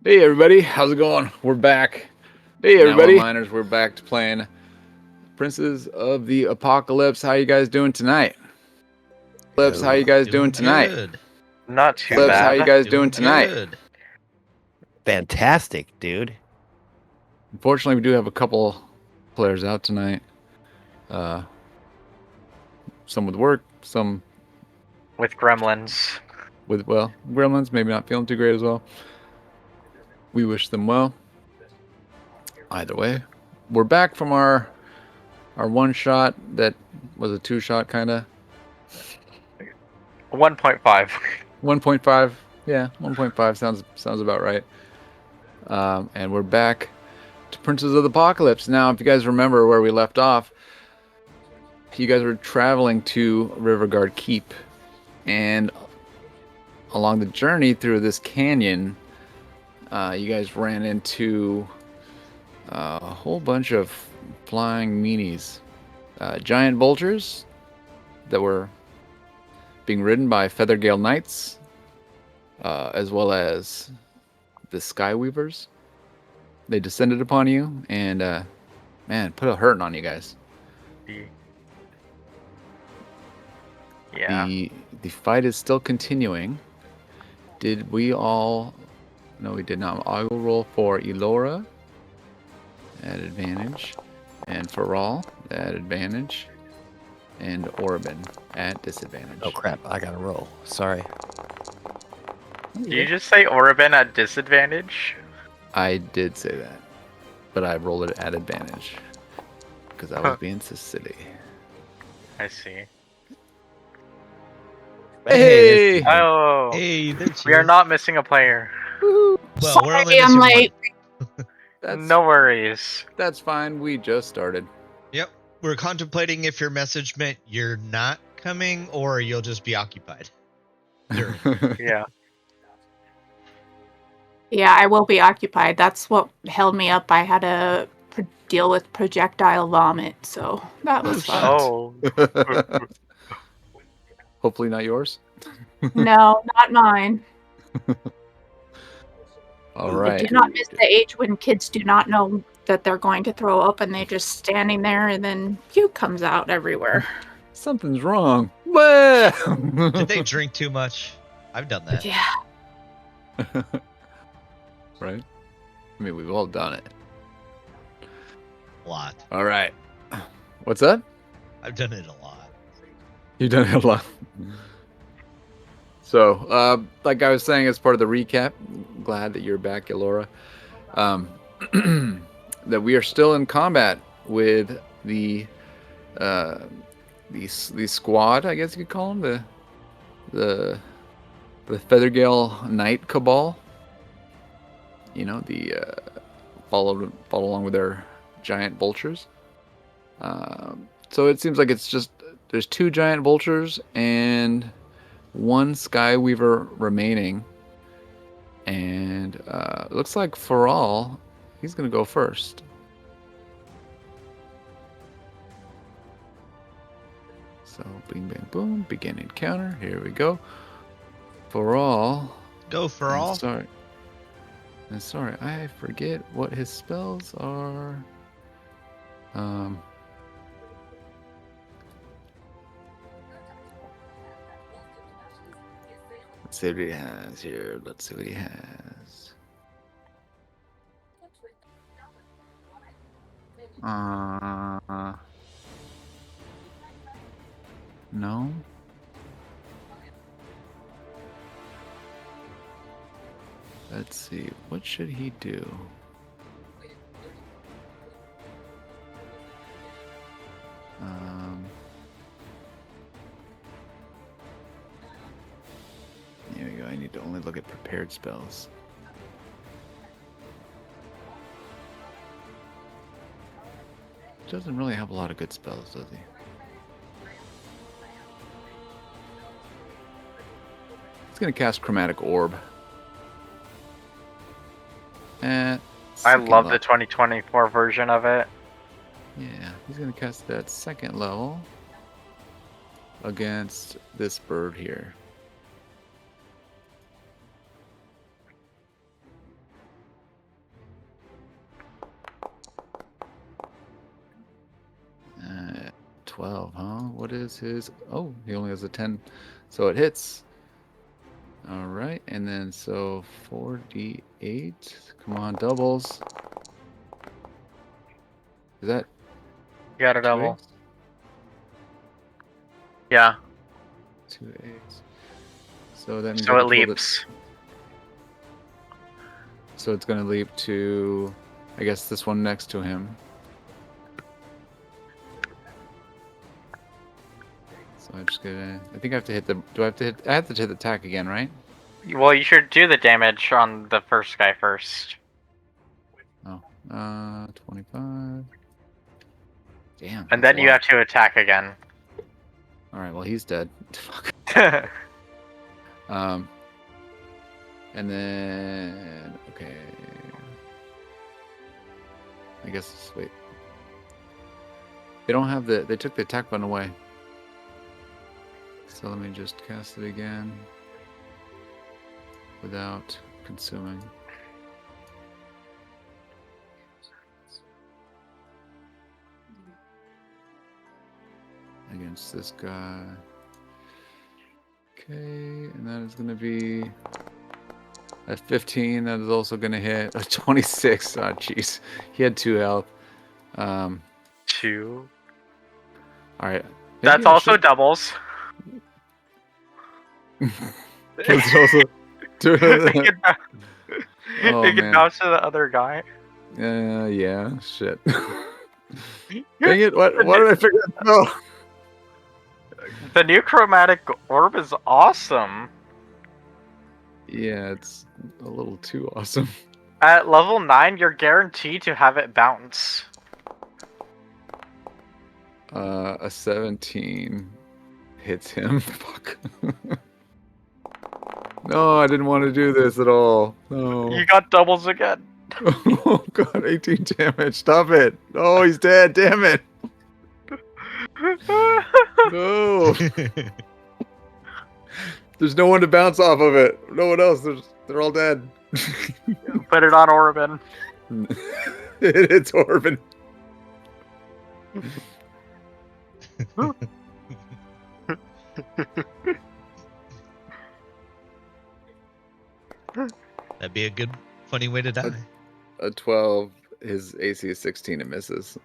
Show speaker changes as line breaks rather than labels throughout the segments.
Hey everybody, how's it going? We're back. Hey everybody, miners, we're back to playing Princes of the Apocalypse. How you guys doing tonight? Lips, how you guys doing tonight?
Good.
Not too
Lips,
bad.
how you guys doing tonight?
Good.
Fantastic, dude.
Unfortunately, we do have a couple players out tonight. Some with work, some
With gremlins.
with, well, gremlins, maybe not feeling too great as well. We wish them well. Either way, we're back from our one shot that was a two shot kind of.
1.5.
1.5, yeah, 1.5 sounds about right. And we're back to Princes of the Apocalypse. Now, if you guys remember where we left off, you guys were traveling to Rivergard Keep, and along the journey through this canyon, you guys ran into a whole bunch of flying meanies, giant vultures that were being ridden by Feathergale Knights, as well as the Skyweavers. They descended upon you and, man, put a hurting on you guys.
Yeah.
The fight is still continuing. Did we all... No, we did not. I will roll for Elora at advantage, and for Rawl at advantage, and Orban at disadvantage.
Oh crap, I gotta roll. Sorry.
Did you just say Orban at disadvantage?
I did say that, but I rolled it at advantage because I was being so silly.
I see.
Hey!
Oh,
Hey,
we are not missing a player.
Well, we're only
Sorry, I'm
missing
late.
No worries.
That's fine. We just started.
one. Yep. We're contemplating if your message meant you're not coming or you'll just be occupied.
Yeah.
Yeah, I will be occupied. That's what held me up. I had to deal with projectile vomit, so that was fun.
Oh.
Hopefully not yours.
No, not mine.
All right.
Do not miss the age when kids do not know that they're going to throw up and they're just standing there and then puke comes out everywhere.
Something's wrong. Well.
Did they drink too much? I've done that.
Yeah.
Right? I mean, we've all done it.
A lot.
All right. What's that?
I've done it a lot.
You've done it a lot. So, like I was saying, as part of the recap, glad that you're back, Elora. That we are still in combat with the squad, I guess you could call them, the Feathergale Knight Cabal. You know, the follow along with their giant vultures. So it seems like it's just there's 2 giant vultures and 1 Skyweaver remaining, and looks like Faral, he's gonna go first. So bing bang boom, begin encounter. Here we go. Faral.
Go for all.
Sorry, I forget what his spells are. Let's see what he has here. Let's see what he has. No. Let's see. What should he do? There we go. I need to only look at prepared spells. Doesn't really have a lot of good spells, does he? He's gonna cast Chromatic Orb.
I love the 2024 version of it.
Yeah, he's gonna cast that 2nd level against this bird here. 12, huh? What is his? Oh, he only has a 10. So it hits. All right, and then so 4d8. Come on, doubles. Is that
You got a
2
double.
8s?
Yeah.
2 8s. So that means
So
I
it
can pull the-
leaps.
So it's gonna leap to, I guess, this one next to him. So I'm just gonna. I think I have to hit the. Do I have to hit? I have to hit the attack again, right?
Well, you should do the damage on the first guy first.
Oh, 25. Damn.
And
that's
then
a
you
lot.
have to attack again.
All right. Well, he's dead. Fuck. And then okay. I guess wait. They don't have the. They took the attack button away. So let me just cast it again without consuming. Against this guy. Okay, and that is going to be at 15. That is also going to hit a 26. Oh, jeez. He had 2 health.
2.
All right.
That's also doubles.
That's also.
It
Oh,
can
man.
bounce to the other guy.
Yeah. Shit. Dang it! Why did I figure it out?
The new chromatic orb is awesome.
Yeah, it's a little too awesome.
At level 9, you're guaranteed to have it bounce.
A 17 hits him. Fuck. No, I didn't want to do this at all. No.
You got doubles again.
Oh god, 18 damage. Stop it. Oh, he's dead. Damn it. No. There's no one to bounce off of it. No one else. They're all dead.
Put it on Orban.
It's Orban.
That'd be a good, funny way to die.
A 12. His AC is 16. It misses.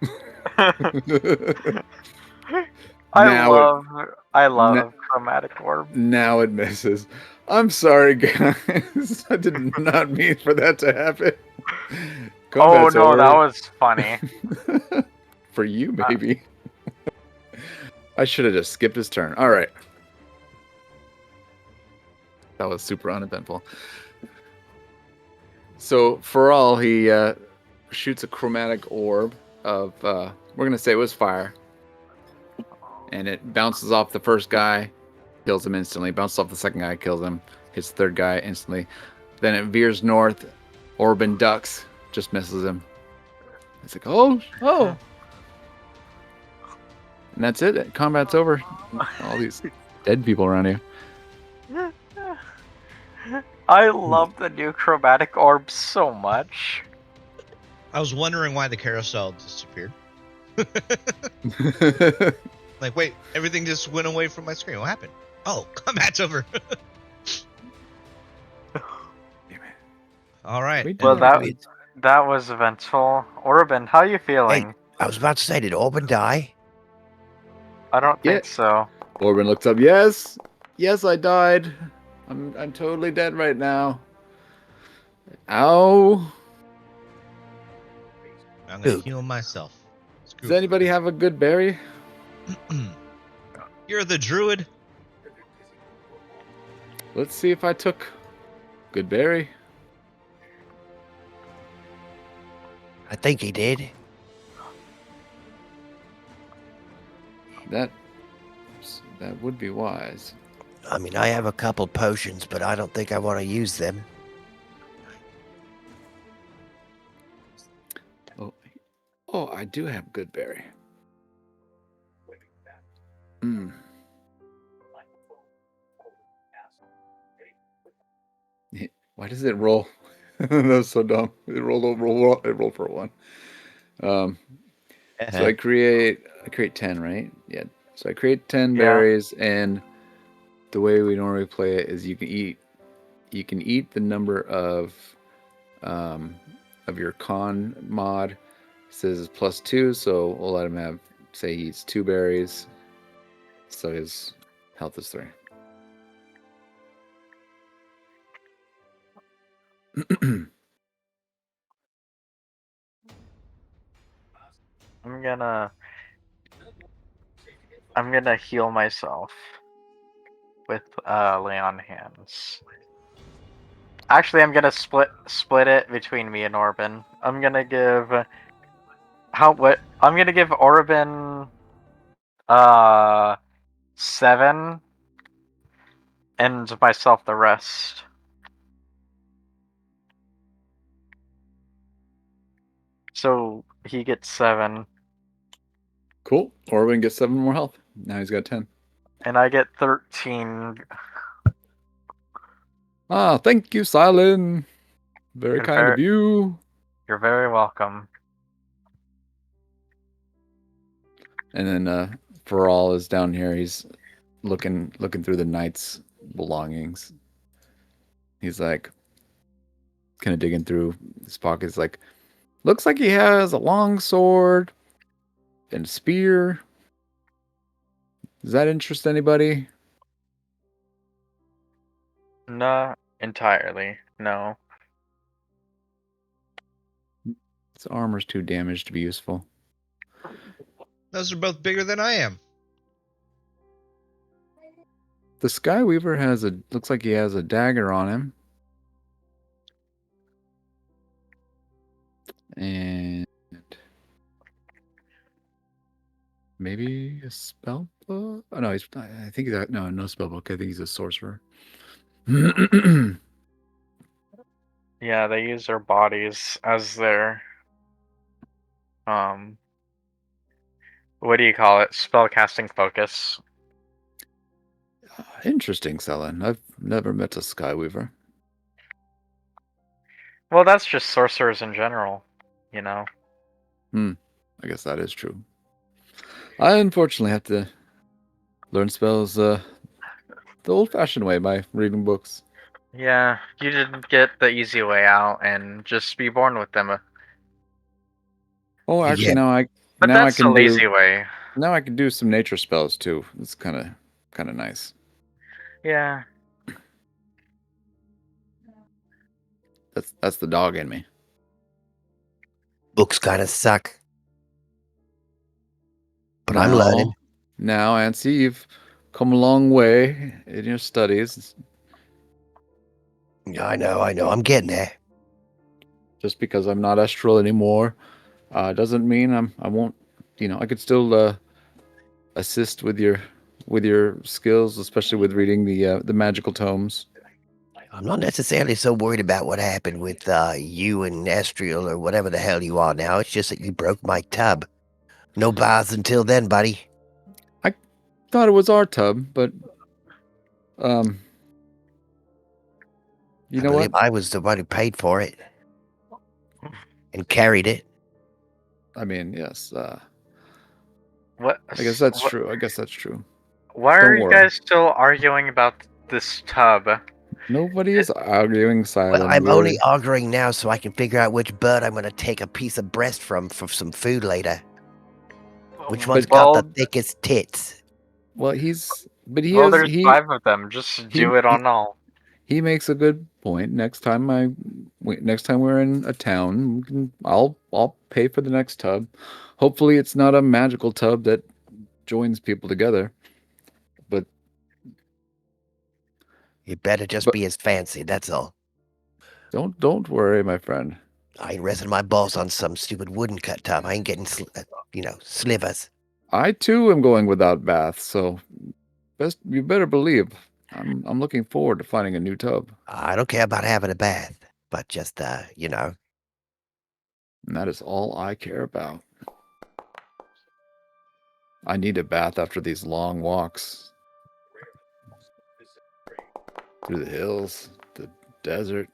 I love chromatic orb.
Now it misses. I'm sorry, guys. I did not mean for that to happen. Combat's
Oh no,
over.
that was funny.
For you, maybe. I should have just skipped his turn. All right. That was super uneventful. So for all, he shoots a chromatic orb of, we're going to say it was fire. And it bounces off the first guy, kills him instantly. Bounces off the second guy, kills him. Hits the third guy instantly. Then it veers north. Orban ducks, just misses him. It's like, oh. And that's it. Combat's over. All these dead people around you.
I love the new chromatic orb so much.
I was wondering why the carousel disappeared. Like, wait, everything just went away from my screen. What happened? Oh, combat's over. All right.
Well, that was eventful. Orban, how you feeling?
Hey, I was about to say, did Orban die?
I don't think so.
Orban looks up. Yes, I died. I'm totally dead right now. Ow.
I'm going to heal myself.
Does anybody have a good berry?
You're the druid.
Let's see if I took good berry.
I think he did.
That would be wise.
I mean, I have a couple potions, but I don't think I want to use them.
Oh, I do have good berry. Why does it roll? That was so dumb. It rolled for 1. So I create 10, right? Yeah, So I create 10
Yeah.
berries, and the way we normally play it is you can eat the number of your con mod. It says it's +2, so we'll let him have, say he eats 2 berries, so his health is 3.
I'm gonna heal myself with lay on hands. Actually, I'm gonna split it between me and Orban. I'm gonna give I'm gonna give Orban 7 and myself the rest. So he gets 7
Cool. Orwin gets 7 more health. Now he's got 10.
and I get 13.
Ah, thank you, Silent. Very
You're
kind of you.
You're very welcome.
And then Feral is down here. He's looking through the knight's belongings. He's like kind of digging through his pockets. Like, looks like he has a long sword and a spear. Does that interest anybody?
Not entirely. No.
His armor's too damaged to be useful.
Those are both bigger than I am.
The Skyweaver looks like he has a dagger on him. And maybe a spell book? Oh no, I think no spell book. I think he's a sorcerer.
Yeah, they use their bodies as their what do you call it? Spellcasting focus.
Interesting, Selen. I've never met a Skyweaver.
Well, that's just sorcerers in general, you know.
I guess that is true. I unfortunately have to learn spells the old-fashioned way by reading books.
Yeah, you didn't get the easy way out and just be born with them.
Oh, actually,
Yeah.
But
now I
that's the
can
lazy way.
now I can do some nature spells too. It's kind of nice.
Yeah.
That's the dog in me.
Books kind of suck. But I'm
Now-
learning.
Now, Ansi, you've come a long way in your studies.
I know. I'm getting there.
Just because I'm not Estral anymore, doesn't mean I won't. I could still assist with your skills, especially with reading the magical tomes.
I'm not necessarily so worried about what happened with you and Estriel or whatever the hell you are now. It's just that you broke my tub. No baths until then, buddy.
Thought it was our tub, but you know what?
I was the one who paid for it and carried it.
I mean, yes.
What?
I guess that's true.
Why
Don't
are you
worry.
guys still arguing about this tub?
Nobody is arguing silent.
Well, I'm only arguing now so I can figure out which bird I'm going to take a piece of breast from for some food later. Which one's got the thickest tits?
Well, there's
5 of them. Just do it on all.
He makes a good point. Next time we're in a town, I'll pay for the next tub. Hopefully, it's not a magical tub that joins people together. But
You better just be as fancy. That's all.
don't worry, my friend.
I ain't resting my balls on some stupid wooden cut tub. I ain't getting slivers.
I too am going without bath, so you better believe I'm looking forward to finding a new tub.
I don't care about having a bath, but just
And that is all I care about. I need a bath after these long walks through the hills, the desert.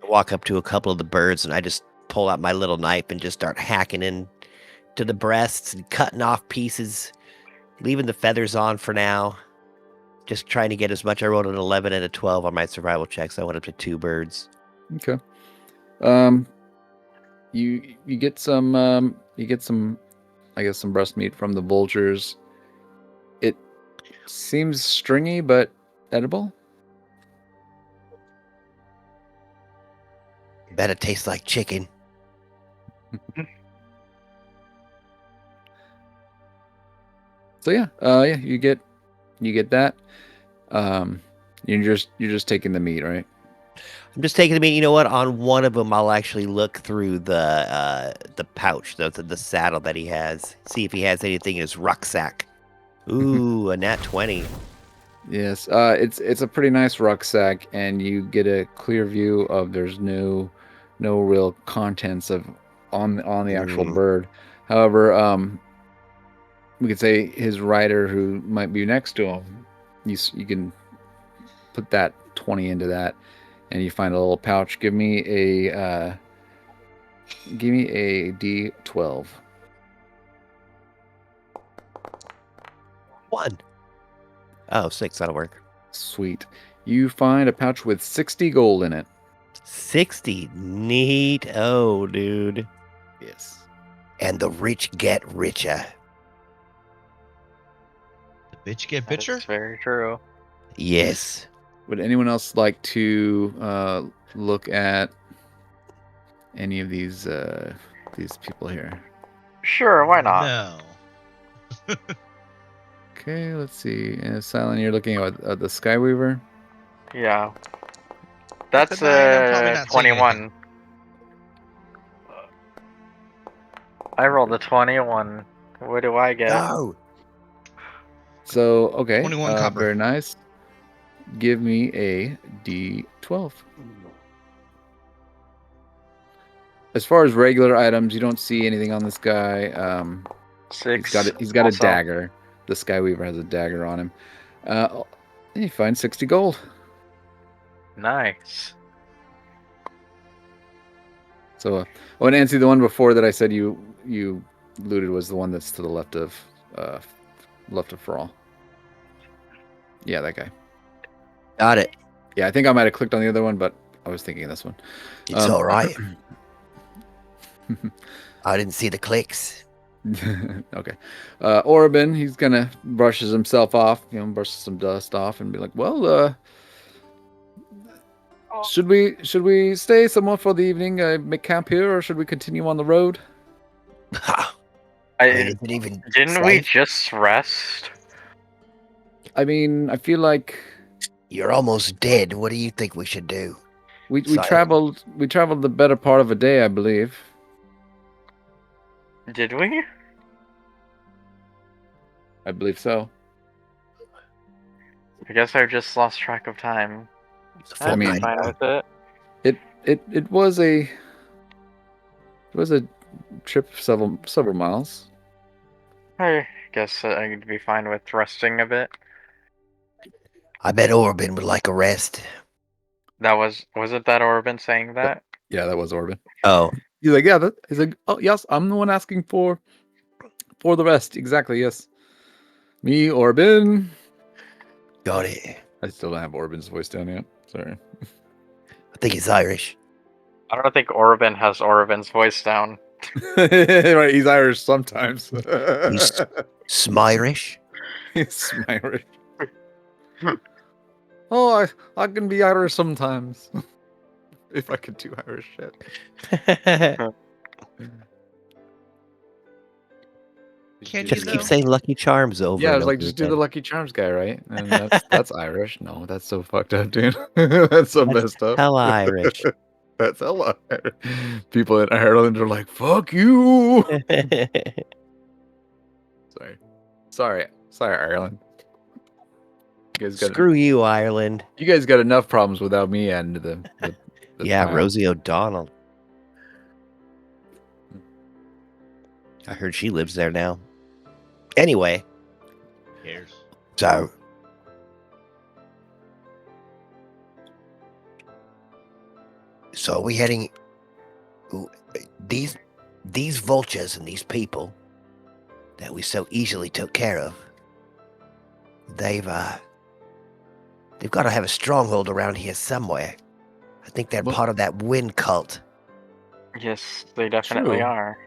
I walk up to a couple of the birds and I just pull out my little knife and just start hacking in to the breasts and cutting off pieces, leaving the feathers on for now. Just trying to get as much. I rolled an 11 and a 12 on my survival checks. I went up to 2 birds.
Okay. You get some I guess some breast meat from the vultures. It seems stringy but edible.
Bet it tastes like chicken.
So yeah, you get that. You're just taking the meat, right?
I'm just taking the meat. You know what? On one of them, I'll actually look through the pouch, the saddle that he has. See if he has anything in his rucksack. Ooh, a nat 20.
Yes, it's a pretty nice rucksack, and you get a clear view of there's no real contents of on the actual bird. However, we could say his rider who might be next to him. You can put that 20 into that, and you find a little pouch. Give me a D12.
1. Oh, 6. That'll work.
Sweet. You find a pouch with 60 gold in it.
60. Neat. Oh, dude.
Yes.
And the rich get richer.
The bitch get
That's
bitcher?
very true.
Yes.
Would anyone else like to look at any of these people here?
Sure, why not?
No.
Okay, let's see. Silent, you're looking at the Skyweaver.
Yeah. That's
Tonight, I'm probably not saying
21. I rolled a 21. What do I get?
Go.
So okay,
21 copper.
very nice. Give me a D12. As far as regular items, you don't see anything on this guy.
6.
He's got a
also.
dagger. The Skyweaver has a dagger on him. And you find 60 gold.
Nice.
So, and Nancy, the one before that I said you looted was the one that's to the left of Thrall. Yeah, that guy.
Got it.
Yeah, I think I might have clicked on the other one, but I was thinking of this one.
It's all right. I didn't see the clicks.
Okay. Orabin, he's gonna brushes himself off, brushes some dust off and be like, well, should we stay somewhere for the evening, make camp here, or should we continue on the road?
Is it even
Didn't we
safe?
just rest?
I mean, I feel like
You're almost dead. What do you think we should do?
we
Silent.
traveled the better part of a day, I believe.
Did we?
I believe so.
I guess I just lost track of time.
It's a full
I'd be
night.
fine with it.
It was a trip of several miles.
I guess I'd be fine with resting a bit.
I bet Orbin would like a rest.
That was it that Orban saying that?
Yeah, that was Orban.
Oh,
He's like, yeah, he's like, oh yes, I'm the one asking for the rest. Exactly, yes. Me, Orban.
got it.
I still don't have Orban's voice down yet. Sorry.
I think he's Irish.
I don't think Orban has Orban's voice down.
Right, he's Irish sometimes.
He's Smirish.
He's Irish. Oh, I can be Irish sometimes. If I could do Irish shit.
Can't
Just
you
keep
though?
saying Lucky Charms over.
Yeah, I
and
was like,
over
just do the
again.
Lucky Charms guy, right? And that's Irish. No, that's so fucked up, dude. That's so messed up.
Hella Irish.
That's hella Irish. People in Ireland are like, fuck you. Sorry, Ireland. You guys got
Screw you, Ireland.
You guys got enough problems without me adding to the
Yeah,
pile.
Rosie O'Donnell. I heard she lives there now. Anyway,
Who cares?
so are we heading Ooh, these vultures and these people that we so easily took care of, they've got to have a stronghold around here somewhere. I think they're
Well-
part of that wind cult.
Yes, they definitely
True.
are.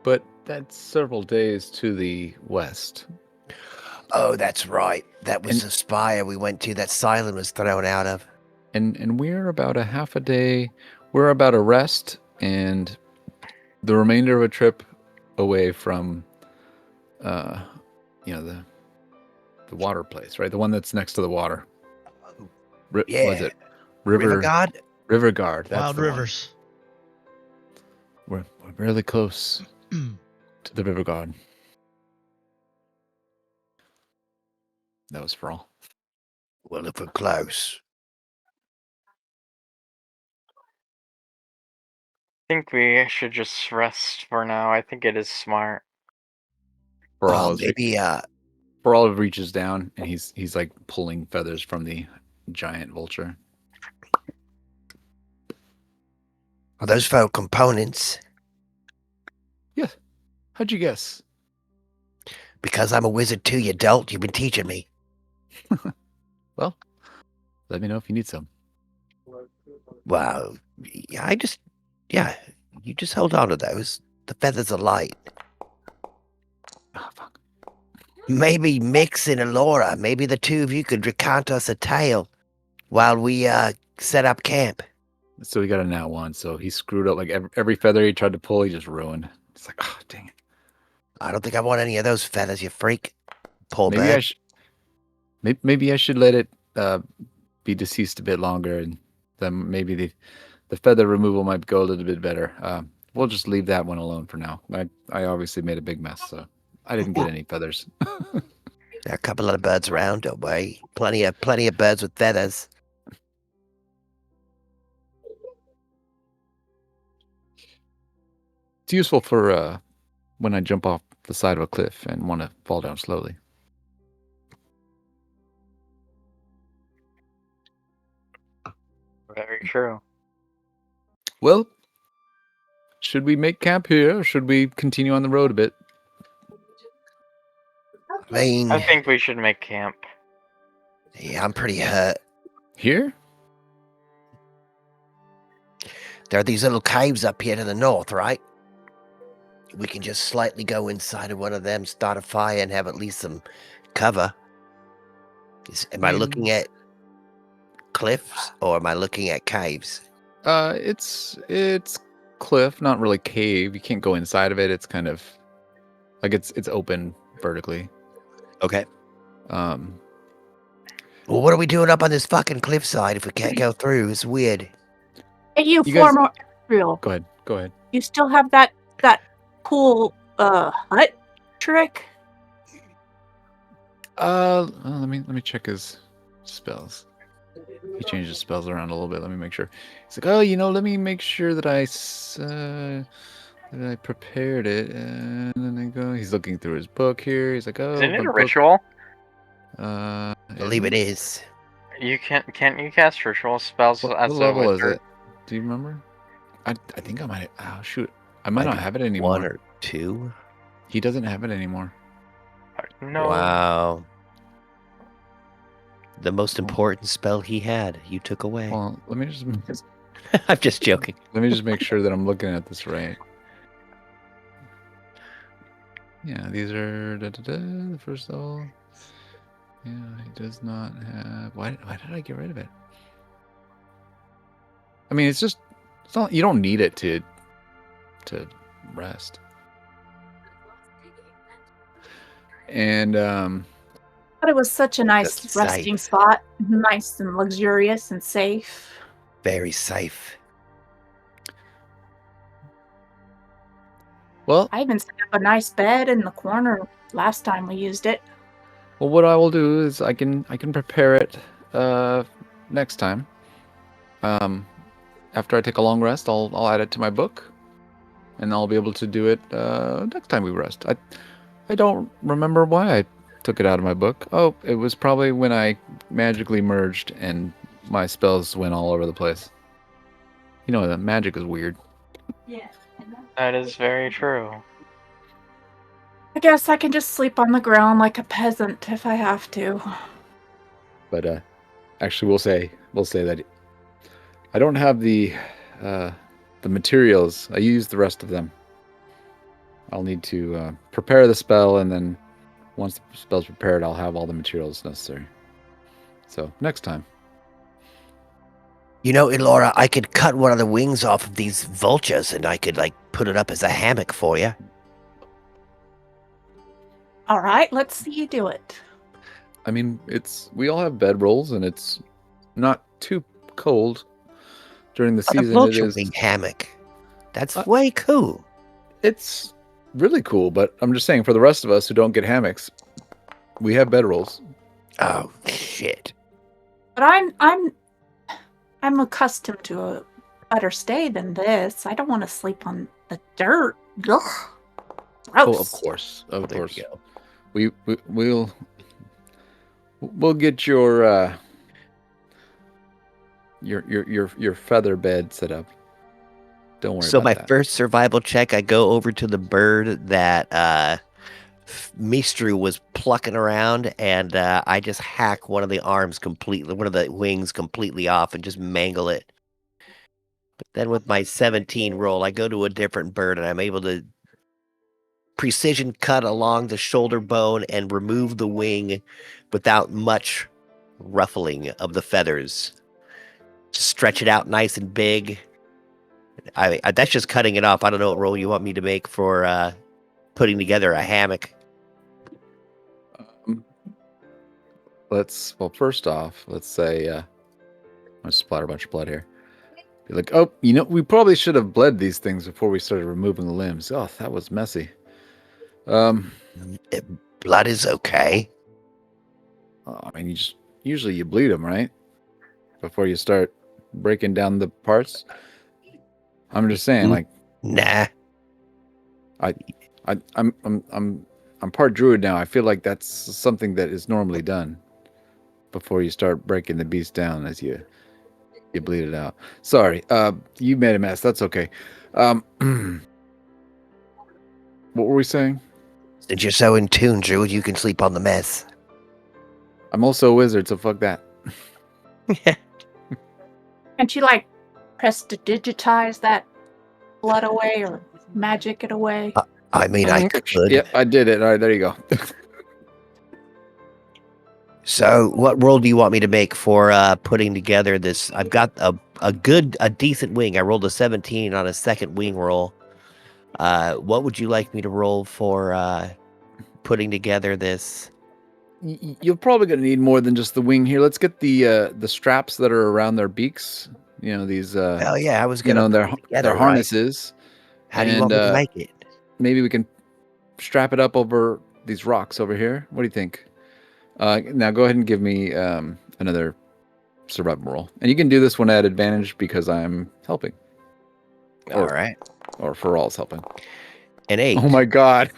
But that's several days to the west.
Oh, that's right. That was
And-
the spire we went to that Silent was thrown out of.
And we're about a half a day. We're about a rest and the remainder of a trip away from, the water place, right? The one that's next to the water.
Yeah.
Was it
Rivergard?
Rivergard. That's
Wild
the one.
Rivers.
We're really close to the Rivergard. That was for all.
Well, if we're close.
I think we should just rest for now. I think it is smart.
For all
Maybe
reaches down and he's like pulling feathers from the giant vulture.
are those foul components?
Yes. How'd you guess?
Because I'm a wizard too, you dolt. You've been teaching me.
Well, let me know if you need some.
Well, you just hold on to those. The feathers are light.
Oh, fuck.
Maybe Mix and Elora, maybe the two of you could recount us a tale while we set up camp.
So he got a nat one, so he screwed up like every feather he tried to pull, he just ruined. It's like, oh dang it.
I don't think I want any of those feathers, you freak. Poor
Maybe
bird.
maybe I should let it be deceased a bit longer, and then maybe the feather removal might go a little bit better. We'll just leave that one alone for now. I obviously made a big mess, so I didn't get any feathers.
There are a couple of birds around, don't worry. Plenty of birds with feathers.
It's useful for when I jump off the side of a cliff and want to fall down slowly.
Very true.
Well, should we make camp here, or should we continue on the road a bit?
I mean,
I think we should make camp.
yeah, I'm pretty hurt.
Here?
There are these little caves up here to the north, right? We can just slightly go inside of one of them, start a fire, and have at least some cover. Am I looking at cliffs or am I looking at caves?
It's cliff, not really cave. You can't go inside of it. It's kind of like it's open vertically.
Okay.
Um,
Well, what are we doing up on this fucking cliffside if we can't go through? It's weird.
Hey, you
You guys-
former real.
go ahead.
You still have that cool hut trick?
Let me check his spells. He changed his spells around a little bit. Let me make sure. He's like, let me make sure that I prepared it. And then I go. He's looking through his book here. He's like,
Isn't it
my
a
book-
ritual?
I believe it is.
You can't you cast ritual spells
What
as a
level is
wizard?
it? Do you remember? I think I might. Oh shoot! I might not
be
have it anymore.
1 or 2.
He doesn't have it anymore.
No.
Wow. The most important spell he had, you took away.
Well, let me just
I'm just joking.
let me just make sure that I'm looking at this right. Yeah, these are the first level. Yeah, he does not have. Why did I get rid of it? I mean, it's not. You don't need it to rest. And
But it was such a nice
That's
resting
safe.
spot. Nice and luxurious and safe.
Very safe.
well,
I even set up a nice bed in the corner last time we used it.
Well, what I will do is I can prepare it next time. After I take a long rest, I'll add it to my book, and I'll be able to do it next time we rest. I don't remember why I took it out of my book. Oh, it was probably when I magically merged and my spells went all over the place. You know that magic is weird.
That is very true.
I guess I can just sleep on the ground like a peasant if I have to.
But actually, we'll say that I don't have the materials. I used the rest of them. I'll need to prepare the spell, and then once the spell's prepared, I'll have all the materials necessary. So next time.
You know, Elora, I could cut one of the wings off of these vultures, and I could put it up as a hammock for you.
All right, let's see you do it.
I mean, we all have bedrolls, and it's not too cold during the
A
season.
vulture wing hammock. That's way cool.
It's really cool, but I'm just saying for the rest of us who don't get hammocks, we have bedrolls.
Oh shit!
But I'm accustomed to a better stay than this. I don't want to sleep on the dirt. Ugh. Gross.
Oh, of course.
There you go.
We'll get your feather bed set up. Don't worry
So
about
my
that.
first survival check, I go over to the bird that Mistru was plucking around, and I just hack one of the wings completely off and just mangle it. But then with my 17 roll, I go to a different bird, and I'm able to precision cut along the shoulder bone and remove the wing without much ruffling of the feathers. Stretch it out nice and big. I that's just cutting it off. I don't know what roll you want me to make for putting together a hammock.
First off, let's say I'll splatter a bunch of blood here. Be like, oh, we probably should have bled these things before we started removing the limbs. Oh, that was messy.
Blood is okay.
I mean, usually you bleed them, right? Before you start breaking down the parts. I'm just saying,
Nah.
I'm part druid now. I feel like that's something that is normally done before you start breaking the beast down as you bleed it out. Sorry, you made a mess. That's okay. What were we saying?
Since you're so in tune, Druid, you can sleep on the mess.
I'm also a wizard, so fuck that.
Can't you press to digitize that blood away or magic it away?
I mean, I could.
Yep, I did it. All right, there you go.
So, what roll do you want me to make for putting together this? I've got a decent wing. I rolled a 17 on a second wing roll. What would you like me to roll for putting together this?
You're probably going to need more than just the wing here. Let's get the straps that are around their beaks. These.
Hell yeah, I was gonna.
Their harnesses.
How do you want me to make it?
Maybe we can strap it up over these rocks over here. What do you think? Now go ahead and give me another survival roll, and you can do this one at advantage because I'm helping.
All right.
Or Faral's helping.
An 8.
Oh my god.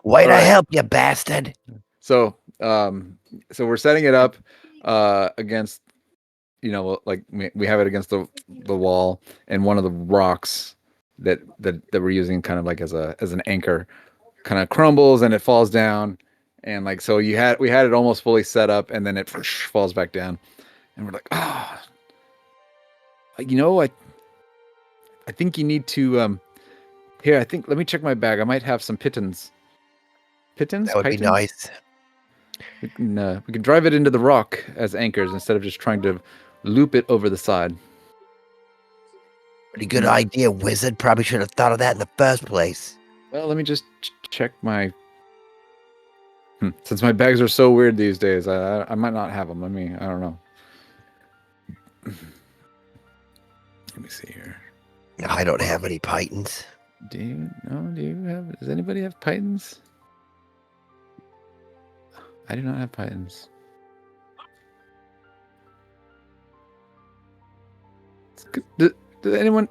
Way to help, you bastard.
So we're setting it up against, we have it against the wall, and one of the rocks that we're using kind of as an anchor kind of crumbles and it falls down, and so we had it almost fully set up, and then it falls back down, and we're like, I think you need to here, let me check my bag. I might have some pitons. Pitons?
That would be nice.
We can drive it into the rock as anchors instead of just trying to loop it over the side.
Pretty good idea, wizard. Probably should have thought of that in the first place.
Well, let me just check my... Since my bags are so weird these days, I might not have them. I don't know. Let me see here.
No, I don't have any pythons.
Does anybody have pythons? I do not have pythons. Does anyone...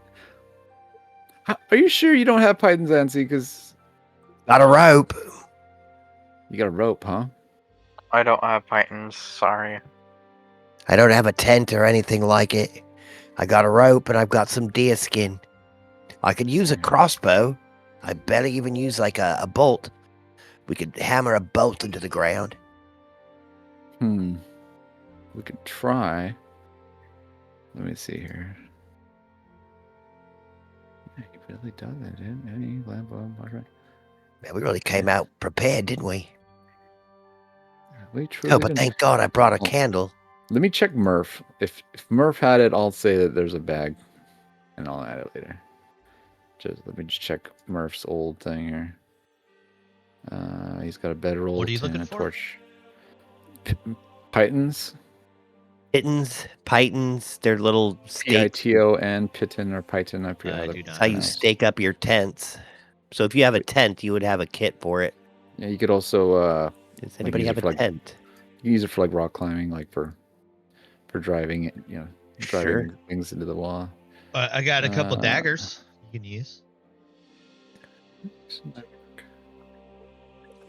Are you sure you don't have pythons, Ansi? Because...
Got a rope.
You got a rope, huh?
I don't have pythons, sorry.
I don't have a tent or anything like it. I got a rope and I've got some deer skin. I could use a crossbow. I better even use like a bolt. We could hammer a bolt into the ground.
We could try. Let me see here. Yeah, he really does it, didn't he?
Man, we really came out prepared, didn't we?
We truly
Oh, but
didn't.
thank God I brought a
Well,
candle.
Let me check Murph. If Murph had it, I'll say that there's a bag, and I'll add it later. Let me just check Murph's old thing here. He's got a bedroll
What are you
and
looking
a
for?
torch. Pitons,
Pitons, pythons, they're little stakes.
Piton, Piton or Python. I forget
I
how
do
to
not
That's how you
pronounce.
stake up your tents. So if you have a tent, you would have a kit for it.
Yeah, you could also
Does anybody
use
have
it
a
for,
tent?
you can use it for like rock climbing, like for driving it, driving
Sure.
things into the wall.
I got a couple
Uh,
daggers you can use.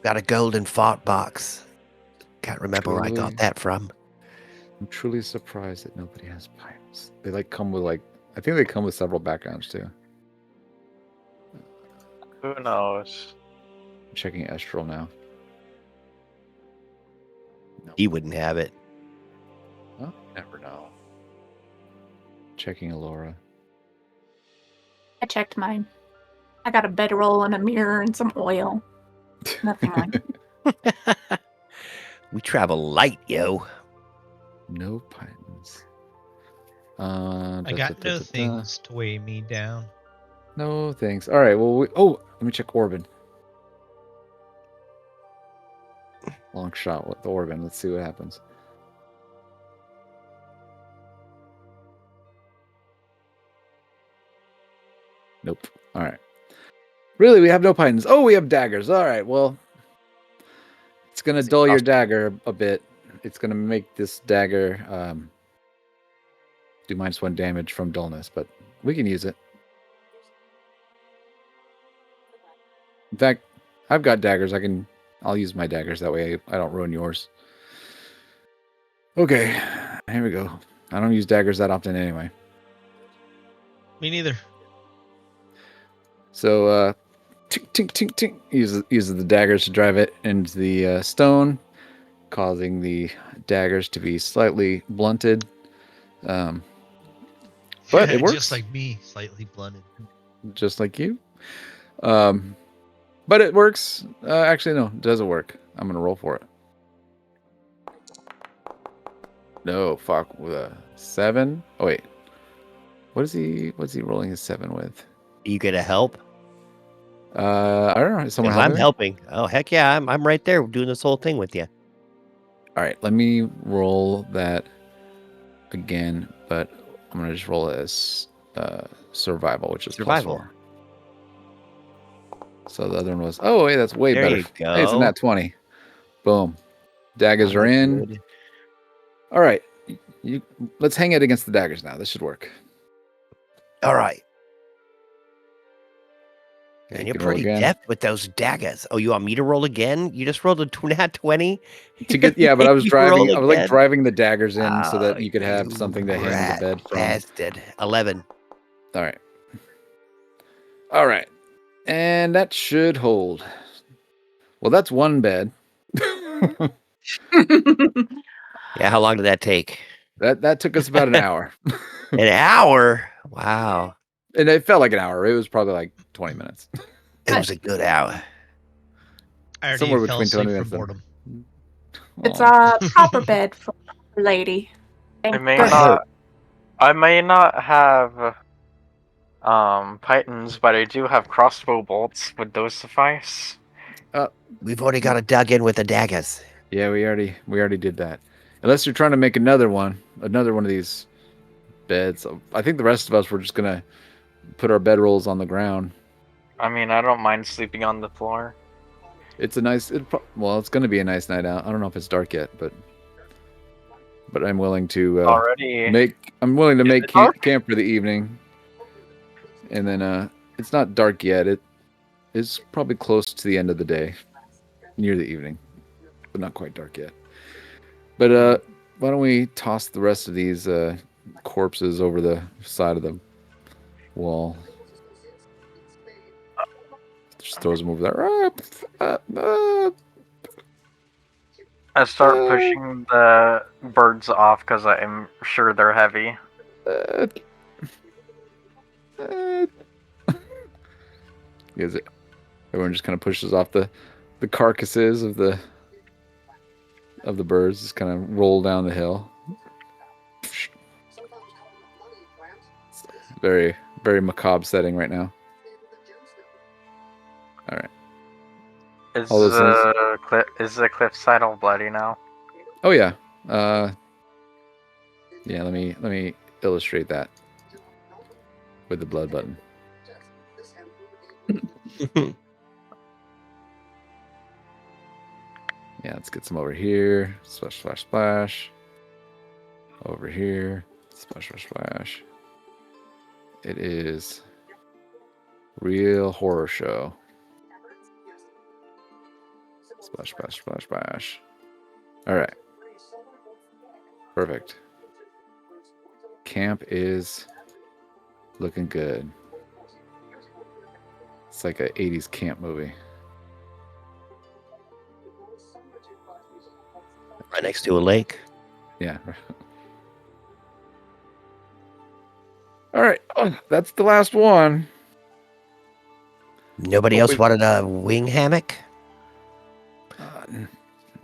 Got a golden fart box. Can't remember where I got
Truly.
that from.
I'm truly surprised that nobody has pipes. They come with I think they come with several backgrounds too.
Who knows?
I'm checking Estral now.
He wouldn't have it.
Well, never know. Checking Alora.
I checked mine. I got a bedroll and a mirror and some oil. Nothing like
We travel light, yo.
No pythons.
I got no things to weigh me down.
No thanks. All right. Well, let me check Orban. Long shot with the Orban. Let's see what happens. Nope. All right. Really, we have no pythons. Oh, we have daggers. All right. Well, it's gonna dull your dagger a bit. It's gonna make this dagger do -1 damage from dullness, but we can use it. In fact, I've got daggers. I'll use my daggers. That way I don't ruin yours. Okay, here we go. I don't use daggers that often anyway.
Me neither.
So, tink, tink, tink, tink. Uses the daggers to drive it into the stone, causing the daggers to be slightly blunted. But it works.
Just like me, slightly blunted.
Just like you. But it works. Actually, no, it doesn't work. I'm going to roll for it. No, fuck. With a 7. Oh, wait. What's he rolling his 7 with?
You get a help?
I don't know. Is someone
I'm
helping?
helping. Oh, heck yeah. I'm right there doing this whole thing with you.
All right. Let me roll that again, but I'm going to just roll it as survival, which is
Survival.
+4. So the other one was, oh, wait, that's way
There
better.
you go.
Hey, it's a nat 20. Boom. Daggers are in.
Good.
All right. Let's hang it against the daggers now. This should work.
All right.
Okay,
And
you
you're
can roll
pretty
again.
deft with those daggers. Oh, you want me to roll again? You just rolled a nat 20?
To get, yeah, but I was
You
driving.
roll
I was like
again?
driving the daggers in so that
Oh,
you could have
you
something to hang the
rat
bed from.
bastard. 11.
All right. All right. And that should hold. Well, that's one bed.
Yeah, how long did that take?
That took us about an hour.
An hour? Wow.
And it felt like an hour. It was probably like 20 minutes.
It was a good hour.
I already
Somewhere
fell
between
asleep
20
from
minutes.
boredom.
It's
Aw.
a proper bed for a lady.
I may
Good.
not. I may not have pythons, but I do have crossbow bolts. Would those suffice?
We've already got it dug in with the daggers.
Yeah, we already did that. Unless you're trying to make another one of these beds. I think the rest of us were just gonna put our bedrolls on the ground.
I mean, I don't mind sleeping on the floor.
It's a nice. It's gonna be a nice night out. I don't know if it's dark yet, but I'm willing to
Already.
I'm willing to
Is
make
it dark?
camp for the evening. And then it's not dark yet. It is probably close to the end of the day, near the evening, but not quite dark yet. But why don't we toss the rest of these corpses over the side of the wall? Just throws them over there.
I start pushing the birds off because I'm sure they're heavy.
Is it? Everyone just kind of pushes off the carcasses of the birds. Just kind of roll down the hill. Very, very macabre setting right now. All right.
Is
All those
is the cliffside all bloody now?
Oh yeah. Yeah. Let me illustrate that with the blood button. Yeah, let's get some over here. Splash, splash, splash. Over here. Splash, splash, splash. It is real horror show. Splash, splash, splash, splash. All right. Perfect. Camp is looking good. It's like an 80s camp movie.
Right next to a lake.
Yeah. All right. Oh, that's the last one.
Nobody else wanted a wing hammock?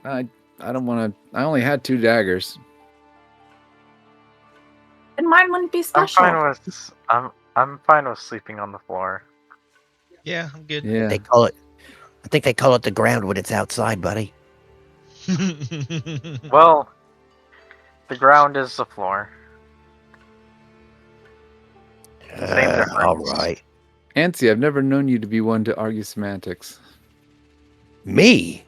I don't want to. I only had 2 daggers.
And mine wouldn't be special.
I'm fine with sleeping on the floor.
Yeah, I'm good.
Yeah.
I think they call it the ground when it's outside, buddy.
Well, the ground is the floor. Same difference.
All right.
Antsy, I've never known you to be one to argue semantics.
Me?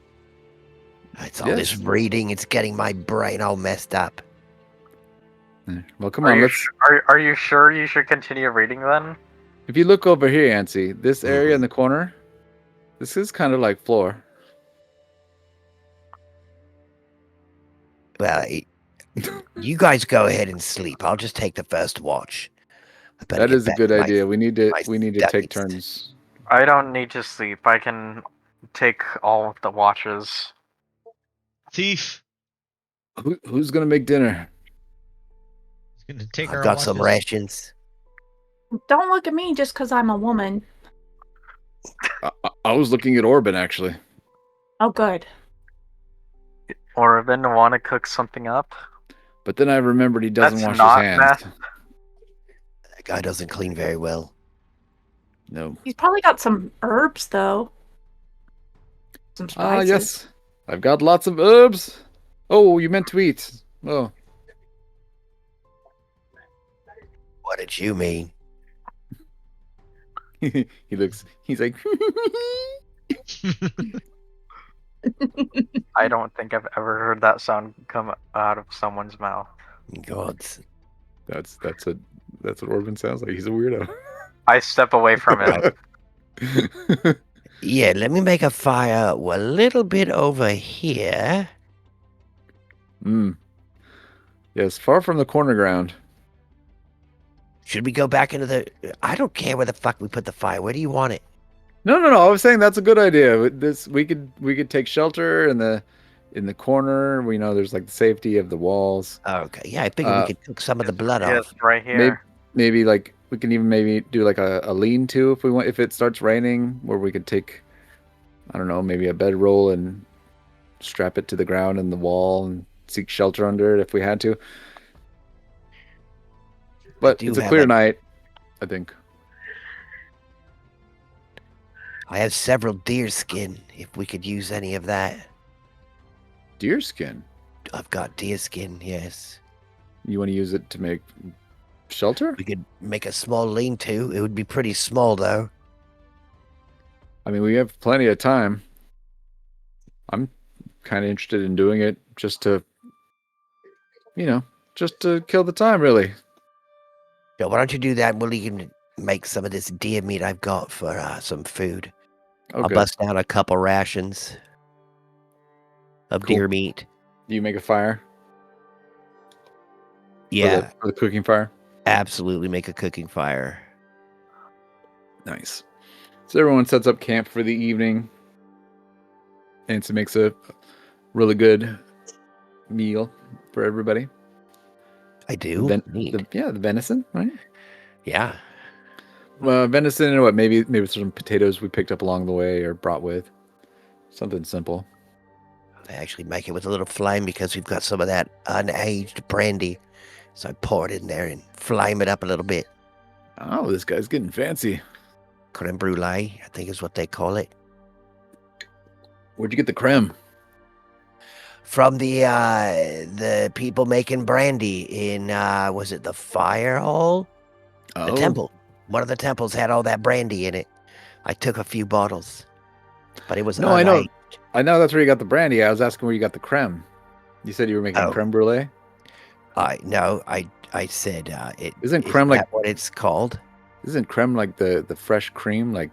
It's all this
Yes.
reading. It's getting my brain all messed up.
Well, come on. Let's.
Are you sure you should continue reading then?
If you look over here, Antsy, this area in the corner, this is kind of like floor.
Well, you guys go ahead and sleep. I'll just take the first watch.
That is a good idea. We need to
my
take
studies.
turns.
I don't need to sleep. I can take all of the watches.
Thief.
Who's gonna make dinner?
He's gonna take
I've
our
got some
watches.
rations.
Don't look at me just because I'm a woman.
I was looking at Orban actually.
Oh, good.
Orvin, want to cook something up?
But then I remembered he doesn't
That's
wash
not
his hands.
meth.
That guy doesn't clean very well.
No.
He's probably got some herbs, though. Some spices.
Yes. I've got lots of herbs. Oh, you meant to eat. Oh.
What did you mean?
He's like
I don't think I've ever heard that sound come out of someone's mouth.
Gods.
that's what Orban sounds like. He's a weirdo.
I step away from it.
Yeah, let me make a fire a little bit over here.
Yes, far from the corner ground.
Should we go back into the... I don't care where the fuck we put the fire. Where do you want it?
No. I was saying that's a good idea. This we could take shelter in the corner. We know there's like the safety of the walls.
Okay, yeah, I figured we could cook some of the blood
Yes,
off.
right here.
Maybe like we can even maybe do like a lean-to if we want. If it starts raining, where we could take, I don't know, maybe a bedroll and strap it to the ground and the wall and seek shelter under it if we had to. But it's a clear night, I think.
I have several deer skin, if we could use any of that.
Deer skin?
I've got deer skin, yes.
You want to use it to make shelter?
We could make a small lean-to. It would be pretty small, though.
I mean, we have plenty of time. I'm kind of interested in doing it just to kill the time, really.
So why don't you do that? We'll even make some of this deer meat I've got for some food.
Oh,
I'll
good.
bust down a couple rations of
Cool.
deer meat.
Do you make a fire?
Yeah,
for the cooking fire.
absolutely make a cooking fire.
Nice. So everyone sets up camp for the evening, and it makes a really good meal for everybody.
I do. Neat.
The venison, right?
Yeah.
Venison and what? Maybe some potatoes we picked up along the way or brought with. Something simple.
I actually make it with a little flame because we've got some of that unaged brandy. So I pour it in there and flame it up a little bit.
Oh, this guy's getting fancy.
Creme brulee, I think is what they call it.
Where'd you get the creme?
From the people making brandy in was it the fire hall? The temple. One of the temples had all that brandy in it. I took a few bottles, but it was
No, I know.
unaged.
I know that's where you got the brandy. I was asking where you got the creme. You said you were making
Oh.
creme brulee.
No, I said it
Isn't
is
creme
that
like
what it's called?
Isn't creme like the fresh cream? Like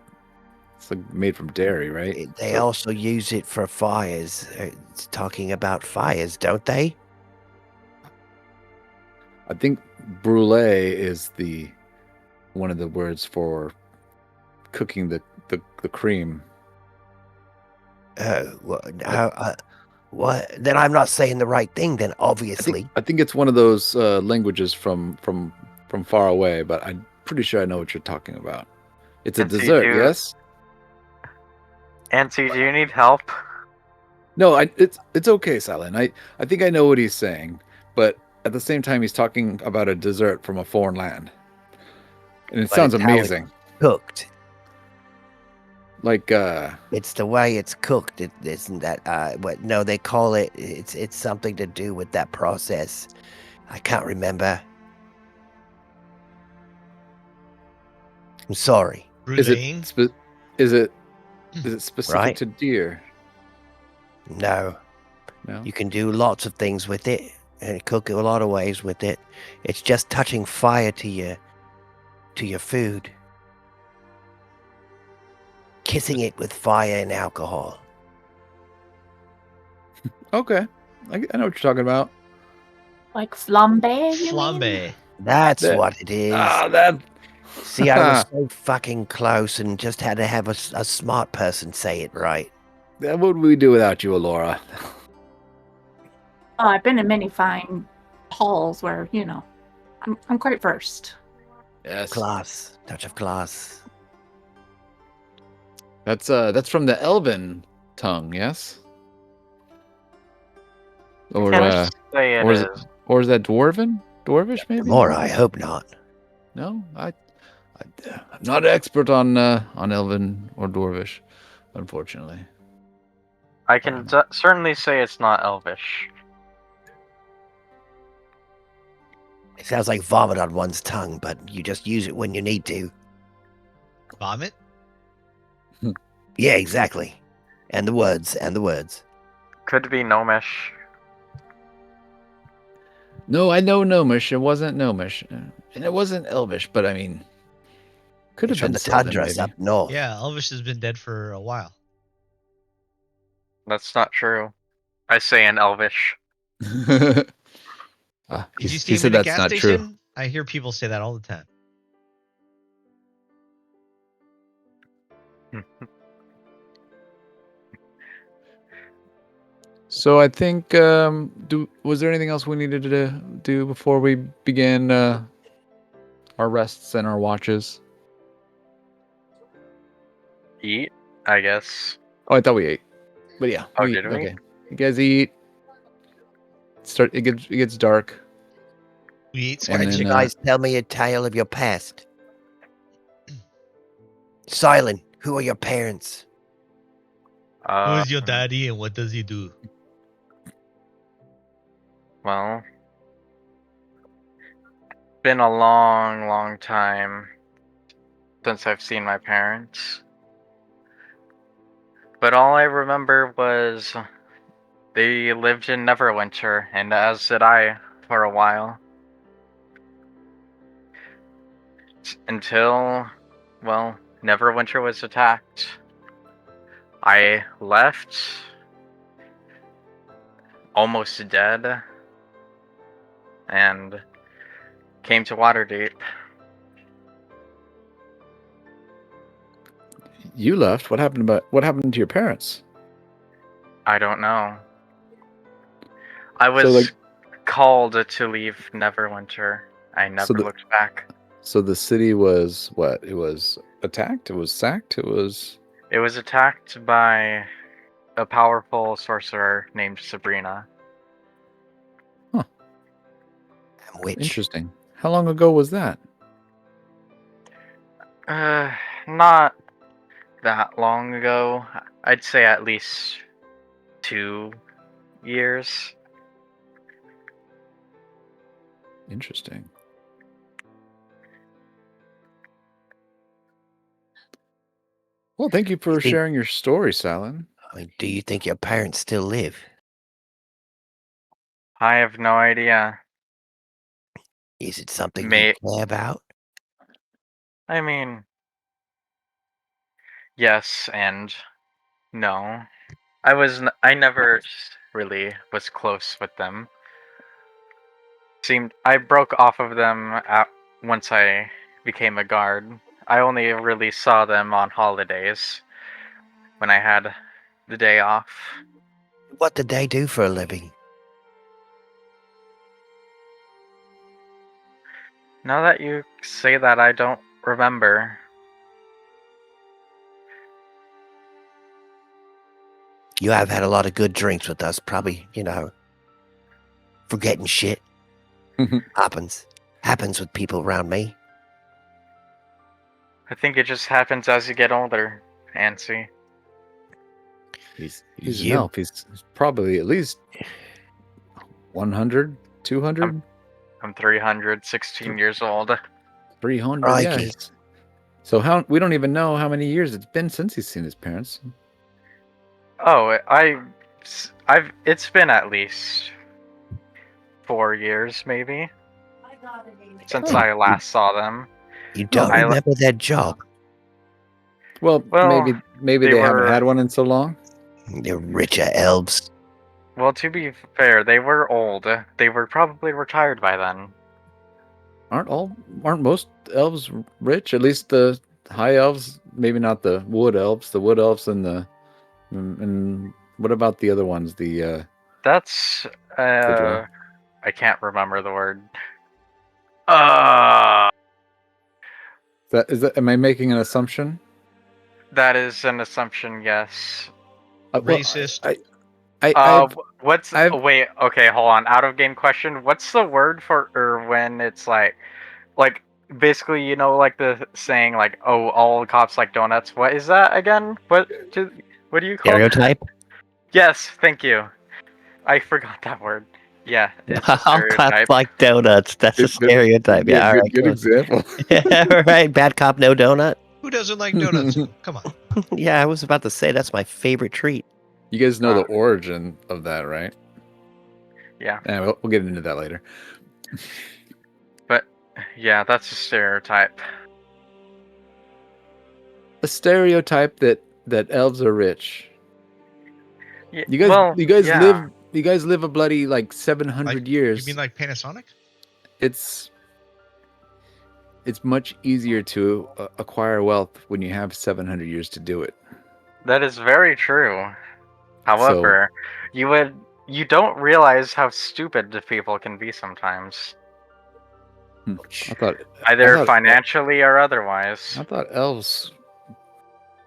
it's like made from dairy, right?
They also use it for fires. It's talking about fires, don't they?
I think brulee is one of the words for cooking the cream.
What? Then I'm not saying the right thing. Then obviously,
I think it's one of those languages from far away, but I'm pretty sure I know what you're talking about. It's a
And so
dessert, yes?
Auntie, do you need help?
No, it's okay, Silent. I think I know what he's saying, but at the same time, he's talking about a dessert from a foreign land, and it
But
sounds
it's how it's
amazing.
cooked.
Like
It's the way it's cooked. It isn't that what? No, they call it. It's something to do with that process. I can't remember. I'm sorry.
Bruleeing?
Is it specific
Right.
to deer?
No.
No.
You can do lots of things with it and cook it a lot of ways with it. It's just touching fire to your food. Kissing it with fire and alcohol.
Okay, I know what you're talking about.
Like flambe, you mean?
Flambe.
That's
That-
what it is.
That.
See, I was so fucking close and just had to have a smart person say it right.
What would we do without you, Alora?
Oh, I've been in many fine halls where, I'm quite versed.
Yes.
Class. Touch of class.
That's from the Elven tongue, yes? Or
Can I say it
or is
is?
or is that Dwarven? Dwarvish, maybe?
Or I hope not.
No, I'm not an expert on Elven or Dwarvish, unfortunately.
I can certainly say it's not Elvish.
It sounds like vomit on one's tongue, but you just use it when you need to.
Vomit?
Yeah, exactly. And the words.
Could be Gnomish.
No, I know Gnomish. It wasn't Gnomish, and it wasn't Elvish. But I mean, could
It's
have
from
been
the
Sylvan,
tundras
maybe.
up north.
Yeah, Elvish has been dead for a while.
That's not true. I say in Elvish.
Did you see
he
him
said
in a
that's
gas
not
station?
true.
I hear people say that all the time.
So I think was there anything else we needed to do before we began our rests and our watches?
Eat, I guess.
Oh, I thought we ate. But yeah,
Oh,
we
did we?
Okay. You guys eat. It gets dark.
We eat
Why
And
don't
scratch.
you
then,
guys tell me a tale of your past? Silent, who are your parents?
Who is your daddy and what does he do?
Well, been a long, long time since I've seen my parents. But all I remember was they lived in Neverwinter, and as did I for a while. Until, well, Neverwinter was attacked. I left, almost dead, and came to Waterdeep.
You left. What happened to your parents?
I don't know. I was
So, like-
called to leave Neverwinter. I never looked back.
So the city was what? It was attacked? It was sacked? It was...
It was attacked by a powerful sorcerer named Sabrina.
Which
Interesting. How long ago was that?
Not that long ago. I'd say at least 2 years.
Interesting. Well, thank you for
You think-
sharing your story, Salin.
I mean, do you think your parents still live?
I have no idea.
Is it something
May-
you care about?
I mean, yes and no. I never really was close with them. I broke off of them once I became a guard. I only really saw them on holidays when I had the day off.
What did they do for a living?
Now that you say that, I don't remember.
You have had a lot of good drinks with us, probably, forgetting shit. Happens with people around me.
I think it just happens as you get older, Nancy.
He's an
You-
elf. He's probably at least 100, 200,
I'm 316 years old.
300.
Crikey.
Yeah. So we don't even know how many years it's been since he's seen his parents.
Oh, it's been at least 4 years, maybe, since I last saw them.
You don't
I-
remember that job.
Well,
Well,
maybe
they
they haven't
were-
had one in so long.
You're richer elves.
Well, to be fair, they were old. They were probably retired by then.
Aren't most elves rich? At least the high elves, maybe not the wood elves. The wood elves and what about the other ones?
That's
dwarf.
I can't remember the word.
Am I making an assumption?
That is an assumption, yes.
Well,
Racist.
Wait, okay, hold on. Out of game question. What's the word for when it's like basically, like the saying like, oh, all cops like donuts. What is that again? What do you call it?
Stereotype?
Yes, thank you. I forgot that word. Yeah, it's a
All
stereotype.
cops like donuts. That's a
Good-
stereotype. Yeah, all right.
Good
come on.
example.
All right, bad cop, no donut.
Who doesn't like donuts? Come on.
Yeah, I was about to say that's my favorite treat.
You guys know the origin of that, right?
Yeah.
Yeah, we'll get into that later.
But yeah, that's a stereotype.
A stereotype that elves are rich.
Yeah,
You guys
yeah.
live a bloody like 700 years.
You mean like Panasonic?
It's much easier to acquire wealth when you have 700 years to do it.
That is very true. However, you don't realize how stupid the people can be sometimes.
I thought
Either financially or otherwise.
I thought elves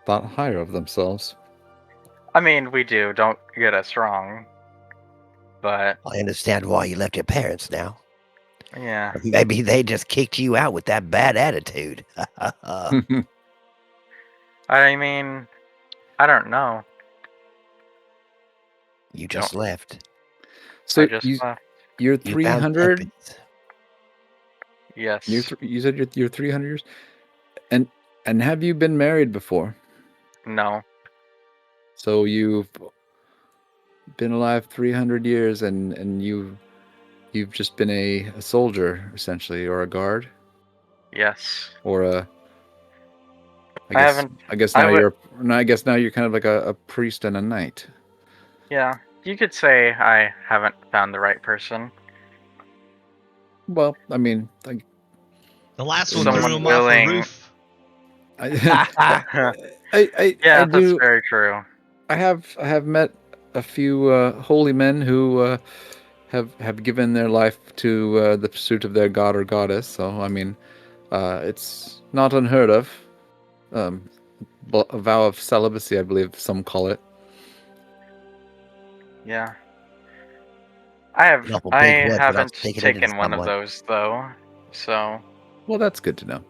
thought higher of themselves.
I mean, we do, don't get us wrong. But
I understand why you left your parents now.
yeah.
Maybe they just kicked you out with that bad attitude.
I mean, I don't know.
You just left.
So
I just left.
you're
You found
300.
purpose.
Yes.
You said you're 300 years, and have you been married before?
No.
So you've been alive 300 years, and you've just been a soldier essentially, or a guard,
Yes.
or a.
I
guess now you're kind of like a priest and a knight.
Yeah. You could say I haven't found the right person.
Well, I mean,
The last one
Someone
threw him off a
willing-
roof.
I
Yeah, that's
do.
very true.
I have met a few holy men who have given their life to the pursuit of their god or goddess. So I mean, it's not unheard of. A vow of celibacy, I believe some call it.
Yeah.
Awful big
I
word without
haven't
sticking it into
taken one of
someone.
those though, so
Well, that's good to know.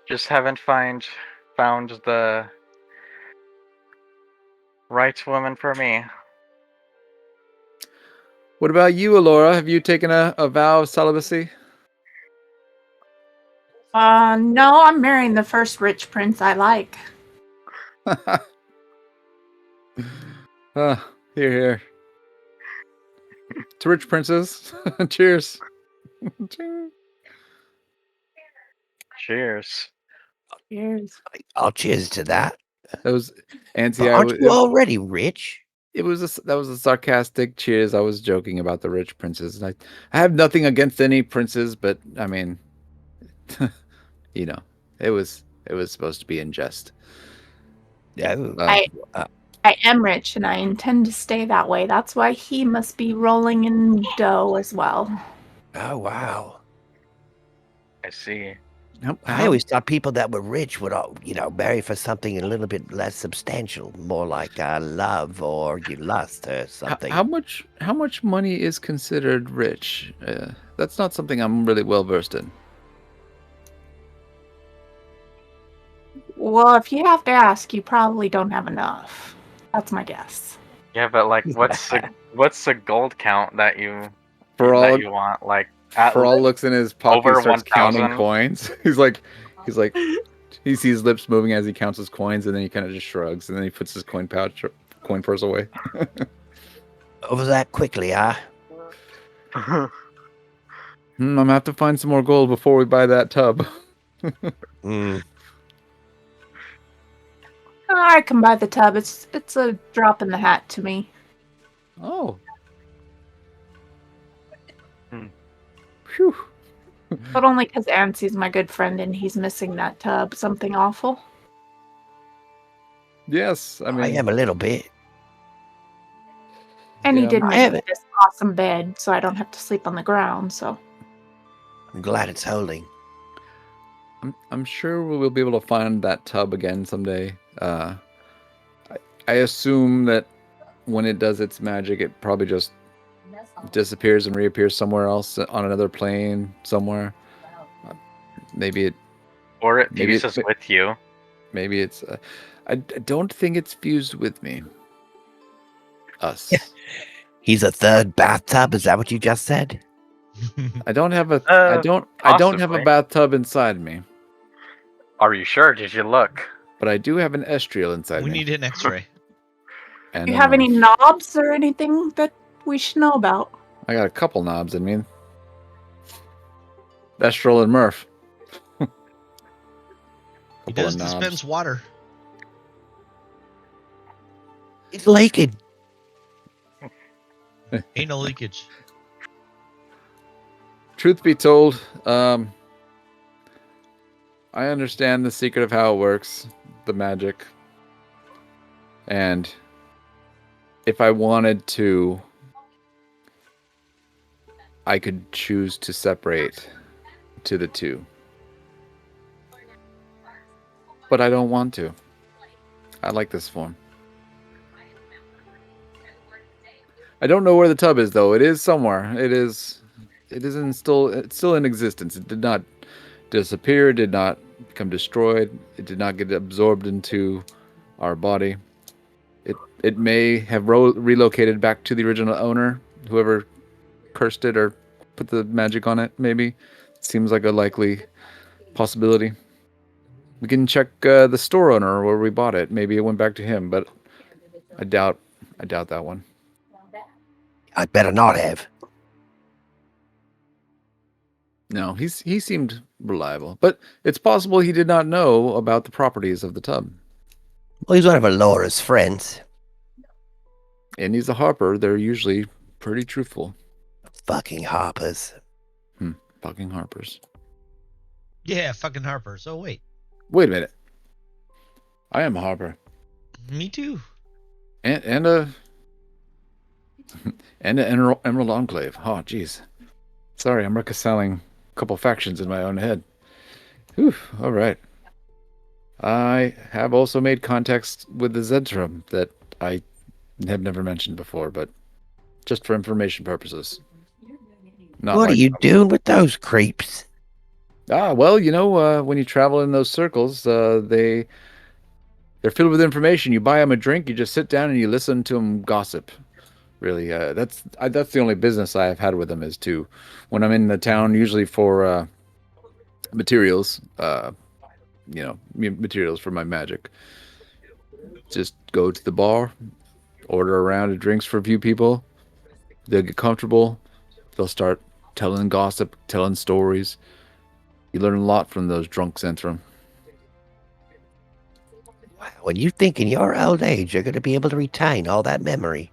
just haven't found the right woman for me.
What about you, Alora? Have you taken a vow of celibacy?
No, I'm marrying the first rich prince I like.
Here, here. To rich princes. Cheers.
Cheers.
Cheers.
I'll cheers to that.
That was Auntie.
But aren't you already rich?
That was a sarcastic cheers. I was joking about the rich princes. And I have nothing against any princes, but I mean, you know, it was supposed to be in jest.
Yeah.
I am rich and I intend to stay that way. That's why he must be rolling in dough as well.
Oh, wow.
I see.
I always thought people that were rich would, marry for something a little bit less substantial, more like love or lust or something.
How much money is considered rich? That's not something I'm really well versed in.
Well, if you have to ask, you probably don't have enough. That's my guess.
Yeah, but like, what's the gold count that you want? Like,
For all looks in his pocket,
over
he starts
1,000?
counting coins. He's like, he sees his lips moving as he counts his coins, and then he kind of just shrugs, and then he puts his coin purse away.
Over that quickly, huh?
I'm gonna have to find some more gold before we buy that tub.
I can buy the tub. It's a drop in the hat to me.
Oh. Phew.
But only because Ansie's my good friend and he's missing that tub. Something awful.
Yes, I mean,
I am a little bit.
And he
Yeah,
did
I
make
have
me
it.
this awesome bed, so I don't have to sleep on the ground. So
I'm glad it's holding.
I'm sure we'll be able to find that tub again someday. I assume that when it does its magic, it probably just disappears and reappears somewhere else on another plane somewhere. Maybe it.
Or it
Maybe
fuses with you.
Maybe it's. I don't think it's fused with me. Us.
Yeah. He's a third bathtub. Is that what you just said?
I don't have a. I don't have a
possibly.
bathtub inside me,
Are you sure? Did you look?
but I do have an estrial inside
We
me.
need an X-ray.
And
do you
a
have any
nerve.
knobs or anything that we should know about?
I got a couple knobs. I mean, Estral and Murph.
He
Couple
does
of knobs.
dispense water.
It's leaking.
Ain't no leakage.
Truth be told, I understand the secret of how it works, the magic. And if I wanted to, I could choose to separate to the two. But I don't want to. I like this form. I don't know where the tub is, though. It is somewhere. It's still in existence. It did not disappear, did not become destroyed. It did not get absorbed into our body. It may have relocated back to the original owner, whoever cursed it or put the magic on it, maybe. It seems like a likely possibility. We can check the store owner where we bought it. Maybe it went back to him, but I doubt that one.
I'd better not have.
No, he seemed reliable, but it's possible he did not know about the properties of the tub.
Well, he's one of Alora's friends.
And he's a harper. They're usually pretty truthful.
Fucking hoppers.
Fucking Harpers.
Yeah, fucking Harper. So wait,
Wait a minute. I am a Harper.
me too.
And a and an Emerald Enclave. Oh, jeez. Sorry, I'm reconciling a couple factions in my own head. Whew, all right. I have also made contacts with the Zentrum that I have never mentioned before, but just for information purposes. Not
What are
like
you doing with those creeps?
well, when you travel in those circles, they're filled with information. You buy them a drink, you just sit down and you listen to them gossip. Really, that's the only business I have had with them is to, when I'm in the town, usually for materials, materials for my magic. Just go to the bar, order a round of drinks for a few people. They'll get comfortable. They'll start telling gossip, telling stories. You learn a lot from those drunk Zentrum.
Wow, when you think in your old age you're going to be able to retain all that memory.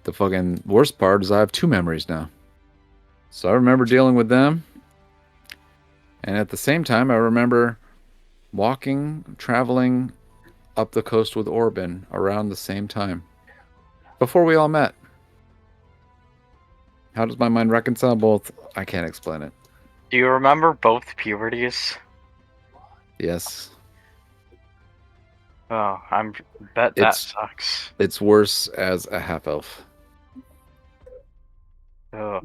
The fucking worst part is I have 2 memories now. So I remember dealing with them. And at the same time, I remember traveling up the coast with Orbin around the same time. Before we all met. How does my mind reconcile both? I can't explain it.
Do you remember both puberties?
Yes.
Oh, bet that
It's-
sucks.
It's worse as a half-elf.
Oh.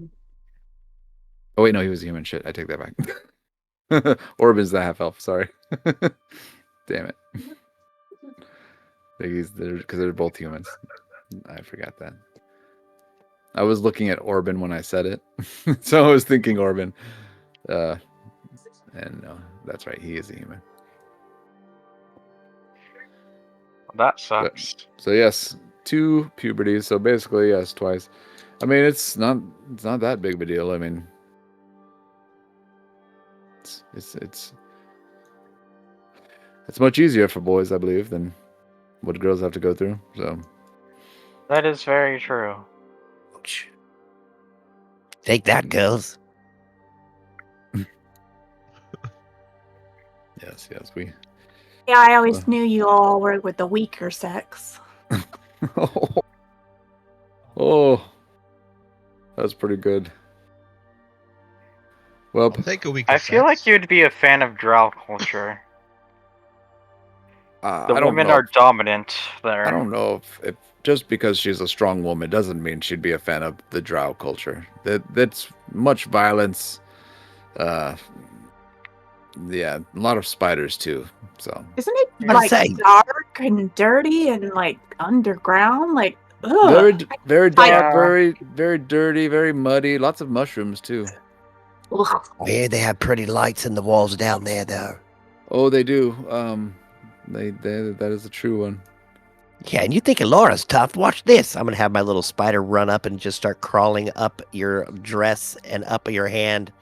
Oh, wait, no, he was a human. Shit, I take that back. Orbin's the half-elf, sorry. Damn it. Because they're both humans. I forgot that. I was looking at Orbin when I said it. So I was thinking Orbin. And no, that's right, he is a human.
That sucks.
So yes, 2 puberties. So basically, yes, twice. I mean, it's not that big of a deal. I mean, it's much easier for boys, I believe, than what girls have to go through. So
That is very true.
Ouch. Take that, girls.
yes, we.
Yeah, I always knew you all were with the weaker sex.
Oh, that's pretty good. Well,
I'll take a week.
I feel like you'd be a fan of drow culture. The
I don't
women
know.
are dominant there.
I don't know if just because she's a strong woman doesn't mean she'd be a fan of the drow culture. That's much violence. Yeah, a lot of spiders too. So
Isn't it
I'm
like
saying.
dark and dirty and like underground? Like, ugh.
very dark,
Yeah.
very dirty, very muddy. Lots of mushrooms too.
Ugh.
I hear they have pretty lights in the walls down there, though.
Oh, they do. That is a true one.
Yeah, and you think Laura's tough? Watch this. I'm gonna have my little spider run up and just start crawling up your dress and up your hand.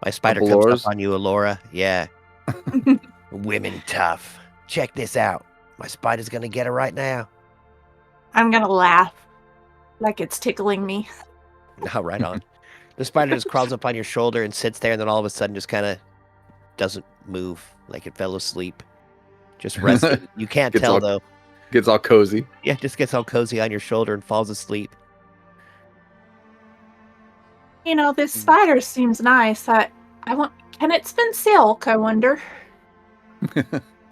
My spider
Couple
comes
Lauras?
up on you, Alora. Yeah. Women tough. Check this out. My spider's gonna get her right now.
I'm gonna laugh like it's tickling me.
No, right on. The spider just crawls up on your shoulder and sits there, and then all of a sudden just kind of doesn't move, like it fell asleep. Just resting. You can't
Gets
tell,
all-
though.
Gets all cozy.
Yeah, it just gets all cozy on your shoulder and falls asleep.
You know, this spider seems nice. I want. Can it spin silk? I wonder.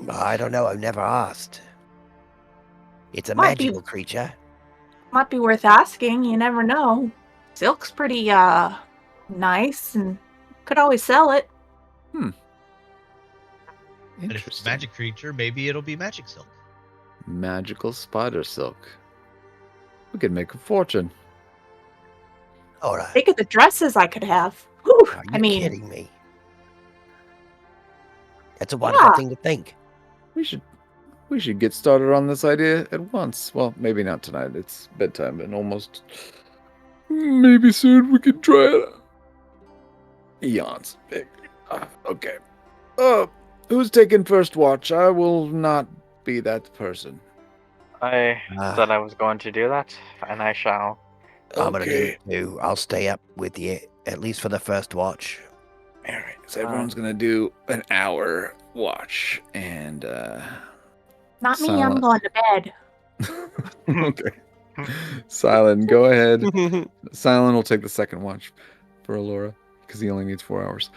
I don't know. I've never asked. It's a
Might be-
magical creature.
Might be worth asking. You never know. Silk's pretty nice, and could always sell it.
And if it's a
Interesting.
magic creature, maybe it'll be magic silk.
Magical spider silk. We could make a fortune.
All right.
Think of the dresses I could have. Whew,
Are you
I mean,
kidding me? That's a wonderful
Yeah.
thing to think.
We should get started on this idea at once. Well, maybe not tonight. It's bedtime and almost. Maybe soon we can try it. Yawns. Okay. Who's taking first watch? I will not be that person.
I
Ah.
said I was going to do that, and I shall.
I'm gonna do it too. I'll stay up with you at least for the first watch.
All right, so everyone's gonna do an hour watch, and
Not me. I'm
Silent.
going to bed.
Okay, Silent, go ahead. Silent will take the second watch for Alora because he only needs 4 hours.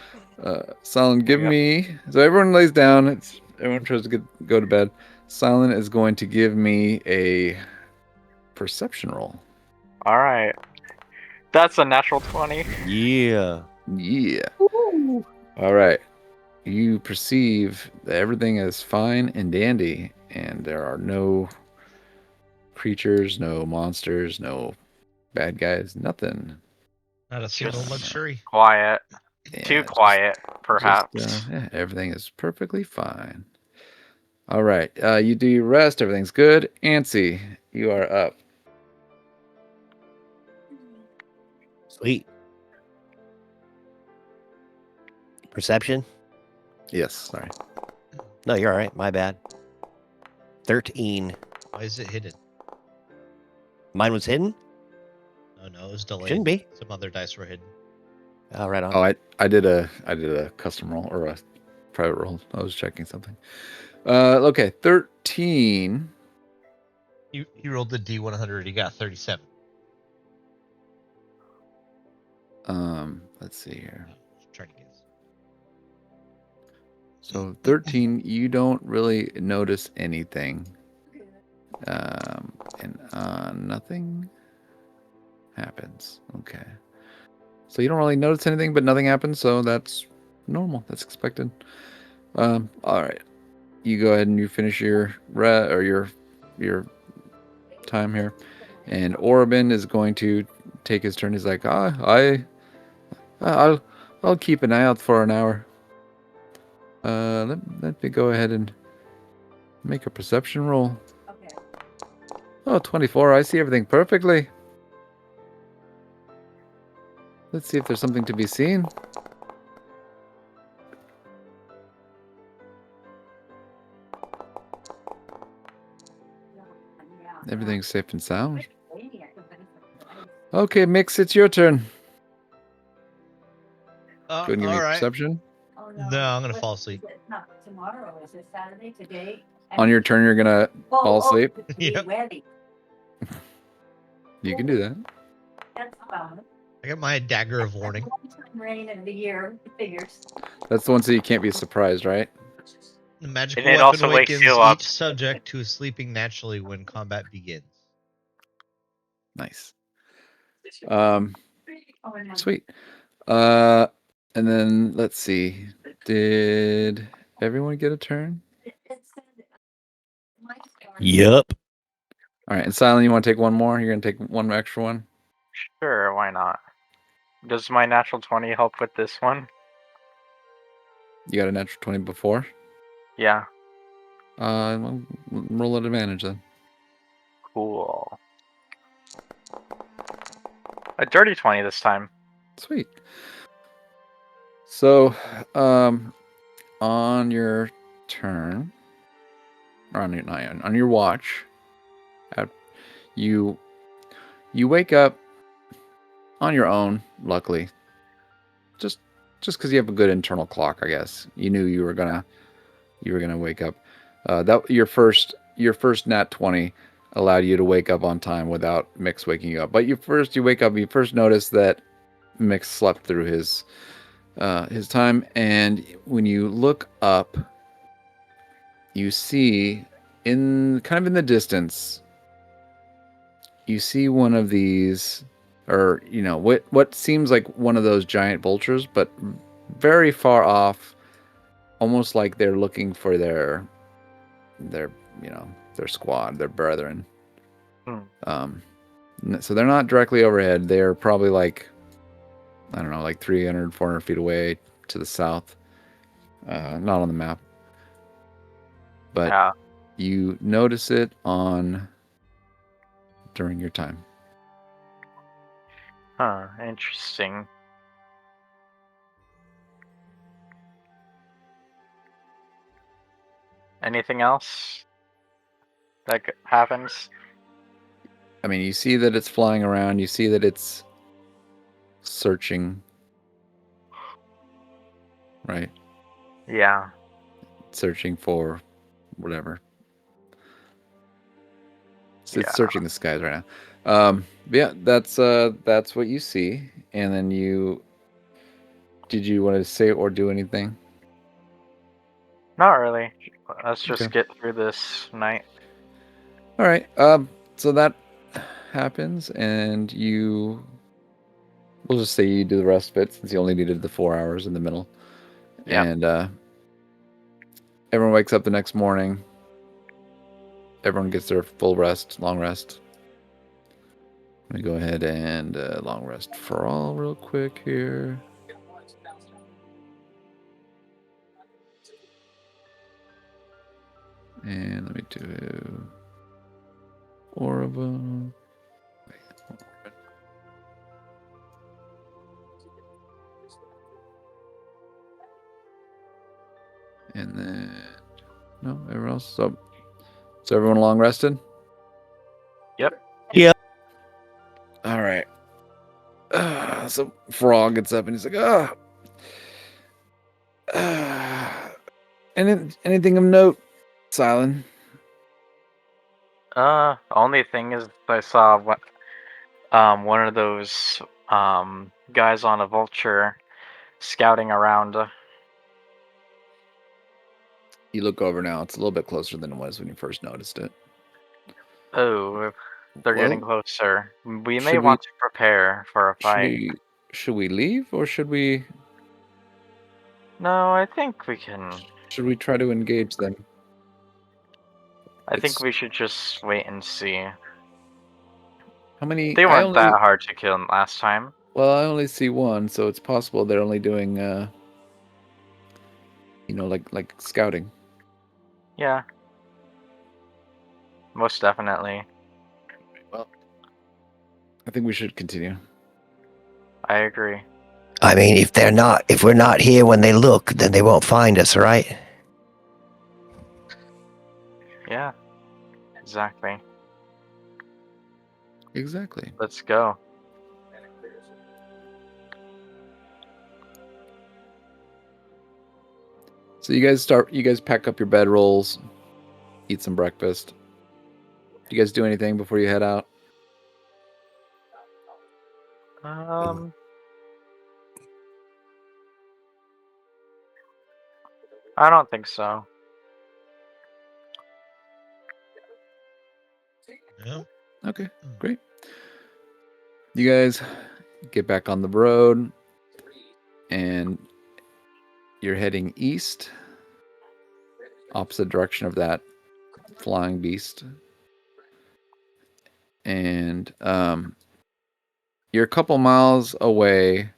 Silent, give
Yeah.
me. So everyone lays down. Everyone tries to go to bed. Silent is going to give me a perception roll.
All right. That's a natural 20.
Yeah.
Yeah.
Ooh.
All right. You perceive that everything is fine and dandy, and there are no creatures, no monsters, no bad guys, nothing.
Not a single
Just
luxury.
quiet.
Yeah,
Too quiet, perhaps.
yeah, everything is perfectly fine. All right. You do your rest. Everything's good. Antsy, you are up.
Sweet. Perception?
Yes. Sorry.
No, you're all right. My bad. 13.
Why is it hidden?
Mine was hidden?
No, it was delayed.
Shouldn't be.
Some other dice were hidden.
Oh, right on.
Oh, I did a custom roll or a private roll. I was checking something. Okay. 13.
You rolled the D100. You got 37.
Let's see here.
Just trying to guess.
So 13, you don't really notice anything. And nothing happens. Okay. So you don't really notice anything, but nothing happens, so that's normal. That's expected. All right. You go ahead and you finish your your time here. And Orobin is going to take his turn. He's like, I'll keep an eye out for an hour. Let me go ahead and make a perception roll.
Okay.
Oh, 24. I see everything perfectly. Let's see if there's something to be seen. Everything's safe and sound. Okay, Mix, it's your turn. Go ahead and give me
All
a
right.
perception.
No, I'm gonna fall asleep.
Not tomorrow. Is it Saturday today?
On your turn, you're gonna fall asleep.
Yep.
You can do that.
That's about
I got my dagger of warning.
rain of the year figures.
That's the one so you can't be surprised, right?
The magical
And it
weapon
also wakes
awakens
you up.
each subject to sleeping naturally when combat begins.
Nice.
Oh,
Sweet. And then let's see. Did everyone get a turn?
Yup.
All right. And Silent, you want to take one more? You're gonna take one extra one.
Sure, why not? Does my natural 20 help with this one?
You got a natural 20 before.
Yeah,
Well, roll at advantage then.
cool. A dirty 20 this time.
Sweet. So, on your turn, or on your watch, you wake up on your own. Luckily, just because you have a good internal clock, I guess. You knew you were gonna wake up. That your first nat 20 allowed you to wake up on time without Mix waking you up. But you wake up. You first notice that Mix slept through his time, and when you look up, you see in the distance, you see one of these, or what seems like one of those giant vultures, but very far off, almost like they're looking for their squad, their brethren. So they're not directly overhead. They're probably like, I don't know, like 300, 400 feet away to the south. Not on the map. But
Yeah.
you notice it during your time.
Huh, interesting. Anything else? that happens?
I mean, you see that it's flying around. You see that it's searching. Right?
Yeah.
Searching for whatever. It's
Yeah.
searching the skies right now. Yeah, that's what you see. And then did you want to say or do anything?
Not really. Let's just
Okay.
get through this night.
All right. So that happens, and we'll just say you do the rest of it since you only needed the 4 hours in the middle.
Yeah.
And everyone wakes up the next morning. Everyone gets their full rest, long rest. Let me go ahead and long rest for all real quick here. And let me do Orba. And then no, everyone else. So everyone long rested?
Yep.
All right. So Frog gets up and he's like, anything of note, Silent?
Only thing is I saw one of those guys on a vulture scouting around.
You look over now. It's a little bit closer than it was when you first noticed it.
Oh, they're getting
Well,
closer. We may
should
want to prepare for a fight.
should we leave or should we
No, I think we can.
try to engage them?
I think
It's-
we should just wait and see.
How many?
They weren't that hard to kill last time.
Well, I only see one, so it's possible they're only doing like scouting.
Yeah. Most definitely.
Well, I think we should continue.
I agree.
I mean, if we're not here when they look, then they won't find us, right?
Yeah. Exactly.
Exactly.
Let's go.
So you guys pack up your bedrolls, eat some breakfast. Do you guys do anything before you head out?
I don't think so.
No.
Okay, great. You guys get back on the road and you're heading east, opposite direction of that flying beast. And you're a couple miles away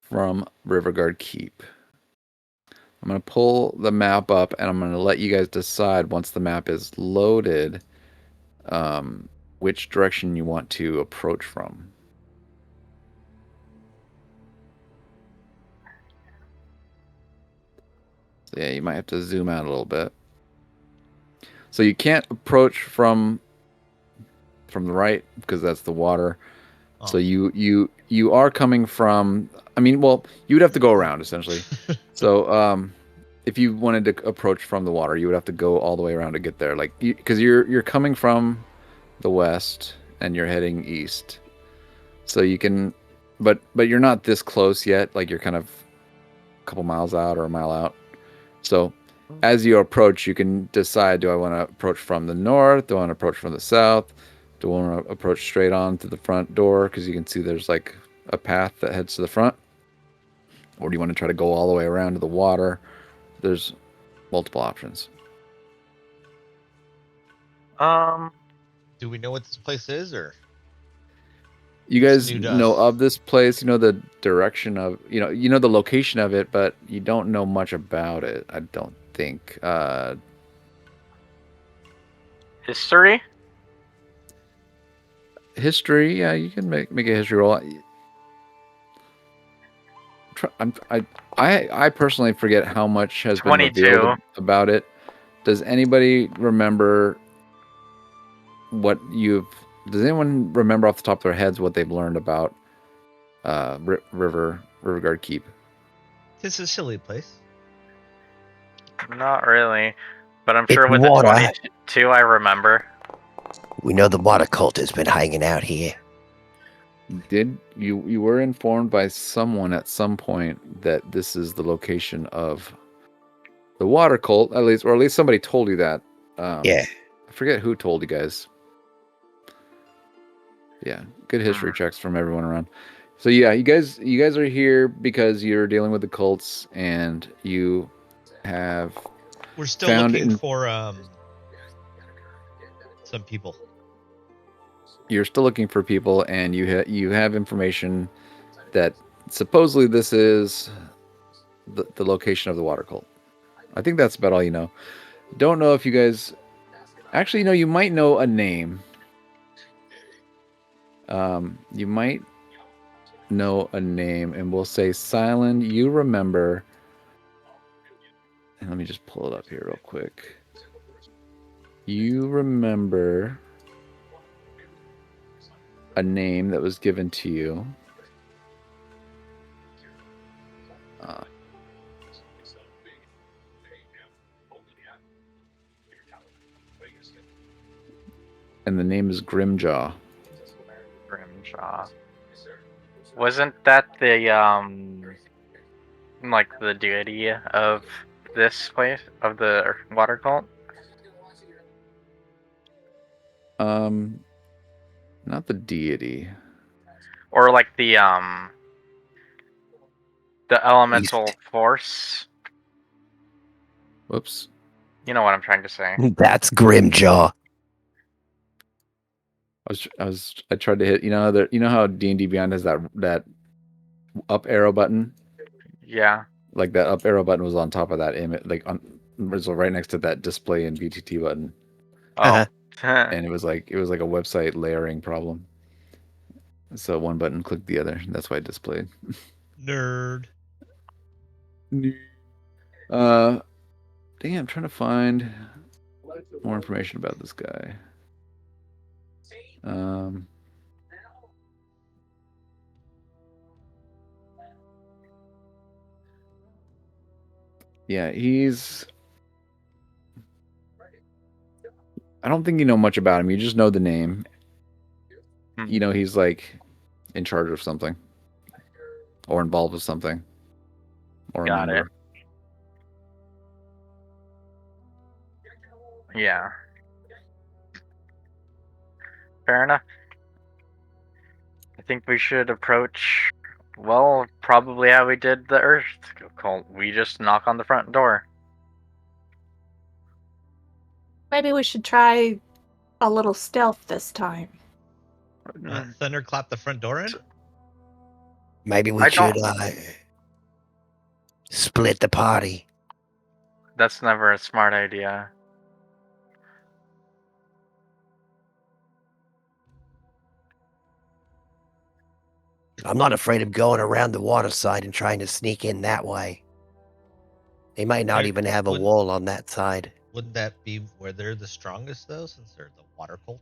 from Rivergard Keep. I'm going to pull the map up and I'm going to let you guys decide once the map is loaded which direction you want to approach from. So yeah, you might have to zoom out a little bit. So you can't approach from the right because that's the water.
Oh.
So you are coming from. I mean, well, you would have to go around essentially. So if you wanted to approach from the water, you would have to go all the way around to get there. Like because you're coming from the west and you're heading east. So you can, but you're not this close yet. Like you're kind of a couple miles out or a mile out. So as you approach, you can decide: do I want to approach from the north? Do I want to approach from the south? Do I want to approach straight on to the front door? Because you can see there's like a path that heads to the front. Or do you want to try to go all the way around to the water? There's multiple options.
Do we know what this place is, or
You guys
new to
know
us?
of this place, you know the direction of, you know the location of it, but you don't know much about it, I don't think.
History?
History, yeah, you can make a history roll. I personally forget how much has been
22.
revealed about it. Does anybody remember what you've. Does anyone remember off the top of their heads what they've learned about Rivergard Keep?
It's a silly place.
Not really, but I'm
It's
sure with the
water.
22 I remember.
We know the water cult has been hanging out here.
Did you were informed by someone at some point that this is the location of the water cult, or at least somebody told you that.
Yeah.
I forget who told you guys. Yeah, good history checks from everyone around. So yeah, you guys are here because you're dealing with the cults, and you have
We're still
found
looking for some people.
You're still looking for people, and you have information that supposedly this is the location of the water cult. I think that's about all you know. Don't know if you guys actually know. You might know a name. You might know a name, and we'll say Silent. You remember? And let me just pull it up here real quick. You remember a name that was given to you. And the name is Grimjaw.
Grimjaw. Wasn't that the like the deity of this place, of the water cult?
Not the deity.
Or like the elemental force?
Whoops.
You know what I'm trying to say.
That's Grimjaw.
I tried to hit, you know how D&D Beyond has that up arrow button?
Yeah.
Like that up arrow button was on top of that image, like was right next to that display and VTT button.
Oh.
And it was like a website layering problem. So one button clicked the other. That's why it displayed.
Nerd.
Dang, I'm trying to find more information about this guy. Yeah, I don't think you know much about him. You just know the name. You know he's like in charge of something, or involved with something, or
Got
a member.
Yeah. Fair enough. I think we should approach, well, probably how we did the Earth cult. We just knock on the front door.
Maybe we should try a little stealth this time.
Thunderclap the front door in?
Maybe we should split the party.
That's never a smart idea.
I'm not afraid of going around the water side and trying to sneak in that way. They might not even have a wall on that side.
Wouldn't that be where they're the strongest, though, since they're the water cult?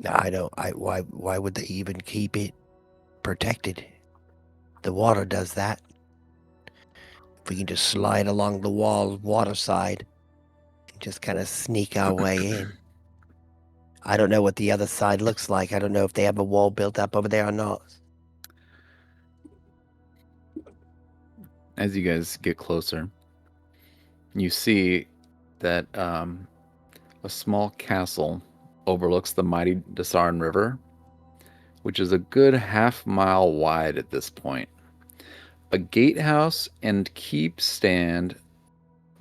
No, I don't. Why would they even keep it protected? The water does that. If we can just slide along the wall, water side, and just kind of sneak our way in. I don't know what the other side looks like. I don't know if they have a wall built up over there or not.
As you guys get closer, you see that a small castle overlooks the mighty Dasarn River, which is a good half-mile wide at this point. A gatehouse and keep stand.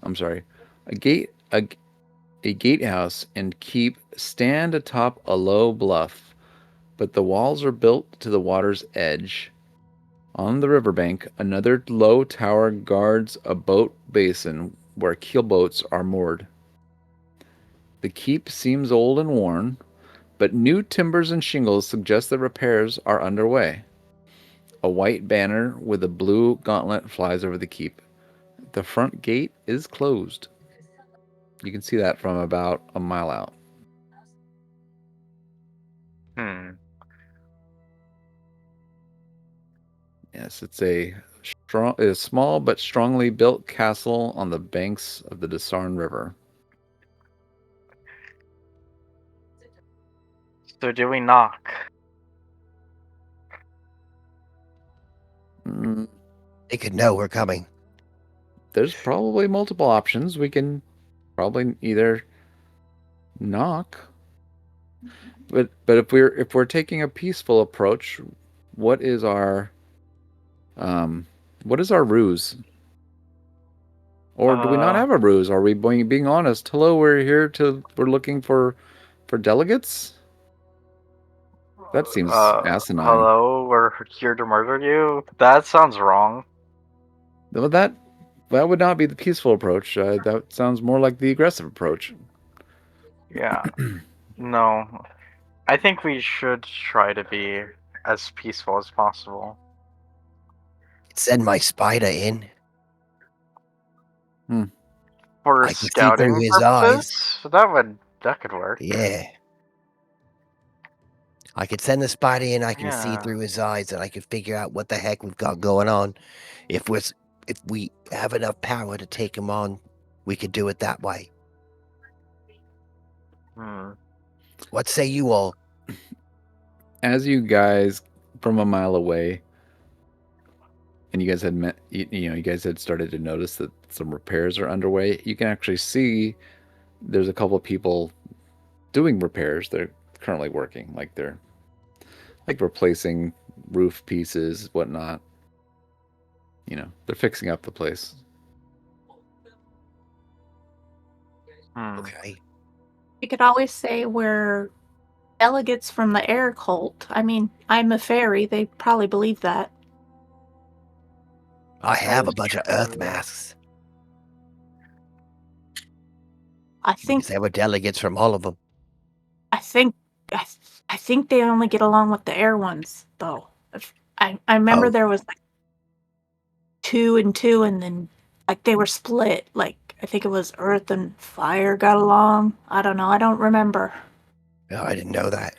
I'm sorry, a gatehouse and keep stand atop a low bluff, but the walls are built to the water's edge. On the riverbank, another low tower guards a boat basin where keelboats are moored. The keep seems old and worn, but new timbers and shingles suggest that repairs are underway. A white banner with a blue gauntlet flies over the keep. The front gate is closed. You can see that from about a mile out. Yes, it's a small but strongly built castle on the banks of the Disarn River.
So do we knock?
Mm,
They could know we're coming.
there's probably multiple options. We can probably either knock, but if we're taking a peaceful approach, what is our what is our ruse? Or do we not have a ruse? Are we being honest? Hello, we're looking for delegates? That seems asinine.
Hello, we're here to murder you? That sounds wrong.
Well, that would not be the peaceful approach. That sounds more like the aggressive approach.
Yeah. No. I think we should try to be as peaceful as possible.
Send my spider in.
For
I can see through
scouting
his
purposes? That could work.
Yeah. I could send the spider in, I can see
Yeah.
through his eyes, and I can figure out what the heck we've got going on. If we have enough power to take him on, we could do it that way. What say you all?
As you guys from a mile away, and you guys had you guys had started to notice that some repairs are underway. You can actually see there's a couple of people doing repairs. They're currently working, like they're like replacing roof pieces, whatnot. They're fixing up the place.
Okay.
You could always say we're delegates from the air cult. I mean, I'm a fairy. They probably believe that.
I have a bunch of earth masks.
I think
Because there were delegates from all of them.
I think they only get along with the air ones, though. I remember there was like 2 and 2, and then like they were split. Like I think it was earth and fire got along. I don't know. I don't remember.
Oh, I didn't know that.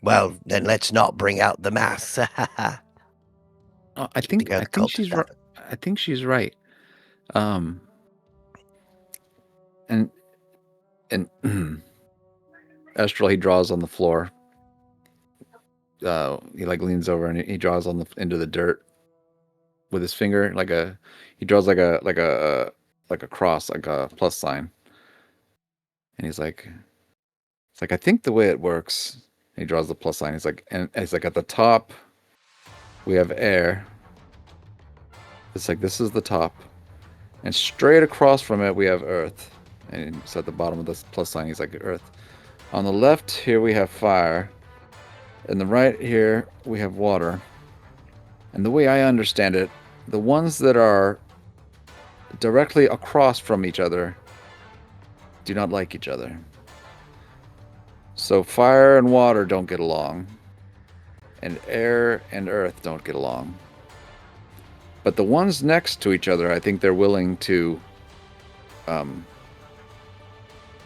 Well, then let's not bring out the masks.
I think she's right. I think she's right. And Estral, he draws on the floor. He like leans over and he draws into the dirt with his finger, he draws like a cross, like a plus sign. And it's like I think the way it works. And he draws the plus sign. He's like, and it's like at the top we have air. It's like this is the top, and straight across from it we have earth. And it's at the bottom of this plus sign. He's like earth. On the left here we have fire. And the right here we have water. And the way I understand it, the ones that are directly across from each other do not like each other. So fire and water don't get along. And air and earth don't get along. But the ones next to each other, I think they're willing to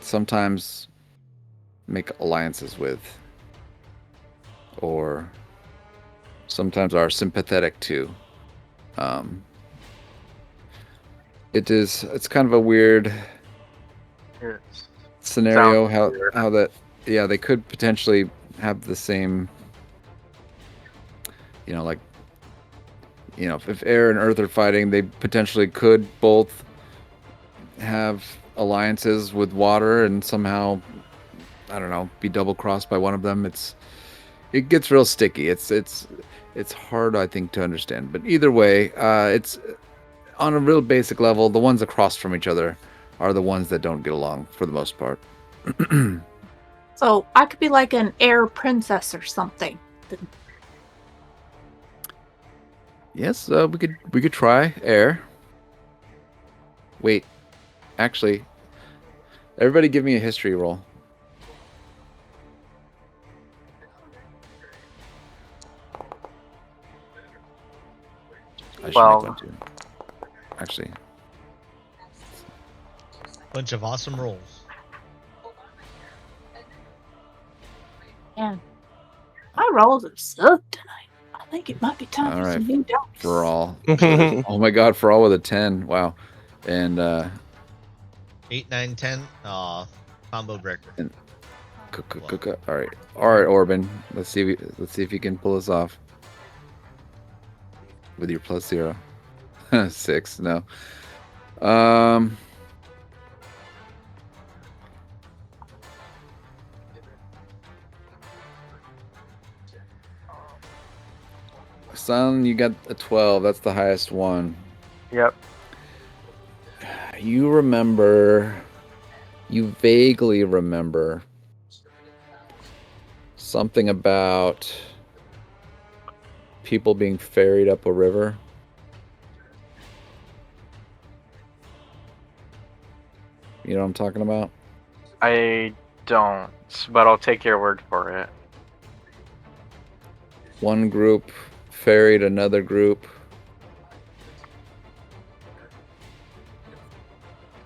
sometimes make alliances with, or sometimes are sympathetic to. It's kind of a weird scenario how that, yeah, they could potentially have the same, if air and earth are fighting, they potentially could both have alliances with water and somehow, I don't know, be double crossed by one of them. It gets real sticky. It's hard, I think, to understand. But either way, it's on a real basic level, the ones across from each other are the ones that don't get along for the most part.
So I could be like an air princess or something.
Yes, we could try air. Wait, actually, everybody give me a history roll. I should make one too. Actually,
Bunch of awesome rolls.
Man, my rolls have sucked tonight. I think it might be time
All
for
right,
some new dice.
for all. Oh my God, for all with a 10. Wow. And
8, 9, 10. Aw, combo breaker.
all right, Orban. Let's see if you can pull this off with your +0. 6. No. Son, you got a 12. That's the highest one.
Yep.
You vaguely remember something about people being ferried up a river. You know what I'm talking about?
I don't, but I'll take your word for it.
One group ferried another group.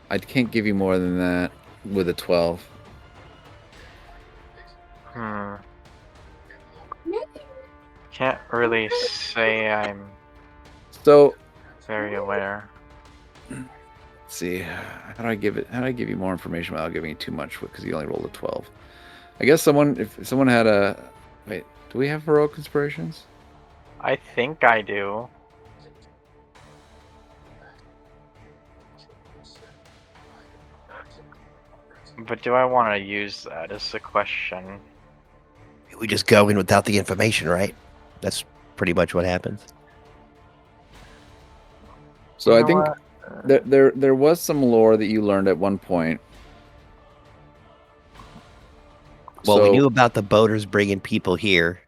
I can't give you more than that with a 12.
Can't really say I'm
So,
very aware.
let's see, how do I give you more information without giving you too much because you only rolled a 12? I guess if someone had a wait, do we have heroic inspirations?
I think I do. But do I want to use that is the question.
We just go in without the information, right? That's pretty much what happens.
So
You
I
know
think
what?
there was some lore that you learned at one point.
Well, we
So,
knew about the boaters bringing people here,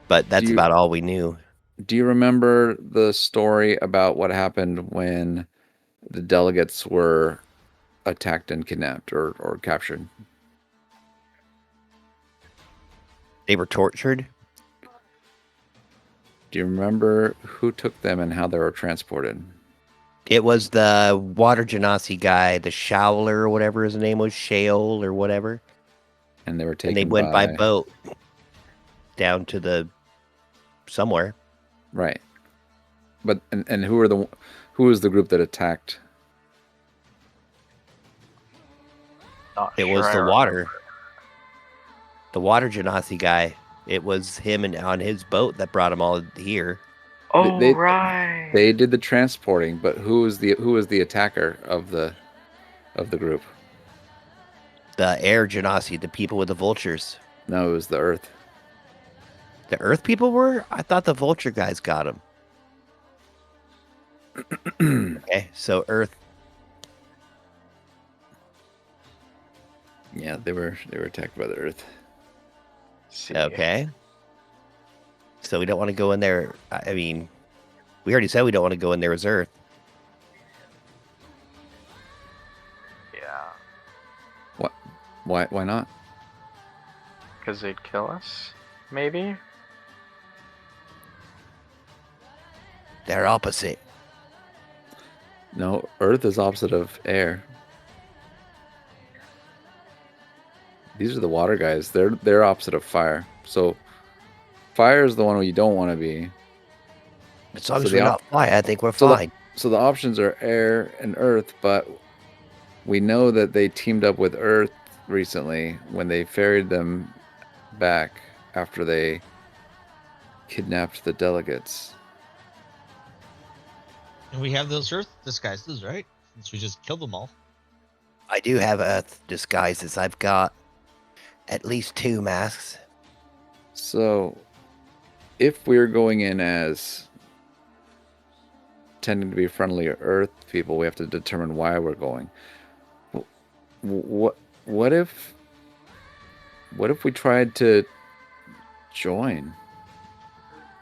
but that's about all we knew.
Do you remember the story about what happened when the delegates were attacked and kidnapped or captured?
They were tortured?
Do you remember who took them and how they were transported?
It was the water genasi guy, the Showler or whatever his name was, Shale or whatever.
And they were taken
And they went by boat down to the somewhere.
Right. But and who was the group that attacked?
It was the water. The water genasi guy. It was him and on his boat that brought them all here.
Oh, right.
They did the transporting, but who was the attacker of the group?
The air genasi, the people with the vultures.
No, it was the Earth.
The Earth people were? I thought the vulture guys got them. Okay, so Earth.
Yeah, they were attacked by the Earth.
Okay. So we don't want to go in there. I mean, we already said we don't want to go in there as Earth.
Yeah.
What? Why not?
Because they'd kill us, maybe?
They're opposite.
No, Earth is opposite of air. These are the water guys. They're opposite of fire. So fire is the one you don't want to be.
As long as we're not fire, I think we're fine.
So the options are air and Earth, but we know that they teamed up with Earth recently when they ferried them back after they kidnapped the delegates.
And we have those Earth disguises, right? Since we just killed them all.
I do have Earth disguises. I've got at least 2 masks.
So if we're going in as tending to be friendly Earth people, we have to determine why we're going. What if we tried to join?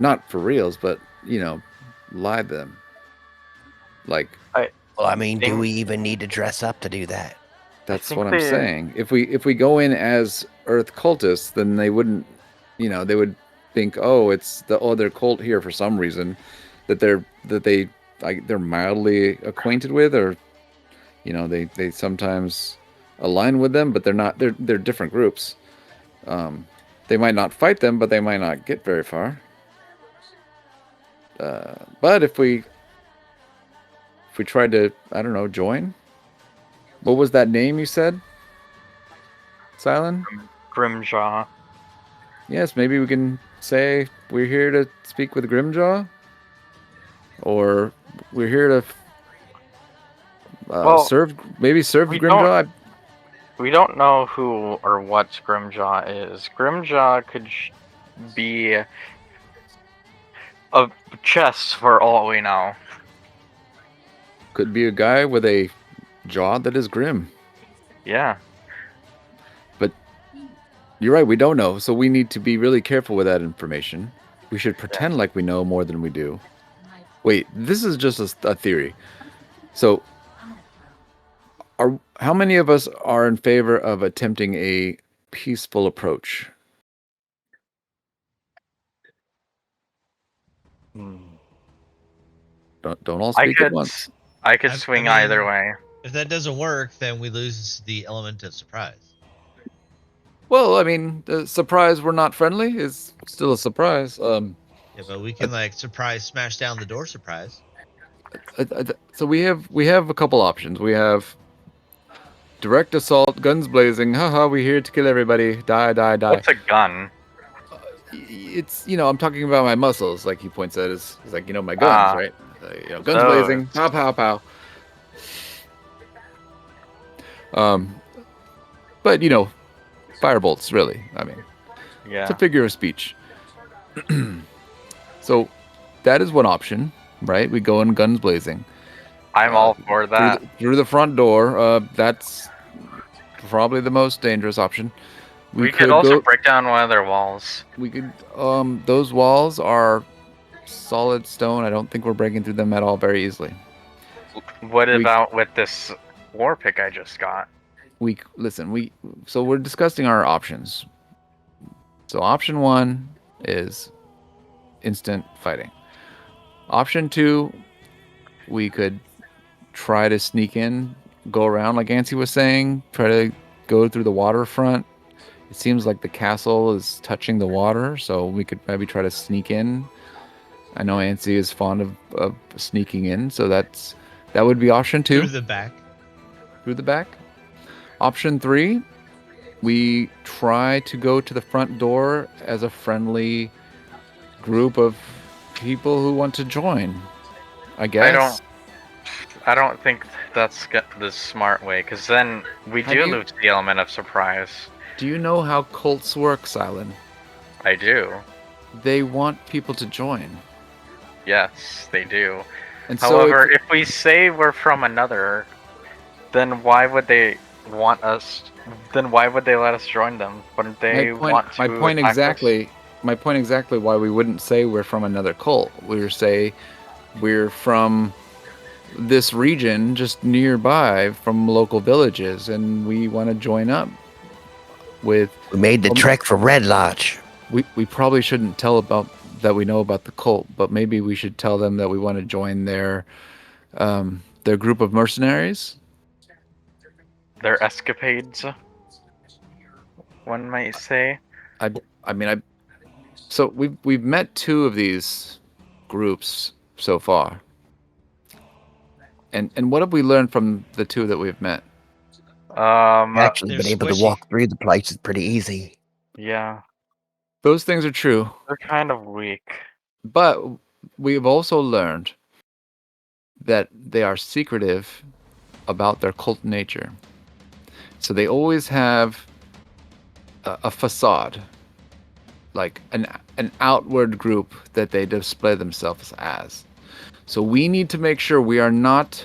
Not for reals, but lie them. Like,
well, I mean, do we even need to dress up to do that?
That's what I'm saying. If we go in as Earth cultists, then they wouldn't, they would think, oh, it's the other cult here for some reason that they're mildly acquainted with, or they sometimes align with them, but they're different groups. They might not fight them, but they might not get very far. But if we tried to, I don't know, join. What was that name you said, Silent?
Grimjaw.
Yes, maybe we can say we're here to speak with Grimjaw, or we're here to
Well,
serve
we
Grimjaw.
We don't know who or what Grimjaw is. Grimjaw could be a chest for all we know.
Could be a guy with a jaw that is grim.
Yeah.
But you're right, we don't know, so we need to be really careful with that information. We should pretend like we know more than we do. Wait, this is just a theory. So, how many of us are in favor of attempting a peaceful approach? Don't all speak at once.
I could swing either way.
If that doesn't work, then we lose the element of surprise.
Well, I mean, the surprise we're not friendly is still a surprise.
Yeah, but we can surprise, smash down the door, surprise.
So we have a couple options. We have direct assault, guns blazing. Haha, we're here to kill everybody. Die, die, die.
What's a gun?
It's I'm talking about my muscles, like he points at. Is like my guns, right? Guns blazing. Pow, pow, pow. But firebolts, really. I mean, it's a figure of speech. So that is one option, right? We go in guns blazing.
I'm all for that.
Through the front door. That's probably the most dangerous option.
We could also break down one of their walls.
We could. Those walls are solid stone. I don't think we're breaking through them at all very easily.
What about with this war pick I just got?
So we're discussing our options. So option 1 is instant fighting. Option 2, we could try to sneak in, go around like Ansi was saying, try to go through the waterfront. It seems like the castle is touching the water, so we could maybe try to sneak in. I know Ansi is fond of sneaking in, so that would be option 2.
Through the back.
Through the back. Option 3, we try to go to the front door as a friendly group of people who want to join. I guess.
I don't think that's the smart way, because then we lose the element of surprise.
Do you know how cults work, Silent?
I do.
They want people to join.
Yes, they do.
And
however, if we say we're from another, then why would they want us? Then why would they let us join them? Wouldn't they want to?
My point exactly why we wouldn't say we're from another cult. We would say we're from this region just nearby, from local villages, and we want to join up with.
We made the trek for Red Lodge.
We probably shouldn't tell about that we know about the cult, but maybe we should tell them that we want to join their group of mercenaries.
Their escapades, one might say.
So we've met 2 of these groups so far. And what have we learned from the 2 that we've met?
Actually, been able to walk through the place is pretty easy.
Yeah.
Those things are true.
They're kind of weak.
But we've also learned that they are secretive about their cult nature. So they always have a facade, like an outward group that they display themselves as. So we need to make sure we are not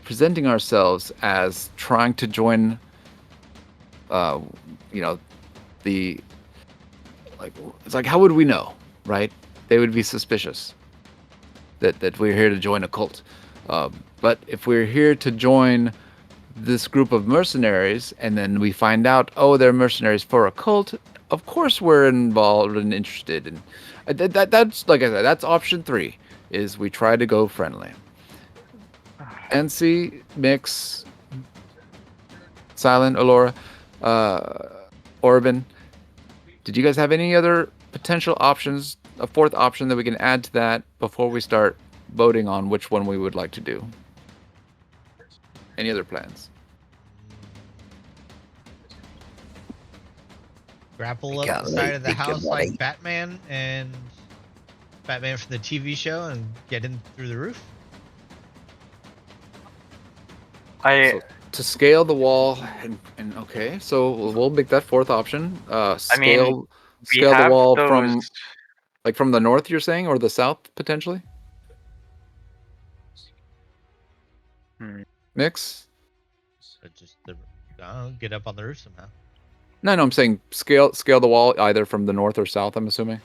presenting ourselves as trying to join, it's like, how would we know, right? They would be suspicious that we're here to join a cult. But if we're here to join this group of mercenaries, and then we find out, they're mercenaries for a cult, of course we're involved and interested. And that's, like I said, that's option 3, is we try to go friendly. NC, Mix, Silent, Alora, Orban. Did you guys have any other potential options, a fourth option that we can add to that before we start voting on which one we would like to do? Any other plans?
Grapple
I
up
can't
the
really
side of the
think
house
about
like
it.
Batman and Batman from the TV show and get in through the roof.
So to scale the wall, and okay, so we'll make that fourth option. Scale
we
the
have
wall
those.
from the north, you're saying, or the south potentially?
Hmm.
Mix?
But just get up on the roof somehow.
No, I'm saying scale the wall either from the north or south, I'm assuming.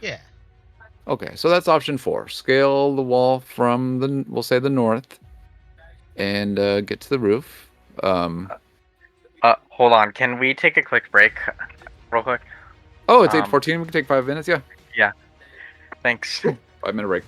Yeah.
Okay, so that's option 4. Scale the wall from we'll say the north, and get to the roof.
Hold on. Can we take a quick break, real quick?
Oh, it's 8:14. We can take 5 minutes. Yeah,
Yeah. Thanks.
5-minute break.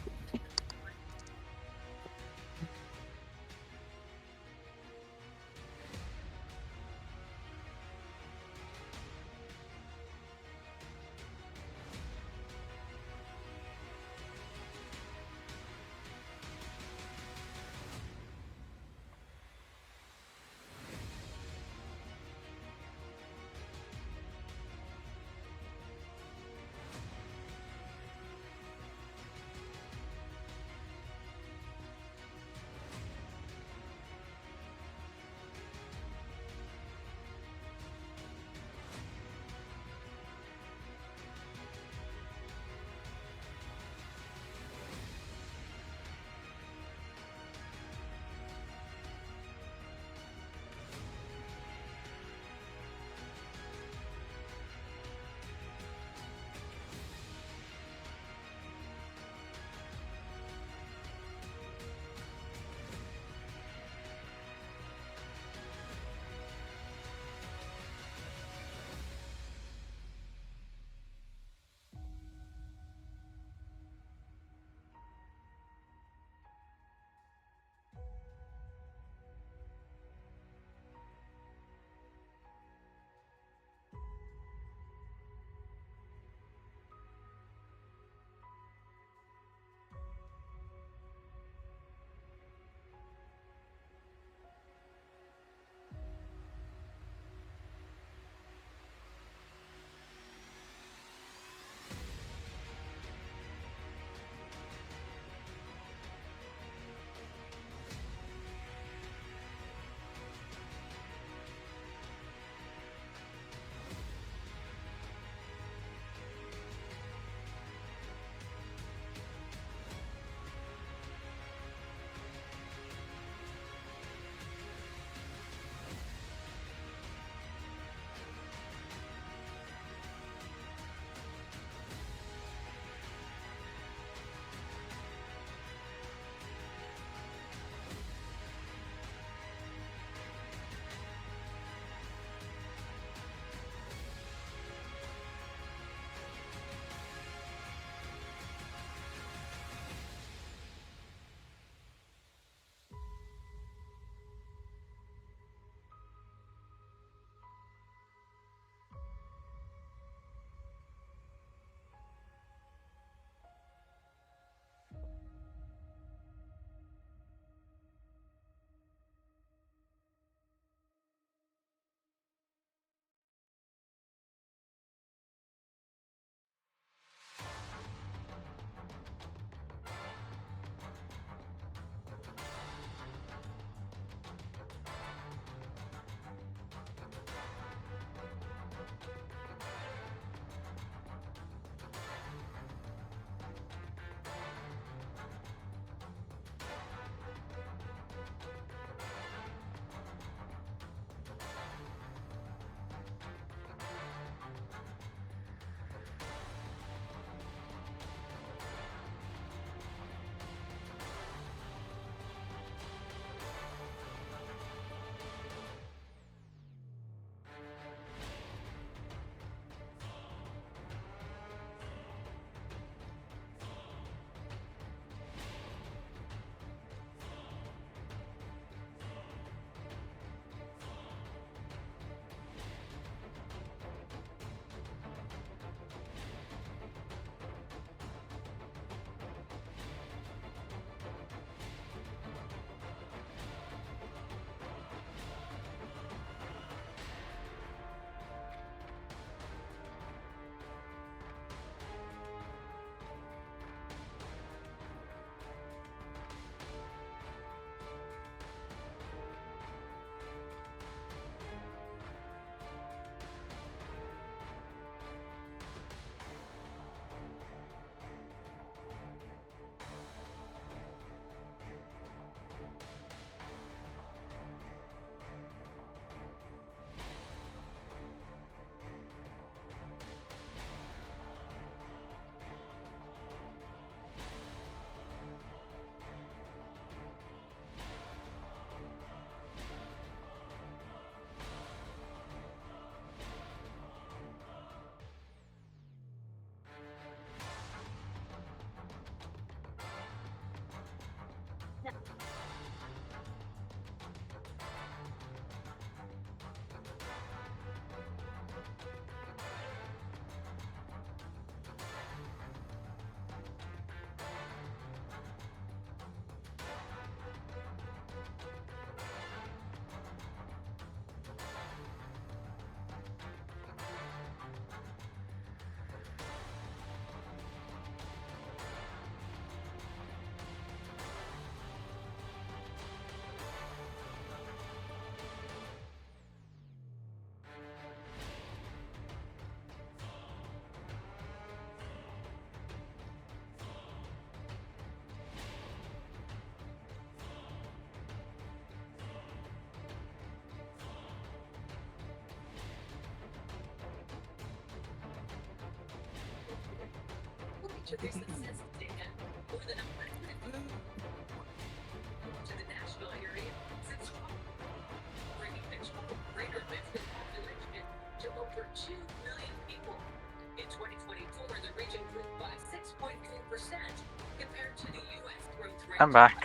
I'm back.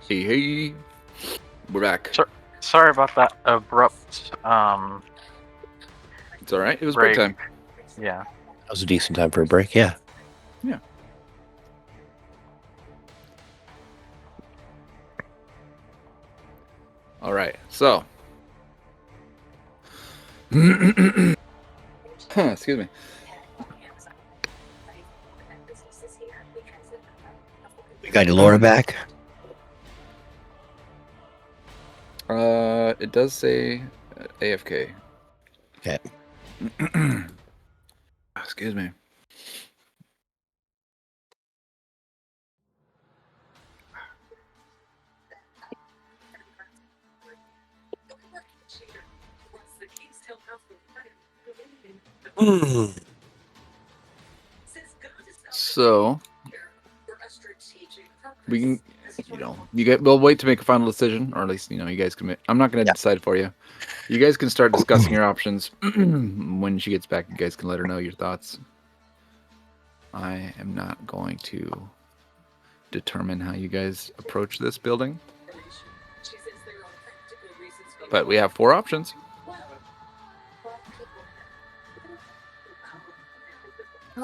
Hey, hey. We're back.
Sure. Sorry about that abrupt
It's all right. It was break
break.
time.
Yeah.
That was a decent time for a break, yeah.
Yeah. All right. So. Excuse me.
We got Laura back.
It does say AFK.
Okay.
Excuse me. So we can, we'll wait to make a final decision, or at least you guys can. I'm not going to decide for you. You guys can start discussing your options. When she gets back, you guys can let her know your thoughts. I am not going to determine how you guys approach this building, but we have 4 options.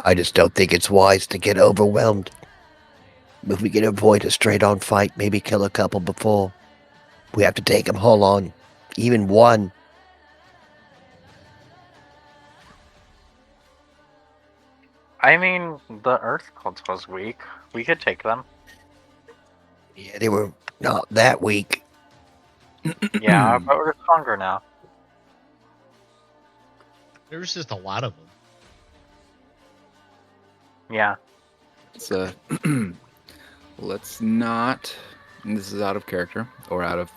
I just don't think it's wise to get overwhelmed. If we can avoid a straight-on fight, maybe kill a couple before we have to take them whole on. Even one.
I mean, the Earth Cult was weak. We could take them.
Yeah, they were not that weak.
Yeah, but we're stronger now.
There's just a lot of them.
Yeah.
So let's not. And this is out of character or out of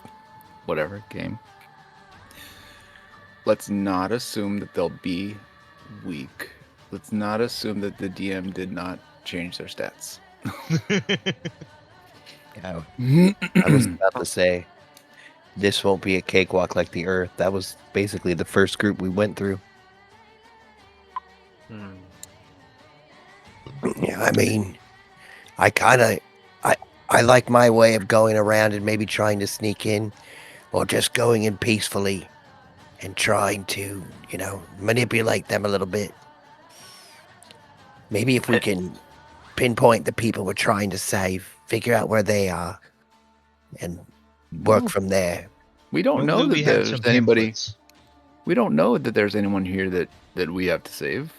whatever game. Let's not assume that they'll be weak. Let's not assume that the DM did not change their stats.
Yeah, I was about to say, this won't be a cakewalk like the Earth. That was basically the first group we went through. Yeah, I mean, I like my way of going around and maybe trying to sneak in, or just going in peacefully and trying to, manipulate them a little bit. Maybe if we can pinpoint the people we're trying to save, figure out where they are, and work from there.
We don't know
Hopefully
that
we have
there's
some
anybody.
pamphlets.
We don't know that there's anyone here that we have to save.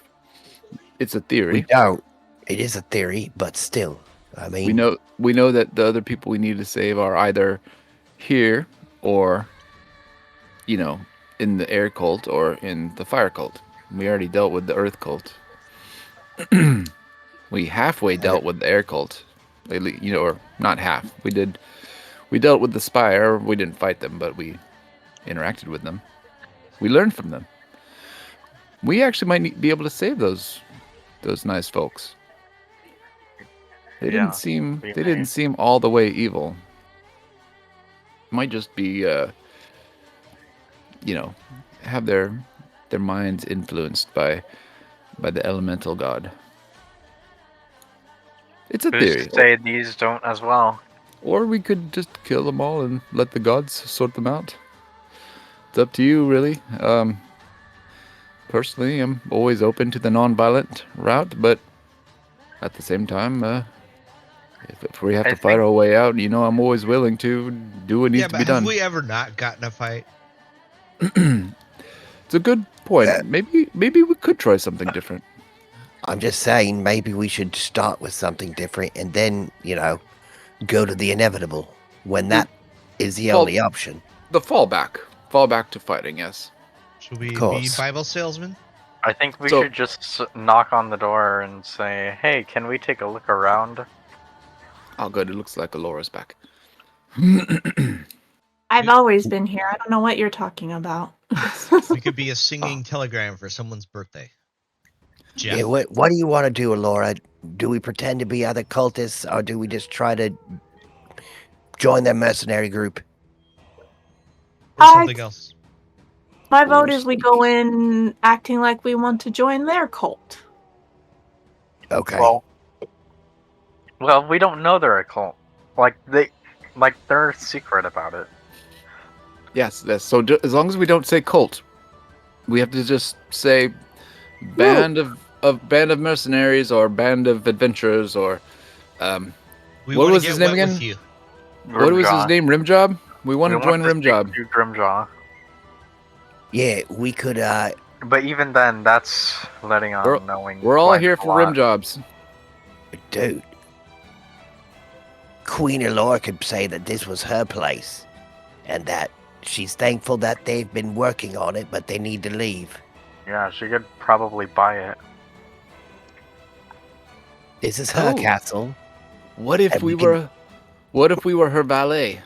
It's a
We
theory.
don't. It is a theory, but still, I mean,
We know that the other people we need to save are either here or, in the air cult or in the fire cult. We already dealt with the earth cult. We halfway dealt with the air cult, or not half. We dealt with the spire. We didn't fight them, but we interacted with them. We learned from them. We actually might be able to save those nice folks. They didn't seem all the way evil. Might just be have their minds influenced by the elemental god. It's a
Who's
theory.
to say these don't as well?
Or we could just kill them all and let the gods sort them out. It's up to you, really. Personally, I'm always open to the non-violent route, but at the same time, if we have to fight our way out, I'm always willing to do what needs to be done.
Have we ever not gotten a fight?
It's a good point. Maybe we could try something different.
I'm just saying maybe we should start with something different and then, go to the inevitable when that is the only option.
The fallback to fighting, yes.
Should we be Bible salesmen?
I think we should just knock on the door and say, hey, can we take a look around?
Oh, good. It looks like Alora's back.
I've always been here. I don't know what you're talking about.
We could be a singing telegram for someone's birthday. Jeff.
Yeah, what do you want to do, Laura? Do we pretend to be other cultists, or do we just try to join their mercenary group?
Or something else.
My vote is we go in acting like we want to join their cult.
Okay.
Well, we don't know they're a cult. They're secret about it.
Yes. So as long as we don't say cult, we have to just say band of mercenaries or band of adventurers or
We
what
want
was
to
his
get
name
wet
again?
with you.
What was his name? Rimjob? We want to join Rimjob.
Grimjaw.
Yeah, we could.
But even then, that's letting on knowing.
We're all
quite
here
a
for
lot.
Rimjobs.
Dude, Queen Elora could say that this was her place, and that she's thankful that they've been working on it, but they need to leave.
Yeah, she could probably buy it.
This is her
Oh.
castle.
What if
And
we
we can-
were? What if we were her valet?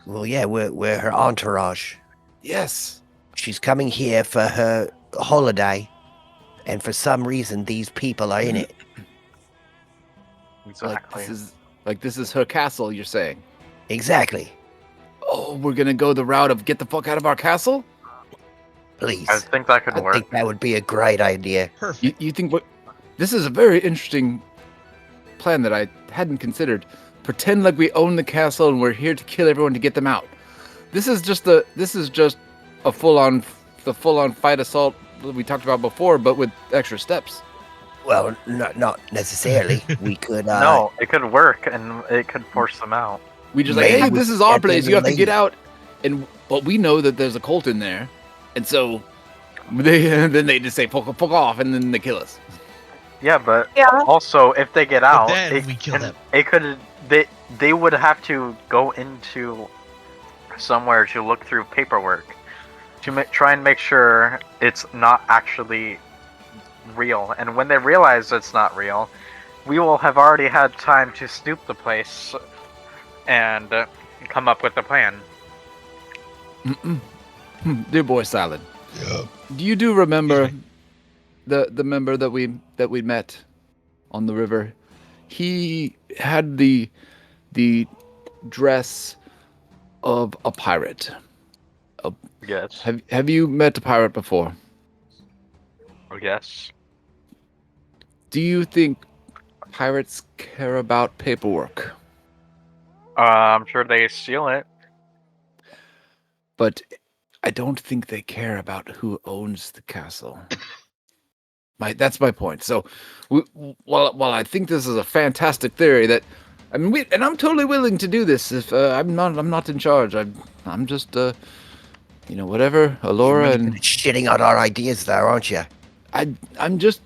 Well, yeah, we're her entourage.
Yes.
She's coming here for her holiday, and for some reason, these people are in it.
Exactly.
Like this is her castle. You're saying?
Exactly.
Oh, we're gonna go the route of get the fuck out of our castle?
Please.
I think that could
I
work.
think that would be a great idea.
Perfect.
You think what? This is a very interesting plan that I hadn't considered. Pretend like we own the castle and we're here to kill everyone to get them out. This is just a full on fight assault that we talked about before, but with extra steps.
Well, not necessarily. We could.
No, it could work, and it could force them out.
We just like,
Maybe
hey,
we
this is
should
our
get them
place.
to
You have to
leave.
get out. But we know that there's a cult in there, and so then they just say fuck off, and then they kill us.
Yeah, but
Yeah.
also if they get out,
then we kill them.
It could. They would have to go into somewhere to look through paperwork to try and make sure it's not actually real. And when they realize it's not real, we will have already had time to snoop the place and come up with a plan.
Dear boy, Silent.
Yeah.
Do you remember
Excuse
the member that we met on the river? He had the dress of a pirate.
Yes.
Have you met a pirate before?
Yes.
Do you think pirates care about paperwork?
I'm sure they steal it.
But I don't think they care about who owns the castle. That's my point. So, while I think this is a fantastic theory, that I mean, and I'm totally willing to do this if I'm not in charge. I'm just whatever,
You're
Alora,
really
and
good at shitting on our ideas, there, aren't you?
I'm just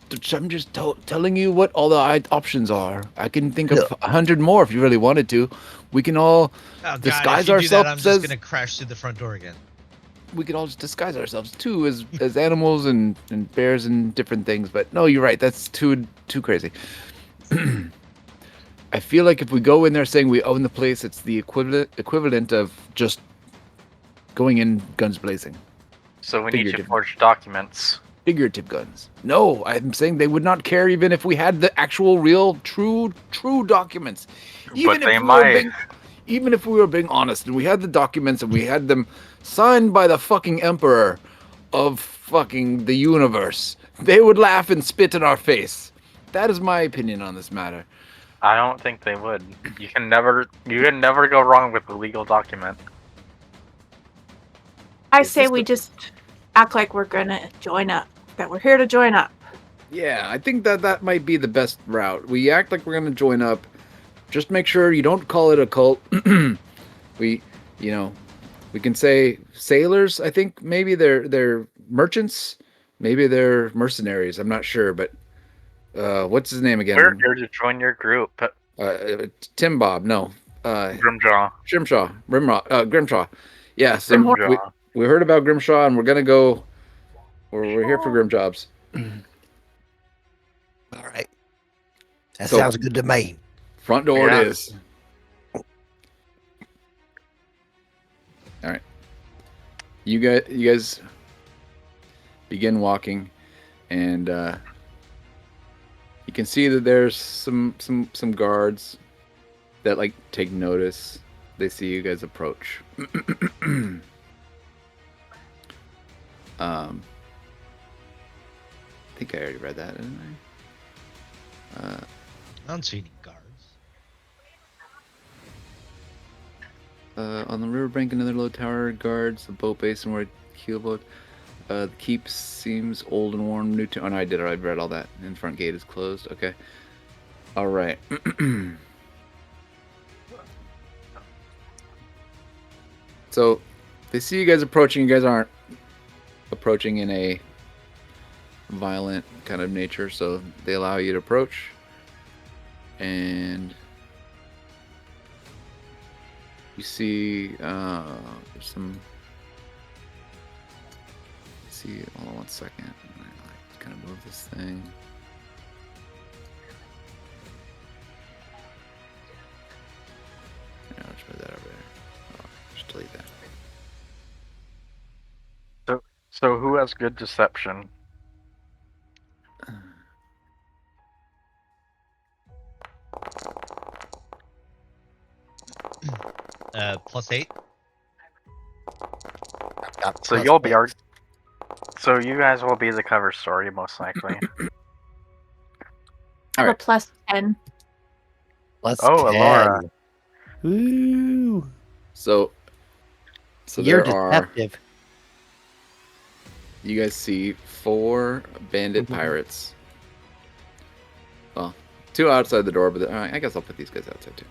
telling you what all the options are. I can think of
Look.
100 more if you really wanted to. We can all
Oh,
disguise
God, if you do that,
ourselves
I'm
as
just gonna crash through the front door again.
we could all just disguise ourselves too as animals and bears and different things. But no, you're right. That's too crazy. I feel like if we go in there saying we own the place, it's the equivalent of just going in guns blazing.
So we need to
Figurative.
forge documents.
Figurative guns. No, I'm saying they would not care even if we had the actual, real, true documents.
But they might.
Even if we were being honest and we had the documents and we had them signed by the fucking emperor of fucking the universe, they would laugh and spit in our face. That is my opinion on this matter.
I don't think they would. You can never go wrong with a legal document.
I
Is
say
this
we
the-
just act like we're gonna join up. That we're here to join up.
Yeah, I think that might be the best route. We act like we're going to join up. Just make sure you don't call it a cult. We can say sailors. I think maybe they're merchants. Maybe they're mercenaries. I'm not sure, but what's his name again?
We're here to join your group,
Tim Bob. No.
Grimjaw.
Grimshaw. Yeah, so
Grimjaw.
we heard about Grimshaw and we're going to go. We're here for Grimjobs.
All right. That
So-
sounds good to me.
Front door
Yeah.
it is. All right. You guys begin walking, and you can see that there's some guards that like take notice. They see you guys approach. I think I already read that, didn't I?
I don't see any guards.
On the riverbank, another low tower guards the boat base and where keelboat. The keep seems old and worn. New to. Oh no, I did. I read all that. And front gate is closed. Okay. All right. So they see you guys approaching. You guys aren't approaching in a violent kind of nature, so they allow you to approach. And you see there's some. See, hold on 1 second. I'm gonna like, kind of move this thing. Yeah, I'll just put that over there. Oh, just delete that.
So who has good deception?
+8.
So you'll be our. So you guys will be the cover story most likely.
I have
right.
a plus 10.
Plus
Oh,
10.
Alora.
Ooh.
So
You're
there are.
deceptive.
You guys see 4 bandit pirates. Well, 2 outside the door, but I guess I'll put these guys outside too.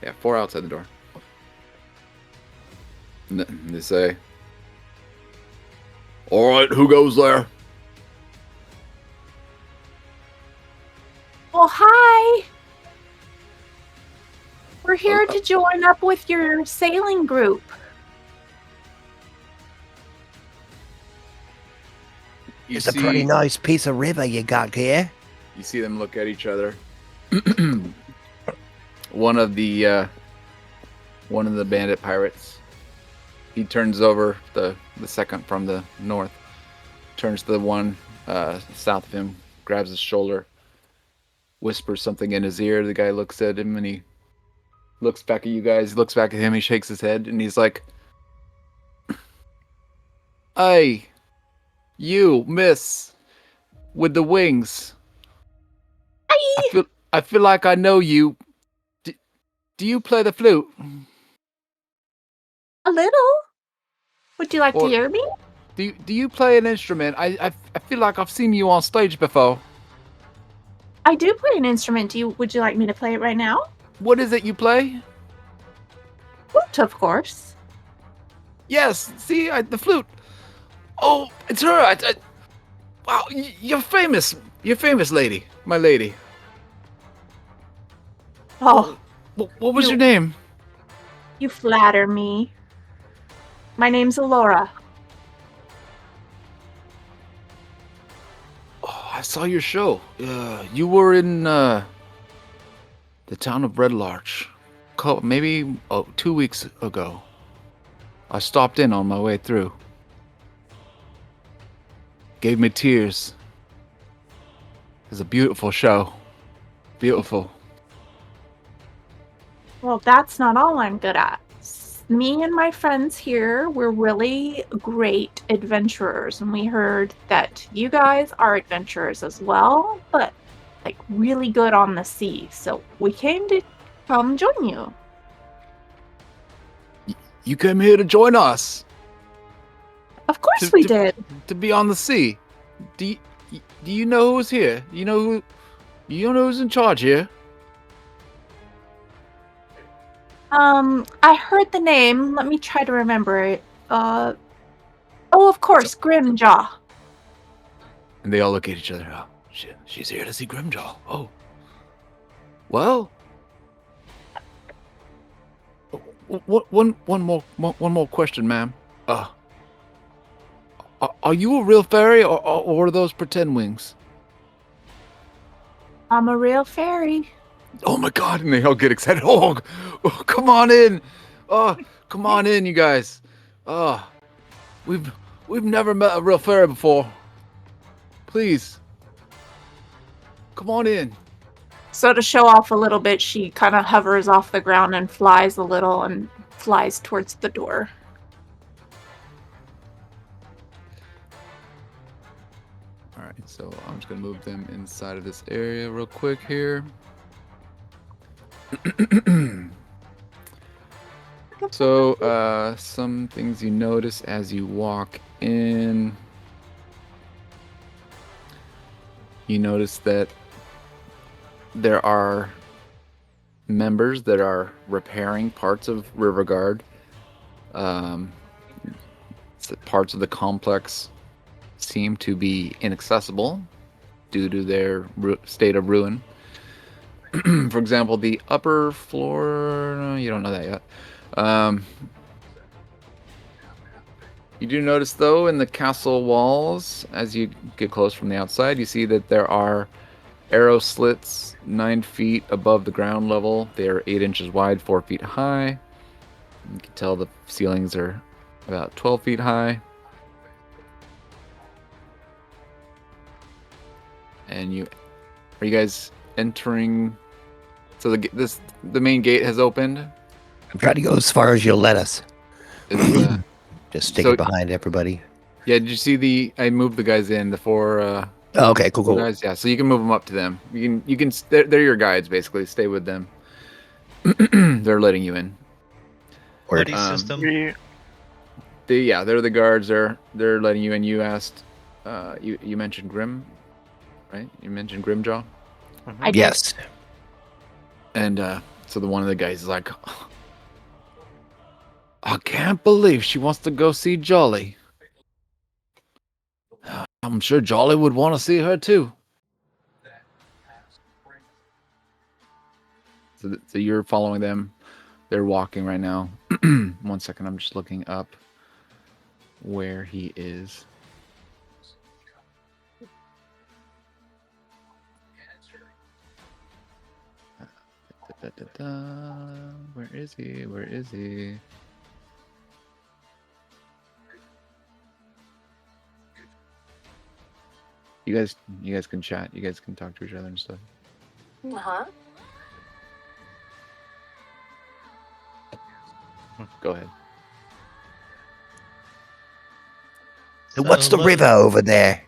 Yeah, 4 outside the door. And they say, "All right, who goes there?"
Well, hi. We're here to join up with your sailing group.
You
It's a pretty nice piece of river you got here.
You see them look at each other. One of the bandit pirates. He turns over the second from the north. Turns to the one south of him, grabs his shoulder, whispers something in his ear. The guy looks at him and he looks back at you guys. He looks back at him. He shakes his head and he's like, "Hey, you, miss, with the wings. I feel like I know you. Do you play the flute?"
A little. Would you like
Or-
to hear me?
Do you play an instrument? I feel like I've seen you on stage before.
I do play an instrument. Would you like me to play it right now?
What is it you play?
Flute, of course.
Yes, see, the flute. Oh, it's her. Wow, you're famous. You're famous, lady. My lady.
Oh,
What was your name?
you flatter me. My name's Alora.
Oh, I saw your show. You were in the town of Red Larch. Maybe 2 weeks ago. I stopped in on my way through. Gave me tears. It was a beautiful show. Beautiful.
Well, that's not all I'm good at. Me and my friends here, we're really great adventurers, and we heard that you guys are adventurers as well, but like really good on the sea. So we came to come join you.
You came here to join us.
Of course we did.
To be on the sea. Do you know who's here? You know who's in charge here?
I heard the name. Let me try to remember it. Oh, of course, Grimjaw.
And they all look at each other. Oh, she's here to see Grimjaw. Oh. Well. One more question, ma'am. Are you a real fairy or are those pretend wings?
I'm a real fairy.
Oh my God! And they all get excited. Oh, come on in. Oh, come on in, you guys. Oh, we've never met a real fairy before. Please. Come on in.
So to show off a little bit, she kind of hovers off the ground and flies a little and flies towards the door.
All right, so I'm just gonna move them inside of this area real quick here. So, some things you notice as you walk in. You notice that there are members that are repairing parts of Rivergard. Parts of the complex seem to be inaccessible due to their state of ruin. For example, the upper floor, no, you don't know that yet. You do notice, though, in the castle walls, as you get close from the outside, you see that there are arrow slits 9 feet above the ground level. They are 8 inches wide, 4 feet high. You can tell the ceilings are about 12 feet high. And are you guys entering? So the main gate has opened.
I'm trying to go as far as you'll let us. Just stick it behind everybody.
Yeah, did you see I moved the guys in, the four
Oh, okay, cool.
guys? Yeah, so you can move them up to them. You can they're your guides basically. Stay with them. They're letting you in.
Buddy system.
They're the guards. They're letting you in. You asked you mentioned Grim, right? You mentioned Grimjaw?
I did.
Yes.
And so one of the guys is like, I can't believe she wants to go see Jolly. I'm sure Jolly would want to see her too. So you're following them. They're walking right now. 1 second, I'm just looking up where he is. Where is he? Where is he? You guys can chat. You guys can talk to each other and stuff.
Uh-huh.
Go ahead.
So what's the river over there?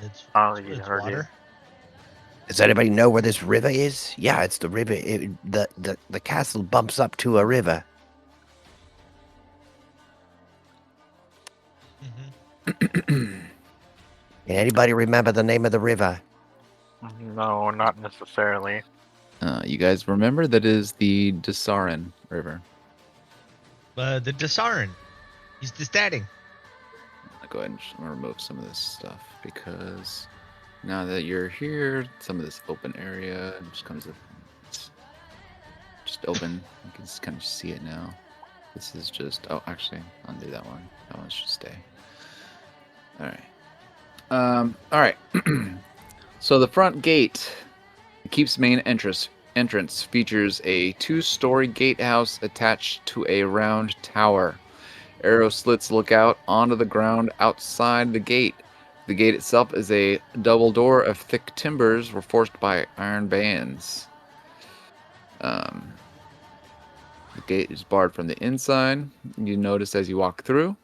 It's
heard
water.
Does anybody know where this river is? Yeah, it's the river. The castle bumps up to a river.
Mm-hmm.
Can anybody remember the name of the river?
No, not necessarily.
You guys remember that is the Desarin River.
The Desarin. He's destatting.
I'll go ahead and just remove some of this stuff because now that you're here, some of this open area just comes with it's just open. You can just kind of see it now. This is just actually undo that one. That one should stay. All right. All right. So the front gate, the keep's main entrance features a 2-story gatehouse attached to a round tower. Arrow slits look out onto the ground outside the gate. The gate itself is a double door of thick timbers reinforced by iron bands. The gate is barred from the inside. You notice as you walk through,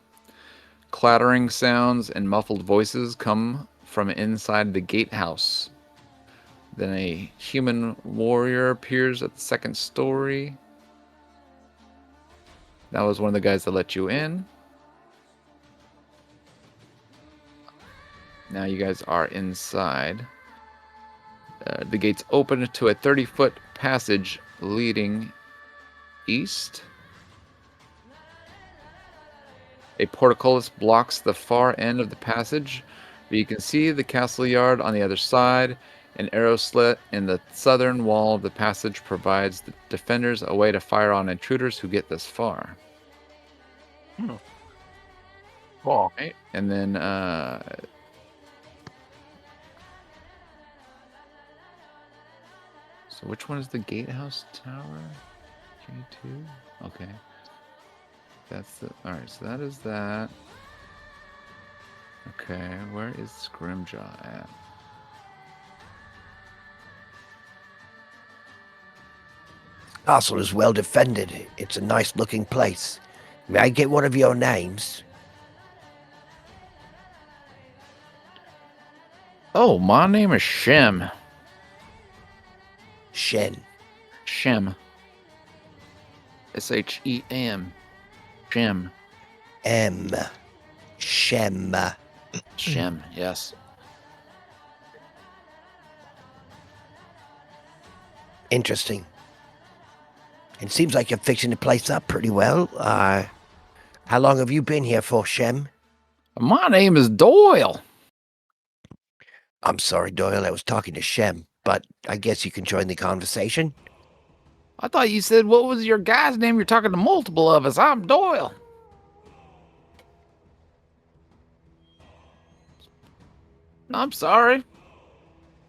clattering sounds and muffled voices come from inside the gatehouse. Then a human warrior appears at the second story. That was one of the guys that let you in. Now you guys are inside. The gates open to a 30-foot passage leading east. A portcullis blocks the far end of the passage, but you can see the castle yard on the other side. An arrow slit in the southern wall of the passage provides the defenders a way to fire on intruders who get this far.
Cool.
Right. And then so which one is the gatehouse tower? K2. Okay. That's the. All right. So that is that. Okay. Where is Scrimjaw at?
Castle is well defended. It's a nice looking place. May I get one of your names?
Oh, my name is Shem.
Shen.
Shem. Shem. Shem.
M. Shem.
Shem. Yes.
Interesting. It seems like you're fixing the place up pretty well. How long have you been here for, Shem?
My name is Doyle.
I'm sorry, Doyle. I was talking to Shem, but I guess you can join the conversation.
I thought you said what was your guy's name? You're talking to multiple of us. I'm Doyle. I'm sorry. I'm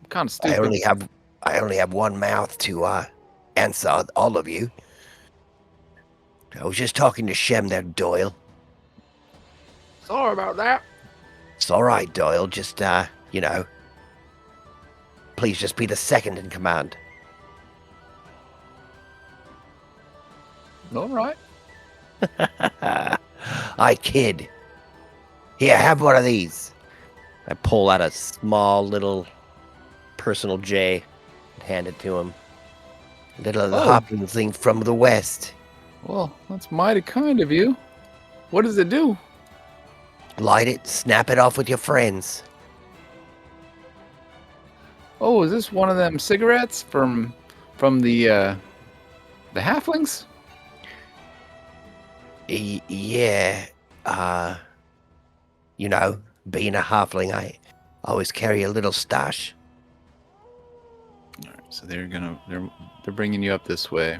kind of stupid.
I only have one mouth to answer all of you. I was just talking to Shem there, Doyle.
Sorry about that.
It's all right, Doyle. Just please just be the second in command.
All right.
I kid. Here, have one of these. I pull out a small little personal J and hand it to him. Little hopping thing from the west.
Well, that's mighty kind of you. What does it do?
Light it, snap it off with your friends.
Oh, is this one of them cigarettes from the halflings?
Yeah. Being a halfling, I always carry a little stash.
All right, so they're bringing you up this way.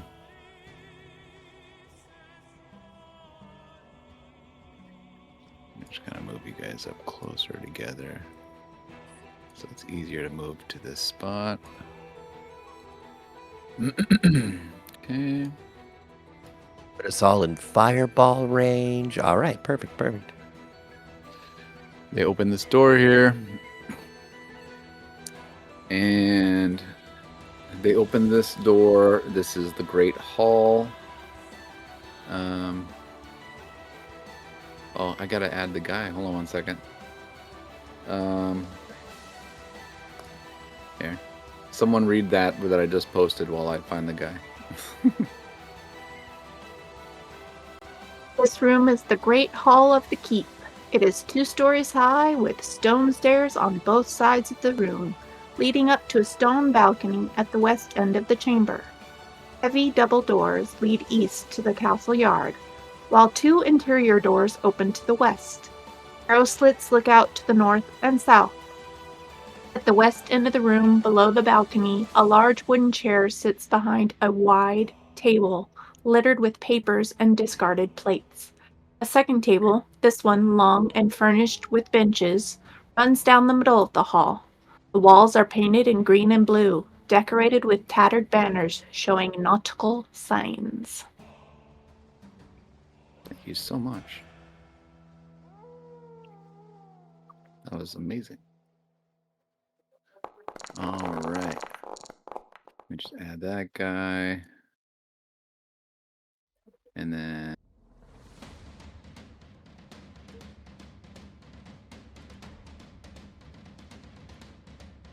I'm just gonna move you guys up closer together, so it's easier to move to this spot. Okay.
Put us all in fireball range. All right, perfect.
They open this door here, and they open this door. This is the Great Hall. Oh, I gotta add the guy. Hold on 1 second. Here, someone read that I just posted while I find the guy.
This room is the Great Hall of the Keep. It is 2 stories high with stone stairs on both sides of the room, leading up to a stone balcony at the west end of the chamber. Heavy double doors lead east to the castle yard, while 2 interior doors open to the west. Arrow slits look out to the north and south. At the west end of the room, below the balcony, a large wooden chair sits behind a wide table littered with papers and discarded plates. A second table, this one long and furnished with benches, runs down the middle of the hall. The walls are painted in green and blue, decorated with tattered banners showing nautical signs.
Thank you so much. That was amazing. All right. Let me just add that guy. And then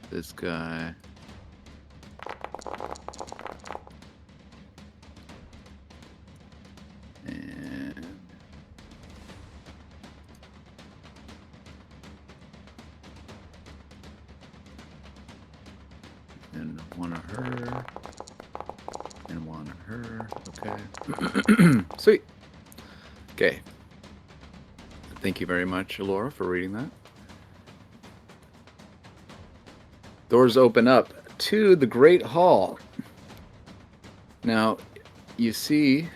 this guy. And one of her. And one of her. Okay. Sweet. Okay. Thank you very much, Laura, for reading that. Doors open up to the Great Hall. Now, you see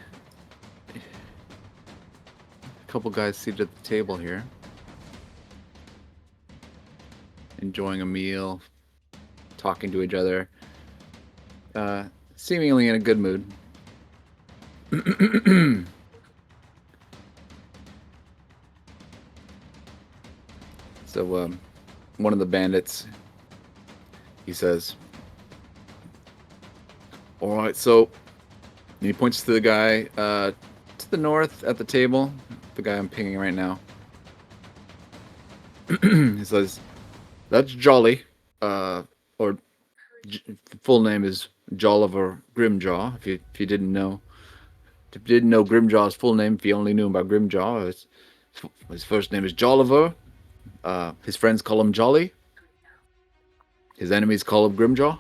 a couple guys seated at the table here, enjoying a meal, talking to each other, seemingly in a good mood. So, one of the bandits, he says, all right, so, and he points to the guy to the north at the table, the guy I'm pinging right now. He says, that's Jolly, or full name is Jolliver Grimjaw, if you didn't know. If you didn't know Grimjaw's full name, if you only knew about Grimjaw, his first name is Jolliver. His friends call him Jolly. His enemies call him Grimjaw.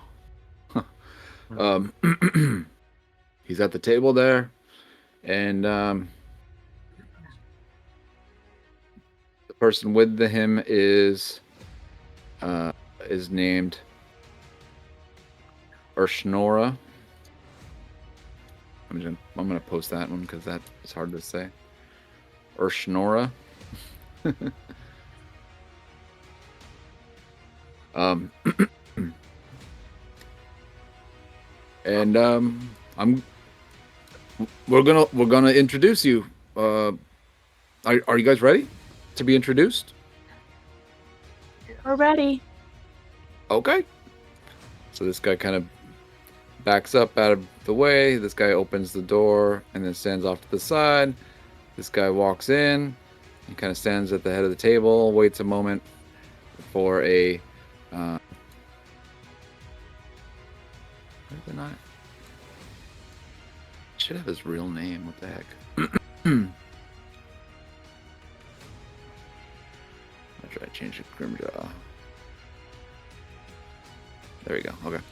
He's at the table there, and the person with him is named Urshnora. I'm gonna post that one because that is hard to say. Urshnora. And we're gonna introduce you. Are you guys ready to be introduced?
We're ready.
Okay. So this guy kind of backs up out of the way. This guy opens the door and then stands off to the side. This guy walks in. He kind of stands at the head of the table, waits a moment for a. Why did they not? Should have his real name. What the heck? I'll try to change it. Grimjaw. There we go. Okay.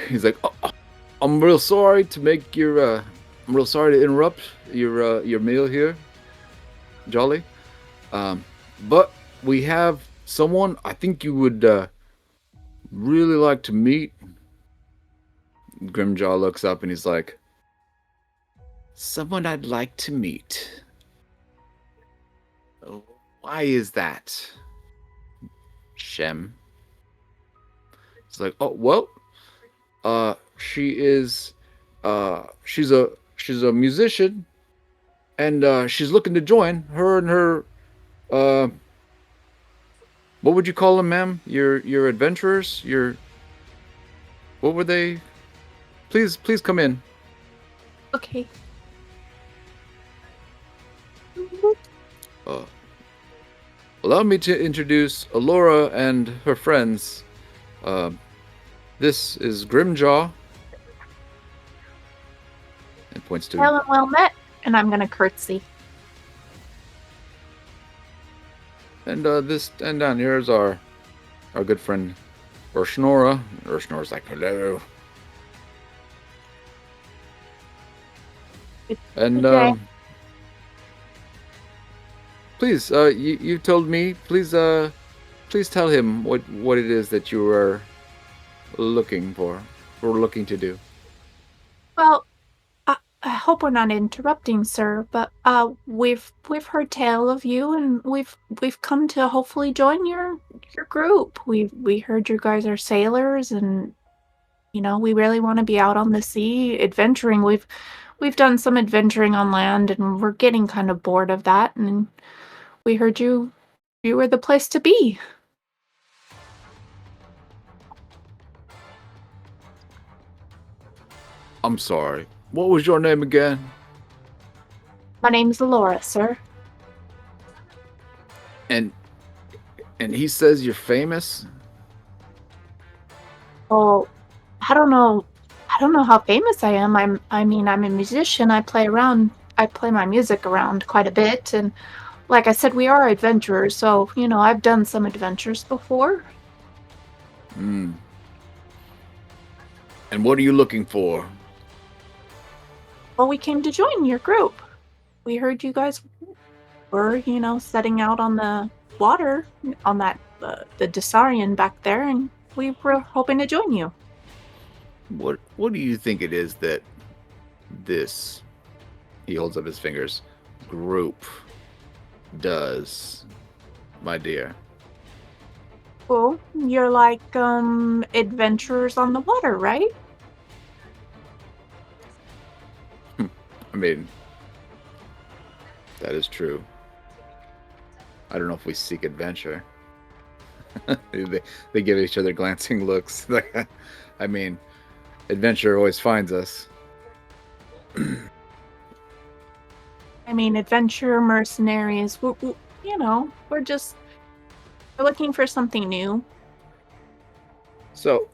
He's like, oh, I'm real sorry to make your. I'm real sorry to interrupt your meal here, Jolly. But we have someone I think you would really like to meet. Grimjaw looks up and he's like, someone I'd like to meet. Why is that, Shem? It's like, oh well, she's a musician, and she's looking to join. Her and her, what would you call them, ma'am? Your adventurers. What were they? Please come in.
Okay.
Allow me to introduce Alora and her friends. This is Grimjaw. And points to.
Well and well met. And I'm gonna curtsy.
And and down here is our good friend Urshnora. Urshnora's like, hello. And
Okay.
please, you told me. Please tell him what it is that you are looking for or looking to do.
Well, I hope we're not interrupting, sir, but we've heard tale of you, and we've come to hopefully join your group. We heard you guys are sailors, and we really want to be out on the sea adventuring. We've done some adventuring on land, and we're getting kind of bored of that. And we heard you were the place to be.
I'm sorry. What was your name again?
My name's Laura, sir.
And he says you're famous?
Well, I don't know how famous I am. I'm a musician. I play my music around quite a bit, and like I said, we are adventurers, so I've done some adventures before.
And what are you looking for?
Well, we came to join your group. We heard you guys were, setting out on the water on that the Desarian back there, and we were hoping to join you.
What do you think it is that this, he holds up his fingers, group does, my dear?
Well, you're like adventurers on the water, right?
I mean, that is true. I don't know if we seek adventure. they give each other glancing looks. I mean, adventure always finds us.
I mean, adventure, mercenaries, we're just we're looking for something new.
So,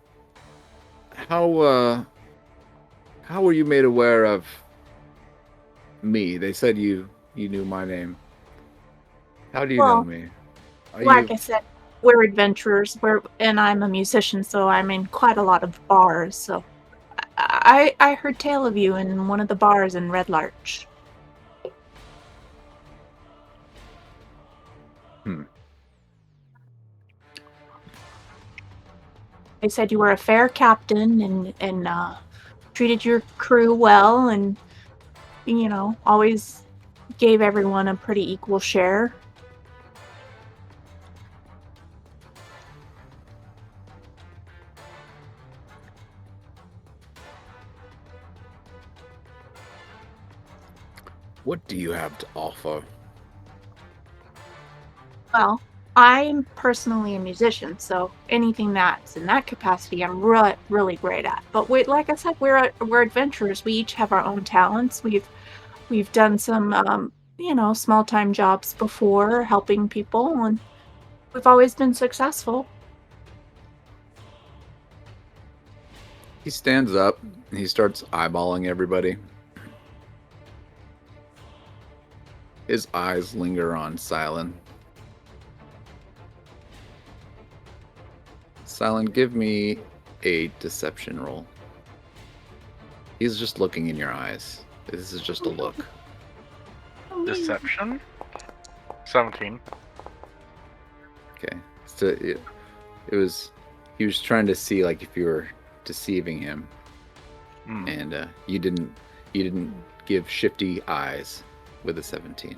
how were you made aware of me? They said you knew my name. How do you know
Well,
me? Are
like
you?
I said, we're adventurers. And I'm a musician, so I'm in quite a lot of bars. So I heard tale of you in one of the bars in Red Larch.
Hmm.
They said you were a fair captain and treated your crew well, and always gave everyone a pretty equal share.
What do you have to offer?
Well, I'm personally a musician, so anything that's in that capacity, I'm really great at. But like I said, we're adventurers. We each have our own talents. We've done some small time jobs before, helping people, and we've always been successful.
He stands up and he starts eyeballing everybody. His eyes linger on Silent. Silent, give me a deception roll. He's just looking in your eyes. This is just a look.
Deception? 17.
Okay. So it was. He was trying to see like if you were deceiving him, and you didn't give shifty eyes with a 17.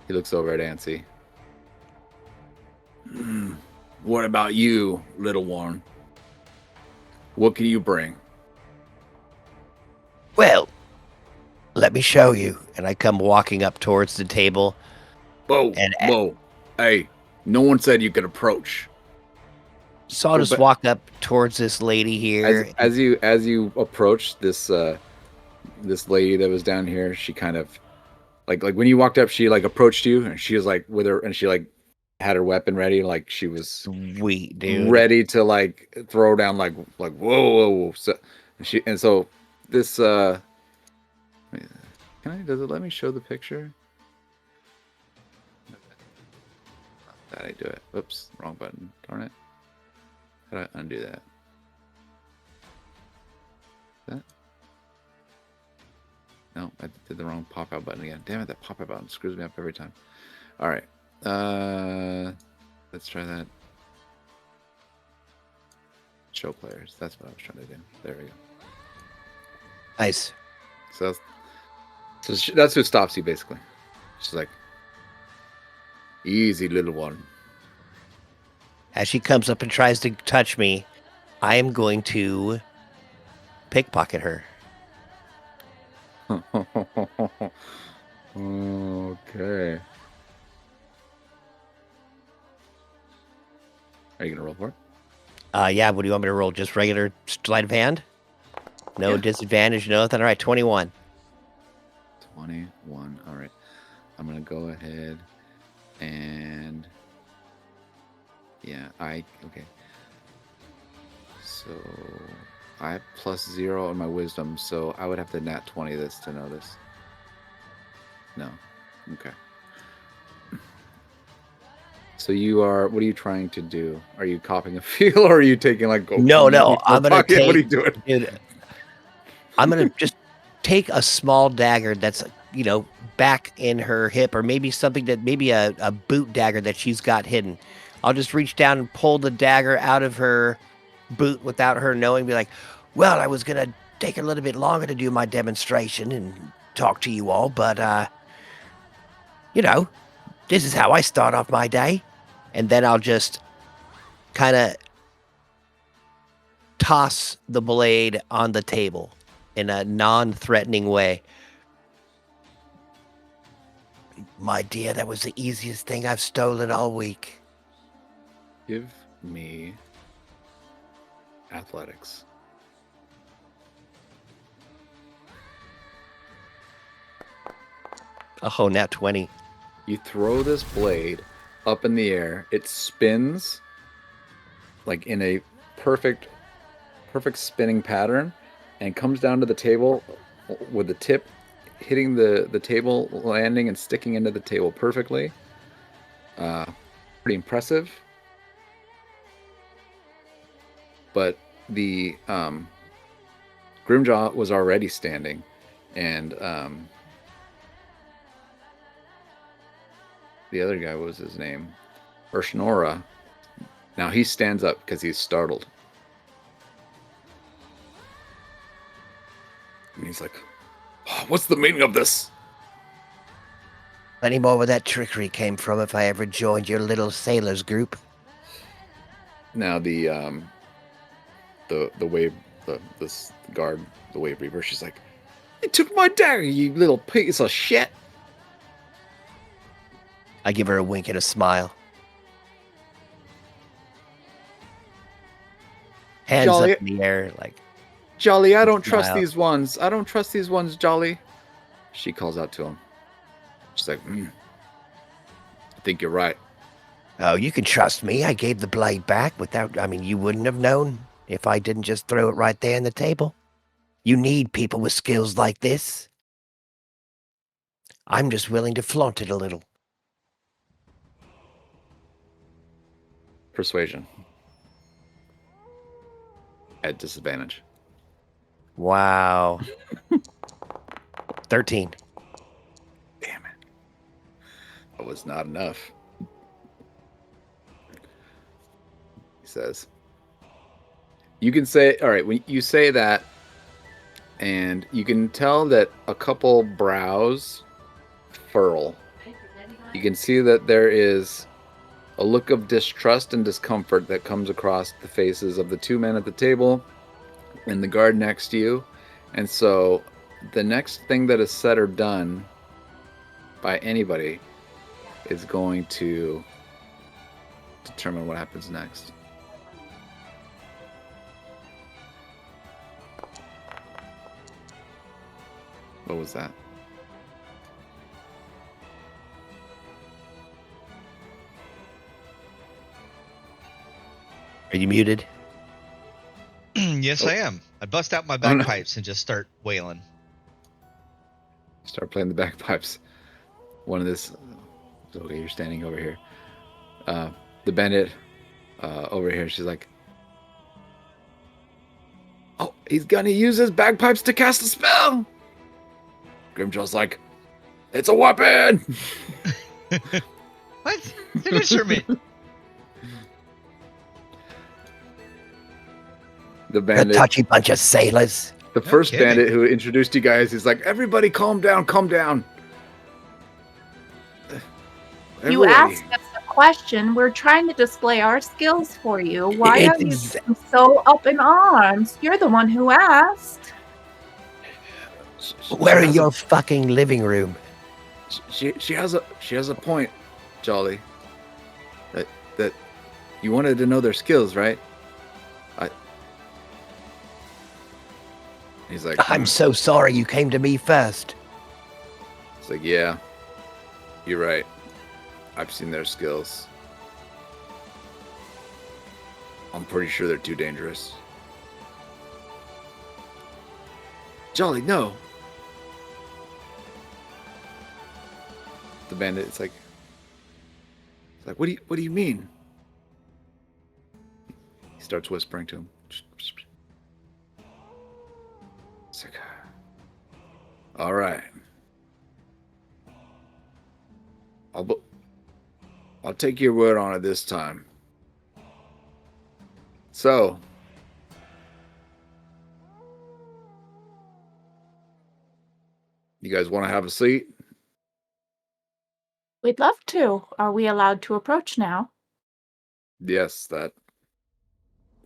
He looks over at Ansi. What about you, little one? What can you bring?
Well, let me show you. And I come walking up towards the table.
Whoa,
And
whoa. Hey, no one said you could approach.
so I'll just walk up towards this lady here.
As you approach this lady that was down here, she kind of like when you walked up, she like approached you and she was like with her and she like had her weapon ready, like she was
Sweet, dude.
ready to like throw down like whoa. So this does it let me show the picture? That I do it. Whoops, wrong button. Darn it. How do I undo that? No, I did the wrong pop-out button again. Damn it, that pop-out button screws me up every time. All right. Let's try that. Show players. That's what I was trying to do. There we go.
Nice.
So that's who stops you, basically. She's like, easy, little one.
As she comes up and tries to touch me, I am going to pickpocket her.
Okay. Are you gonna roll for it?
Yeah, what do you want me to roll? Just regular sleight of hand? No disadvantage, nothing. All right, 21.
21. All right. I'm gonna go ahead and okay. So I have +0 on my wisdom, so I would have to nat 20 this to know this. No. Okay. So what are you trying to do? Are you copying a feel or are you taking like
No, I'm gonna take.
What are you doing?
Dude, I'm gonna just take a small dagger that's back in her hip, or maybe something that a boot dagger that she's got hidden. I'll just reach down and pull the dagger out of her boot without her knowing. Be like, well, I was gonna take a little bit longer to do my demonstration and talk to you all, but this is how I start off my day. And then I'll just kind of toss the blade on the table in a non-threatening way. My dear, that was the easiest thing I've stolen all week.
Give me athletics.
Oh, nat 20.
You throw this blade up in the air. It spins like in a perfect spinning pattern and comes down to the table with the tip hitting the table, landing and sticking into the table perfectly. Pretty impressive. But the Grimjaw was already standing, and the other guy, what was his name? Urshnora. Now he stands up because he's startled. And he's like, "Oh, what's the meaning of this?"
Plenty more where that trickery came from if I ever joined your little sailors group.
Now the wave this guard, the wave reaver, she's like, "They took my dagger, you little piece of shit."
I give her a wink and a smile. Hands
Jolly.
up in the air, like,
"Jolly, I don't trust
Smile.
these ones. I don't trust these ones, Jolly." She calls out to him. She's like, "I think you're right."
oh, you can trust me. I gave the blade back you wouldn't have known if I didn't just throw it right there on the table. You need people with skills like this. I'm just willing to flaunt it a little.
Persuasion. At disadvantage.
Wow. 13.
Damn it. That was not enough. He says, you can say, all right, when you say that, and you can tell that a couple brows furl. You can see that there is a look of distrust and discomfort that comes across the faces of the two men at the table and the guard next to you. And so the next thing that is said or done by anybody is going to determine what happens next. What was that?
Are you muted?
Yes, I am. I bust out my
Oh, no.
bagpipes and just start wailing.
Start playing the bagpipes. One of this. Okay, you're standing over here. The bandit over here. She's like, "Oh, he's gonna use his bagpipes to cast a spell." Grimjaw's like, "It's a weapon."
What? It's an instrument.
The
A
bandit,
touchy bunch of sailors.
the
No
first
kidding.
bandit who introduced you guys, he's like, "Everybody, calm down, calm down."
You
Everybody.
asked us a question. We're trying to display our skills for you. Why
It's
are you
exa-
getting so up in arms? You're the one who asked.
We're in your fucking living room.
She has a point, Jolly. That you wanted to know their skills, right? He's like,
I'm so sorry you came to me first.
It's like, yeah, you're right. I've seen their skills. I'm pretty sure they're too dangerous. Jolly, no. The bandit, it's like, what do you mean? He starts whispering to him. It's like, all right. I'll take your word on it this time. So, you guys want to have a seat?
We'd love to. Are we allowed to approach now?
Yes, that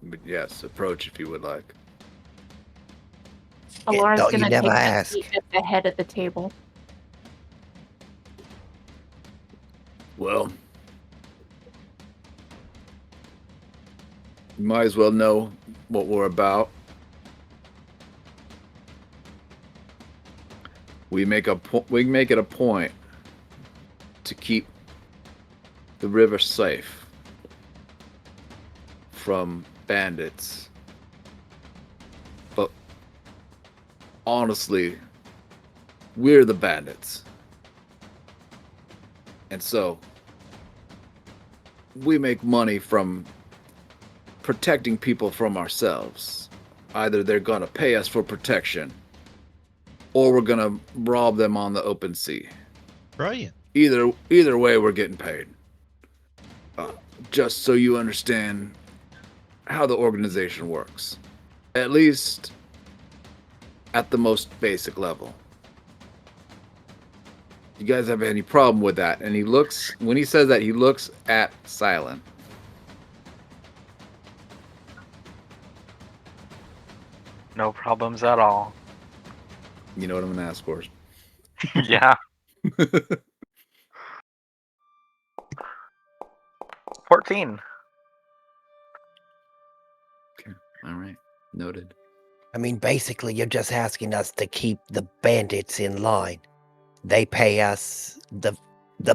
But yes, approach if you would like.
Alora's
thought you
gonna
never
take a
asked.
seat at the head of the table.
Well, you might as well know what we're about. We make it a point to keep the river safe from bandits. But honestly, we're the bandits. And so we make money from protecting people from ourselves. Either they're going to pay us for protection or we're going to rob them on the open sea.
Brilliant.
Either way, we're getting paid. Just so you understand how the organization works. At least at the most basic level. You guys have any problem with that? And when he says that, he looks at Silent.
No problems at all.
You know what I'm going to ask for.
Yeah. 14.
Okay. All right. Noted.
I mean, basically, you're just asking us to keep the bandits in line. They pay us, the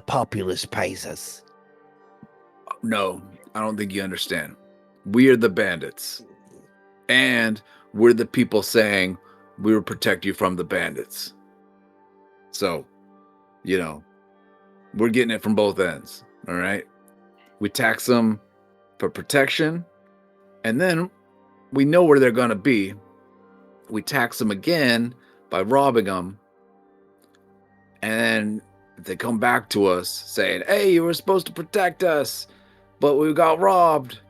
populace pays us.
No, I don't think you understand. We are the bandits. And we're the people saying we will protect you from the bandits. So, we're getting it from both ends. All right. We tax them for protection. And then we know where they're going to be. We tax them again by robbing them. And they come back to us saying, hey, you were supposed to protect us, but we got robbed.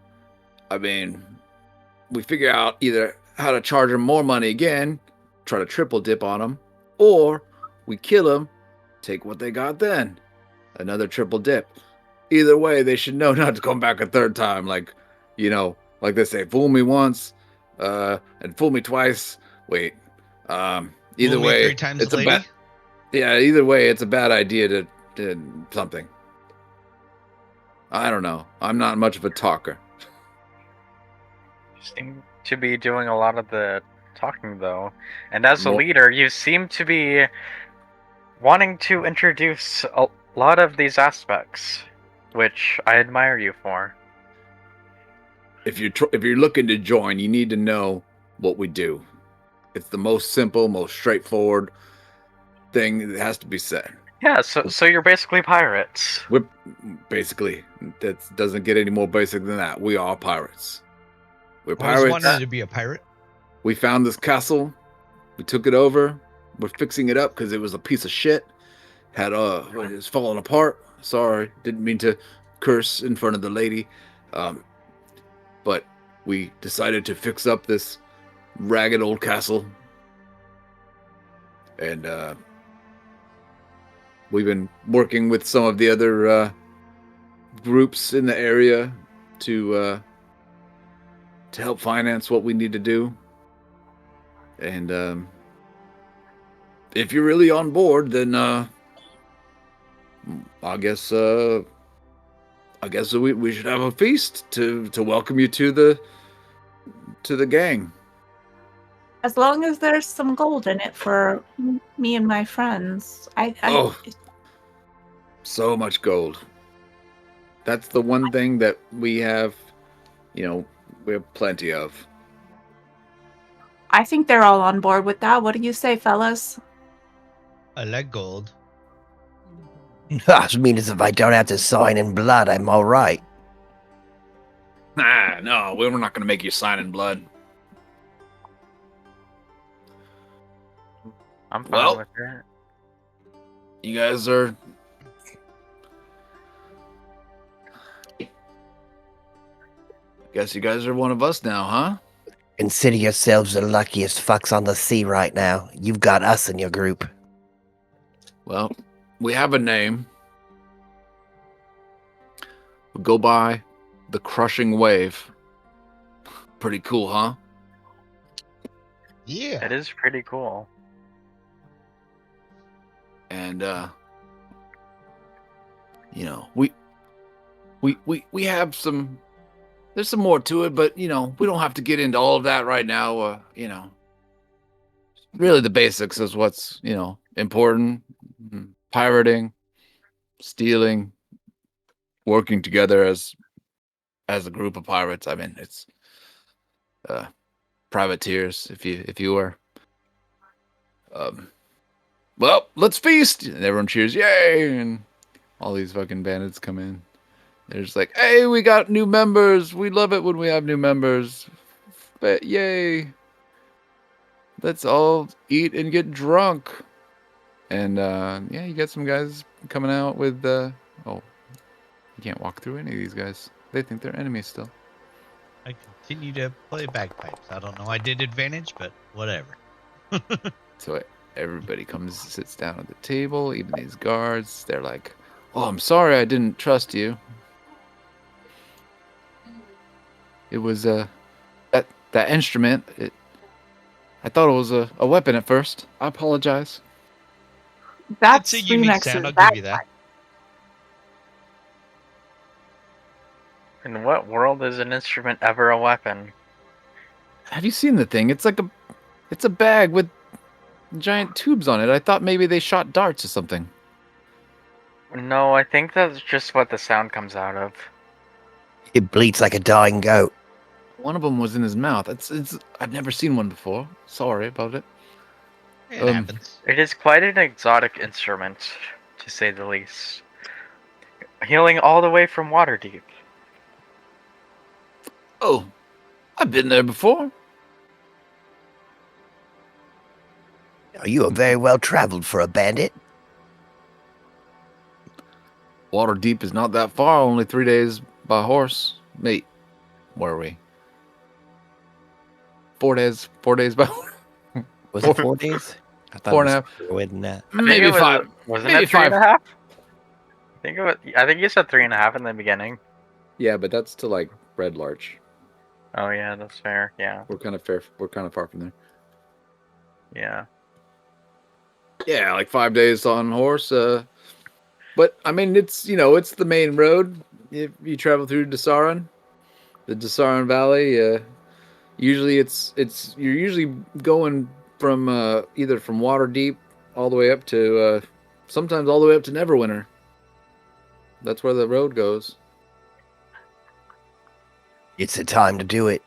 I mean, we figure out either how to charge them more money again, try to triple dip on them, or we kill them, take what they got then. Another triple dip. Either way, they should know not to come back a third time. Like they say, fool me once, and fool me twice. Wait. Either
Fool me
way,
3 times,
it's
lady.
either way, it's a bad idea to something. I don't know. I'm not much of a talker.
You seem to be doing a lot of the talking, though. And as a
Well-
leader, you seem to be wanting to introduce a lot of these aspects, which I admire you for.
If you're looking to join, you need to know what we do. It's the most simple, most straightforward thing that has to be said.
Yeah, so you're basically pirates.
We're basically, that doesn't get any more basic than that. We are pirates. We're
Always
pirates.
wanted to be a pirate.
We found this castle. We took it over. We're fixing it up because it was a piece of shit. It was falling apart. Sorry, didn't mean to curse in front of the lady. But we decided to fix up this ragged old castle. And we've been working with some of the other groups in the area to help finance what we need to do. And if you're really on board, then I guess we should have a feast to welcome you to the gang.
As long as there's some gold in it for me and my friends.
So much gold. That's the one thing that we have, we have plenty of.
I think they're all on board with that. What do you say, fellas?
I like gold.
I mean, as if I don't have to sign in blood, I'm all right.
No, we're not going to make you sign in blood.
I'm fine
Well,
with it.
You guys are... Guess you guys are one of us now, huh?
Consider yourselves the luckiest fucks on the sea right now. You've got us in your group.
Well, we have a name. We go by the Crushing Wave. Pretty cool, huh?
Yeah.
It is pretty cool.
And you know, we have some. There's some more to it, but you know, we don't have to get into all of that right now. You know, really the basics is what's important: pirating, stealing, working together as a group of pirates. I mean, it's privateers, if you were. Well, let's feast! And everyone cheers, yay! And all these fucking bandits come in. They're just like, hey, we got new members. We love it when we have new members. But yay! Let's all eat and get drunk. And yeah, you got some guys coming out with oh, you can't walk through any of these guys. They think they're enemies still.
I continue to play bagpipes. I don't know. I did advantage, but whatever.
So everybody comes, sits down at the table. Even these guards, they're like, "Oh, I'm sorry, I didn't trust you. It was that instrument. I thought it was a weapon at first. I apologize."
That's
It's a unique
Remix's
sound. I'll give you that.
In what world is an instrument ever a weapon?
Have you seen the thing? It's like it's a bag with giant tubes on it. I thought maybe they shot darts or something.
No, I think that's just what the sound comes out of.
It bleats like a dying goat.
One of them was in his mouth. It's I've never seen one before. Sorry about it.
It happens.
It is quite an exotic instrument, to say the least. Healing all the way from Waterdeep.
Oh, I've been there before.
You are very well traveled for a bandit.
Waterdeep is not that far. Only 3 days by horse. Mate, where are we? 4 days. 4 days by horse.
Was it 4 days? I thought
4.5.
it was more than that.
Maybe five.
Wasn't
Maybe
it 3.5?
five.
I think you said 3.5 in the beginning.
Yeah, but that's to like Red Larch.
Oh yeah, that's fair. Yeah.
We're kind of fair. We're kind of far from there.
Yeah.
Yeah, like 5 days on horse. But I mean, it's it's the main road. If you travel through Desaran, the Desaran Valley, usually you're usually going from either from Waterdeep all the way up to sometimes all the way up to Neverwinter. That's where the road goes.
It's the time to do it.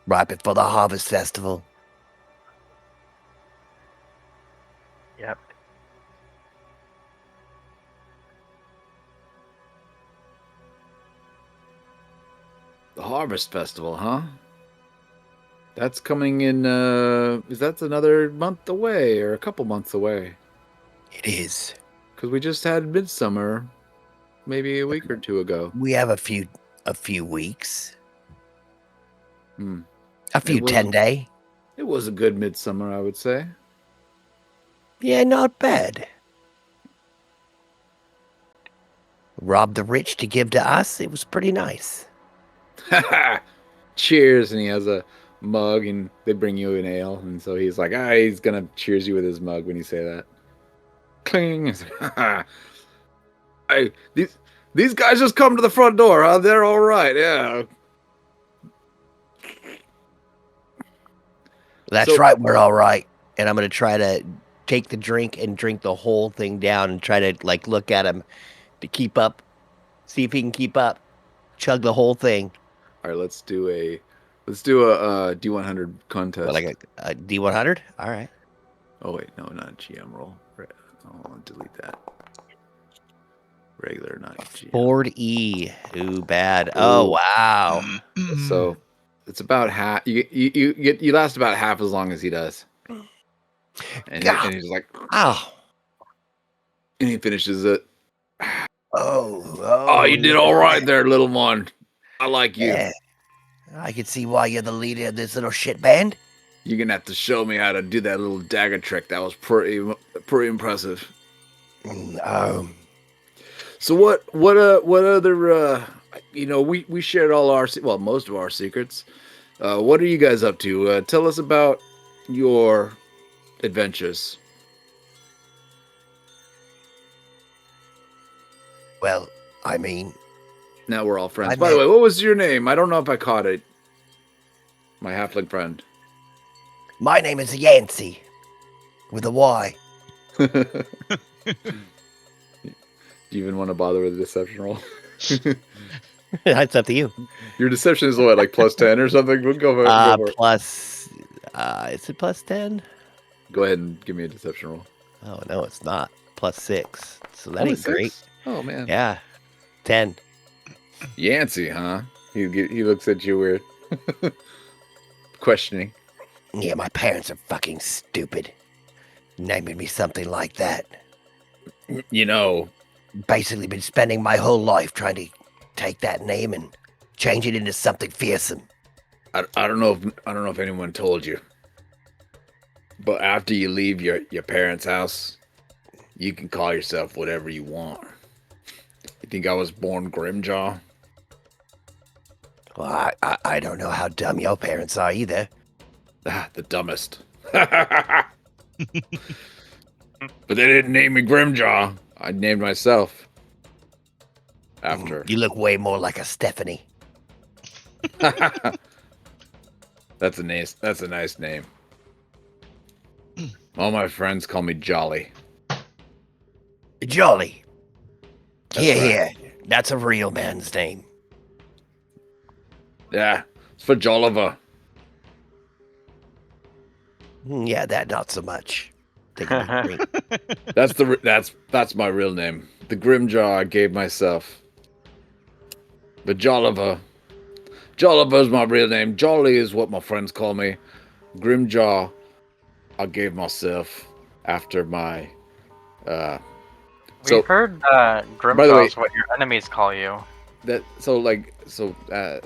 Right before the Harvest Festival.
Yep.
The Harvest Festival, huh? That's coming in. Is that another month away or a couple months away?
It is.
Because we just had Midsummer, maybe a week or two ago.
We have a few weeks.
Hmm.
A few
It was-
10-day.
It was a good Midsummer, I would say.
Yeah, not bad. Rob the rich to give to us. It was pretty nice.
Cheers, and he has a mug, and they bring you an ale, and so he's like, he's gonna cheers you with his mug when you say that. Cling. Hey, these guys just come to the front door, huh? They're all right, yeah.
That's
So-
right, we're all right. And I'm going to try to take the drink and drink the whole thing down and try to like look at him to keep up. See if he can keep up. Chug the whole thing.
All right, let's do a D100 contest.
What, like a D100? All right.
Oh wait, no, not a GM roll. I'll delete that. Regular, not GM.
Board E. Ooh, bad. Oh,
Ooh.
wow.
So it's about half. You last about half as long as he does. And he's like,
Ow.
and he finishes it.
Oh,
You did all right there, little one. I like you.
Yeah. I can see why you're the leader of this little shit band.
You're gonna have to show me how to do that little dagger trick. That was pretty impressive. So what other we shared all our most of our secrets. What are you guys up to? Tell us about your adventures.
Well, I mean,
Now we're all friends.
I
By the
met-
way, what was your name? I don't know if I caught it. My halfling friend.
my name is Yancey, with a Y.
Do you even want to bother with a deception roll?
That's up to you.
Your deception is what, like plus 10 or something? We'll go for it.
Plus, is it plus 10?
Go ahead and give me a deception roll.
Oh, no, it's not. Plus 6. So that
Only
ain't great.
6? Oh, man.
Yeah. 10.
Yancey, huh? He looks at you weird. Questioning.
Yeah, my parents are fucking stupid. Naming me something like that.
You know,
Basically been spending my whole life trying to take that name and change it into something fearsome.
I don't know if anyone told you, but after you leave your parents' house, you can call yourself whatever you want. You think I was born Grimjaw?
Well, I don't know how dumb your parents are either.
Ah, the dumbest. But they didn't name me Grimjaw. I named myself after.
You look way more like a Stephanie.
That's a nice name. All my friends call me Jolly.
Jolly.
That's
Here,
right.
here. That's a real man's name.
Yeah, it's for Jolliver.
Yeah, that not so much. Take a big drink.
That's my real name. The Grimjaw I gave myself. But Jolliver's my real name. Jolly is what my friends call me. Grimjaw I gave myself after my
We've heard
by the way-
Grimjaw's what your enemies call you.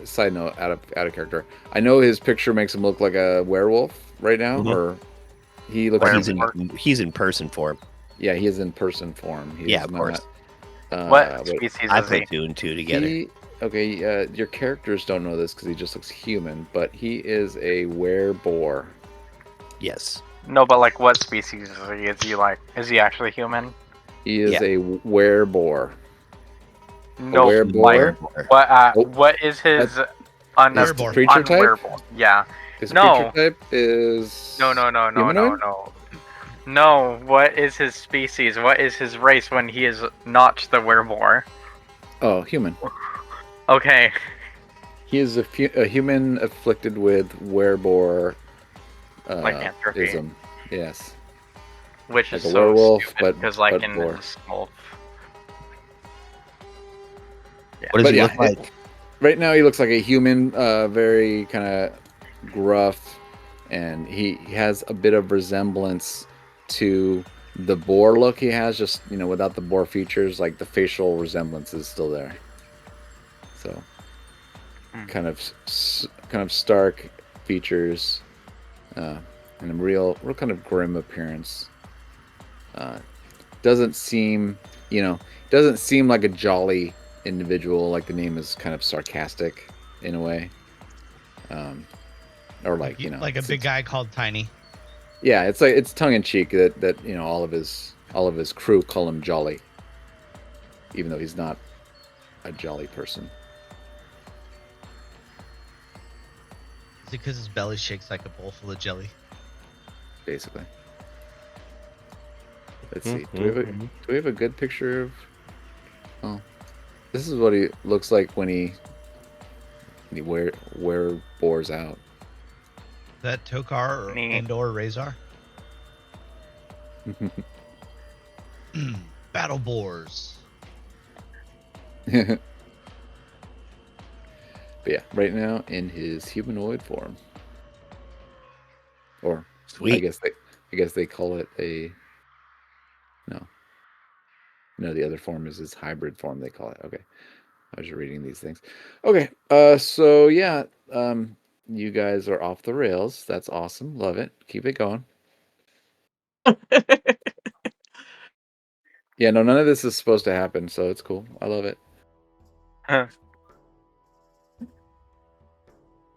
side note, out of character. I know his picture makes him look like a werewolf right now,
Mhm.
or he looks
He's in person form.
yeah, he is in person form. He
Yeah,
is
of course.
What species
I
is he?
put 2 and 2 together.
Your characters don't know this because he just looks human, but he is a wereboar.
Yes.
No, but like what species is he? Is he actually human?
He is
Yeah.
a wereboar.
No,
wereboar?
like
Oh,
what is his
His
Werewolf.
creature type?
unwearable? Yeah.
His
No.
creature type is
No.
humanoid?
No, what is his species? What is his race when he is not the wereboar?
Oh, human.
Okay.
He is a human afflicted with wereboar.
Lycanthropy.
ism. Yes.
Which
Like
is
a
so
werewolf,
stupid because like
but
in
boar.
this wolf.
What does
But
he
yeah,
look like?
Right now he looks like a human, very kind of gruff, and he has a bit of resemblance to the boar look he has, just without the boar features. Like the facial resemblance is still there. So kind of stark features, and a real kind of grim appearance. Doesn't seem like a jolly individual. Like the name is kind of sarcastic in a way, or like
like a big guy called Tiny.
Yeah, it's tongue in cheek that all of his crew call him Jolly, even though he's not a jolly person.
Is it because his belly shakes like a bowl full of jelly?
Basically. Let's see. Do we have a good picture of? Oh, this is what he looks like when he boars out.
Is that Tokar and/or Razor? Battle boars.
But yeah, right now in his humanoid form, or
Sweet.
I guess they call it a no. The other form is his hybrid form. They call it. Okay, I was reading these things. Okay, so yeah, you guys are off the rails. That's awesome. Love it. Keep it going. Yeah, no, none of this is supposed to happen, so it's cool. I love it.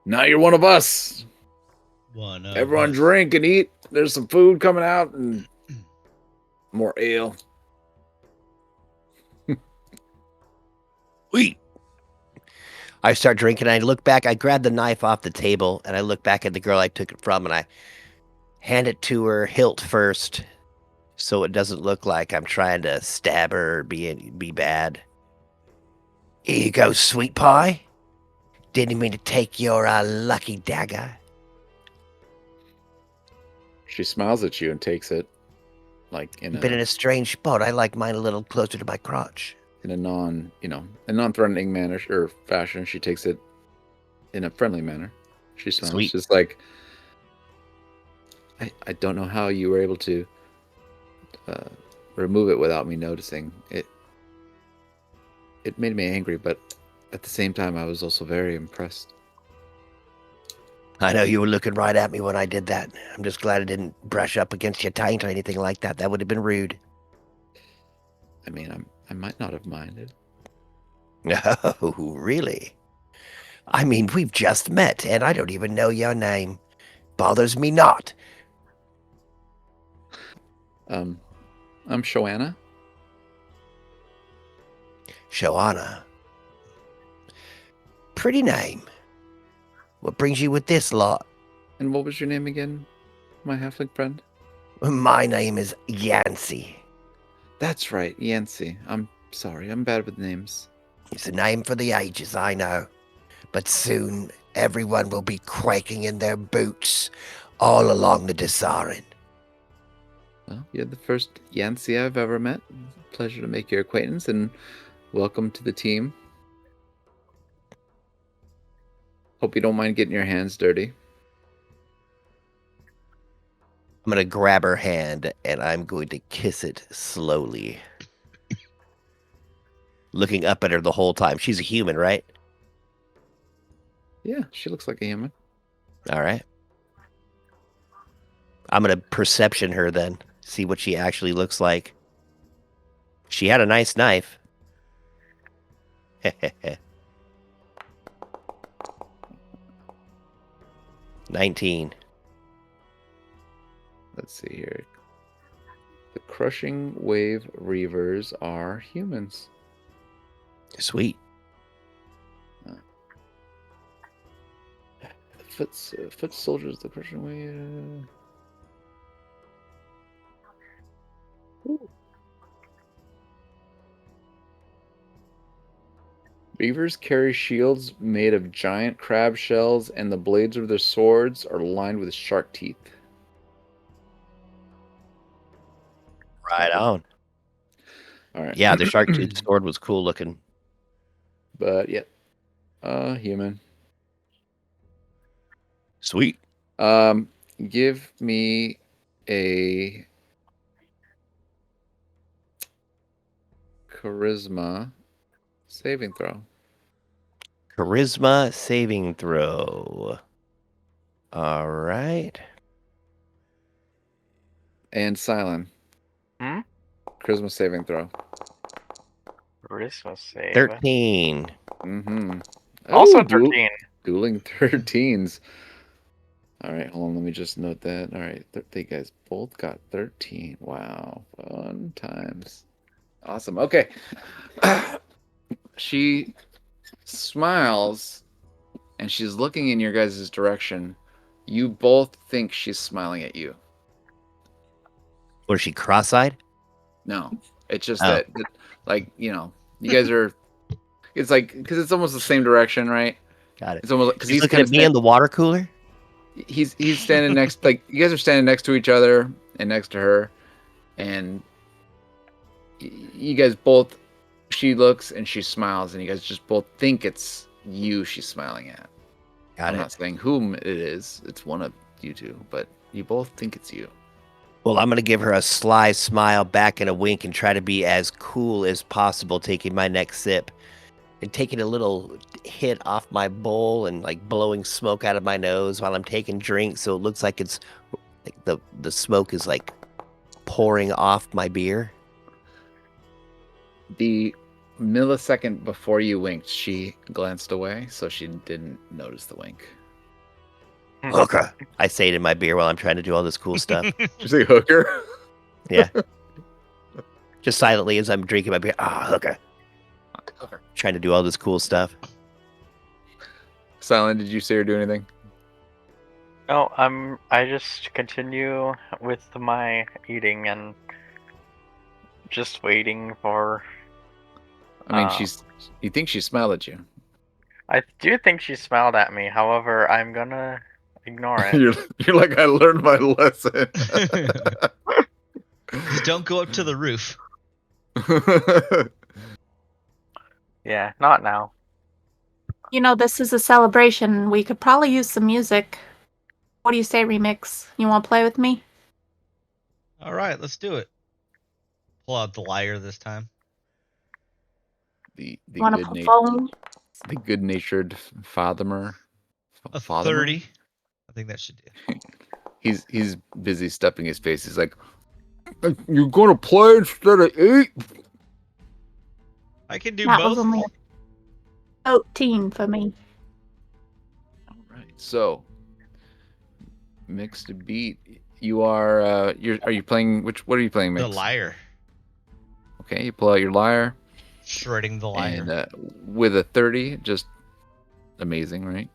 Now you're one of us.
One of
Everyone
us.
drink and eat. There's some food coming out and more ale.
Wait. I start drinking. I look back. I grab the knife off the table, and I look back at the girl I took it from, and I hand it to her hilt first, so it doesn't look like I'm trying to stab her or be bad. Here you go, sweet pie. Didn't mean to take your lucky dagger.
She smiles at you and takes it, like in
Been in
a
a strange spot. I like mine a little closer to my crotch.
a non-threatening manner or fashion. She takes it in a friendly manner. She smiles.
Sweet.
Just like, I don't know how you were able to remove it without me noticing. It made me angry, but at the same time, I was also very impressed.
I know you were looking right at me when I did that. I'm just glad it didn't brush up against your taint or anything like that. That would have been rude.
I mean, I might not have minded.
Oh, really? I mean, we've just met, and I don't even know your name. Bothers me not.
I'm Shoanna.
Shoanna. Pretty name. What brings you with this lot?
And what was your name again, my halfling friend?
My name is Yancey.
That's right, Yancey. I'm sorry, I'm bad with names.
It's a name for the ages, I know. But soon, everyone will be quaking in their boots all along the Desarin.
Well, you're the first Yancey I've ever met. Pleasure to make your acquaintance, and welcome to the team. Hope you don't mind getting your hands dirty.
I'm going to grab her hand, and I'm going to kiss it slowly. Looking up at her the whole time. She's a human, right?
Yeah, she looks like a human.
All right. I'm going to perception her then. See what she actually looks like. She had a nice knife. 19.
Let's see here. The Crushing Wave Reavers are humans.
Sweet.
Foot soldiers, the Crushing Wave. Reavers carry shields made of giant crab shells, and the blades of their swords are lined with shark teeth.
Right on.
All right.
Yeah, the shark tooth sword was cool looking.
But yeah, human.
Sweet.
Give me a charisma saving throw.
Charisma saving throw. All right.
And Silent.
Hmm?
Charisma saving throw.
Charisma save.
13.
Mm-hmm.
Also
Oh,
13.
Dueling 13s. All right, hold on. Let me just note that. All right, they guys both got 13. Wow, fun times. Awesome. Okay. She smiles, and she's looking in your guys' direction. You both think she's smiling at you.
Was she cross-eyed?
No, it's just
Oh.
that, like, you guys are. It's like because it's almost the same direction, right?
Got it.
It's almost because
She's looking at me in the water cooler?
he's standing next, like you guys are standing next to each other and next to her, and you guys both. She looks and she smiles, and you guys just both think it's you she's smiling at. I'm not saying whom it is. It's one of you two, but you both think it's you.
Well, I'm going to give her a sly smile back and a wink and try to be as cool as possible, taking my next sip and taking a little hit off my bowl and like blowing smoke out of my nose while I'm taking drinks. So it looks like it's like the smoke is like pouring off my beer.
The millisecond before you winked, she glanced away, so she didn't notice the wink.
Hooker. I say it in my beer while I'm trying to do all this cool stuff.
Did you say hooker?
Yeah. Just silently as I'm drinking my beer. Hooker. Trying to do all this cool stuff.
Silent, did you say or do anything?
No, I just continue with my eating and just waiting for.
I mean, you think she smiled at you?
I do think she smiled at me. However, I'm gonna ignore it.
you're like, I learned my lesson.
Just don't go up to the roof.
Yeah, not now.
You know, this is a celebration. We could probably use some music. What do you say, Remix? You want to play with me?
All right, let's do it. Pull out the lyre this time.
the
Want to perform?
the good-natured father.
A 30. I think that should do.
He's busy stuffing his face. He's like, "You're gonna play instead of eat?"
I can do
That
both.
was only 13 for me.
All right. So, mixed beat. You are are you playing what are you playing, Mix?
The lyre.
Okay, you pull out your lyre.
Shredding the lyre.
And with a 30, just amazing, right?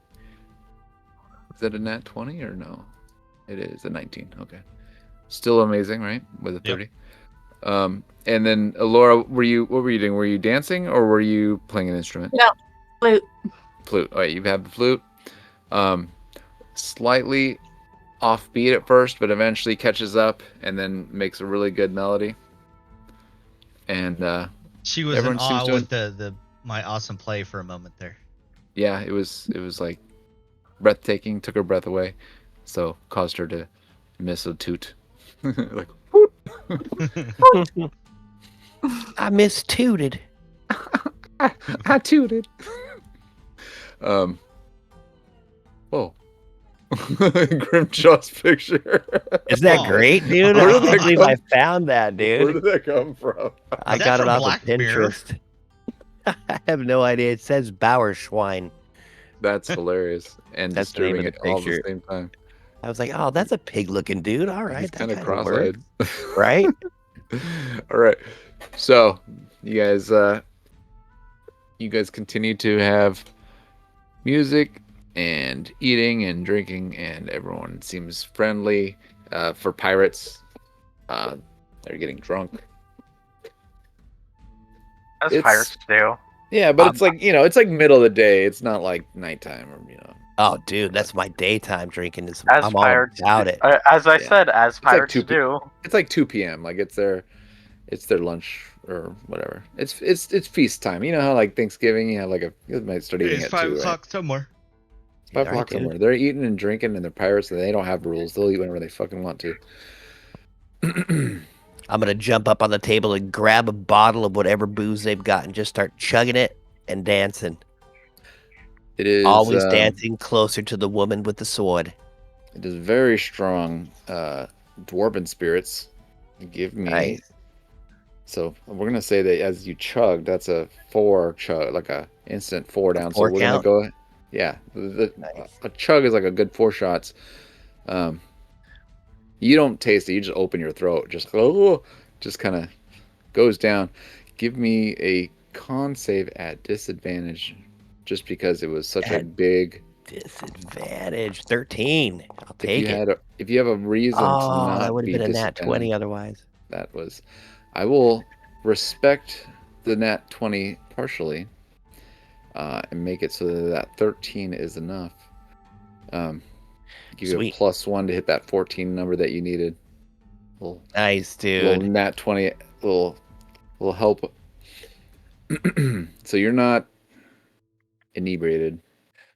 Is that a nat 20 or no? It is a 19. Okay. Still amazing, right? With a 30. Yep. And then Laura, what were you doing? Were you dancing or were you playing an instrument?
No, flute.
Flute. All right, you have the flute. Slightly offbeat at first, but eventually catches up and then makes a really good melody. And
she was in awe with the my awesome play for a moment there.
Yeah, it was like breathtaking, took her breath away, so caused her to miss a toot. Like, whoop.
I mistooted.
I tooted. Whoa. Grimshaw's picture.
Isn't that great, dude? I can't believe I found that, dude.
Where did that come from?
I got it off of Pinterest. I have no idea. It says Bauerschwein.
That's hilarious and
that's
disturbing at all the same time.
I was like, oh, that's a pig-looking dude. All right.
He's kind of cross-eyed.
Right?
All right. So, you guys continue to have music and eating and drinking, and everyone seems friendly. For pirates, they're getting drunk.
As pirates do.
Yeah, but it's like, it's like middle of the day. It's not like nighttime or,
Oh, dude, that's my daytime drinking.
I'm
pirates all about it.
As I said, as pirates do.
It's like 2 p.m. Like it's their lunch or whatever. It's feast time. You know how like Thanksgiving, you have like you might start eating at
5 o'clock
right?
somewhere.
5 o'clock somewhere. They're eating and drinking, and they're pirates, and they don't have rules. They'll eat whenever they fucking want to.
I'm going to jump up on the table and grab a bottle of whatever booze they've got and just start chugging it and dancing.
It is
always dancing closer to the woman with the sword.
It is very strong dwarven spirits. Give me.
Nice.
So we're going to say that as you chug, that's a 4 chug, like a instant 4 down. So we're going to go. Yeah. A chug is like a good 4 shots. You don't taste it. You just open your throat. Just kind of goes down. Give me a con save at disadvantage, just because it was such a big
disadvantage. 13. I'll take it.
If you have a reason to not
that would have
be
been a nat 20 otherwise.
That was. I will respect the nat 20 partially, and make it so that 13 is enough. Give you a +1 to hit that 14 number that you needed.
Nice, dude.
Little nat 20 will help. So you're not inebriated.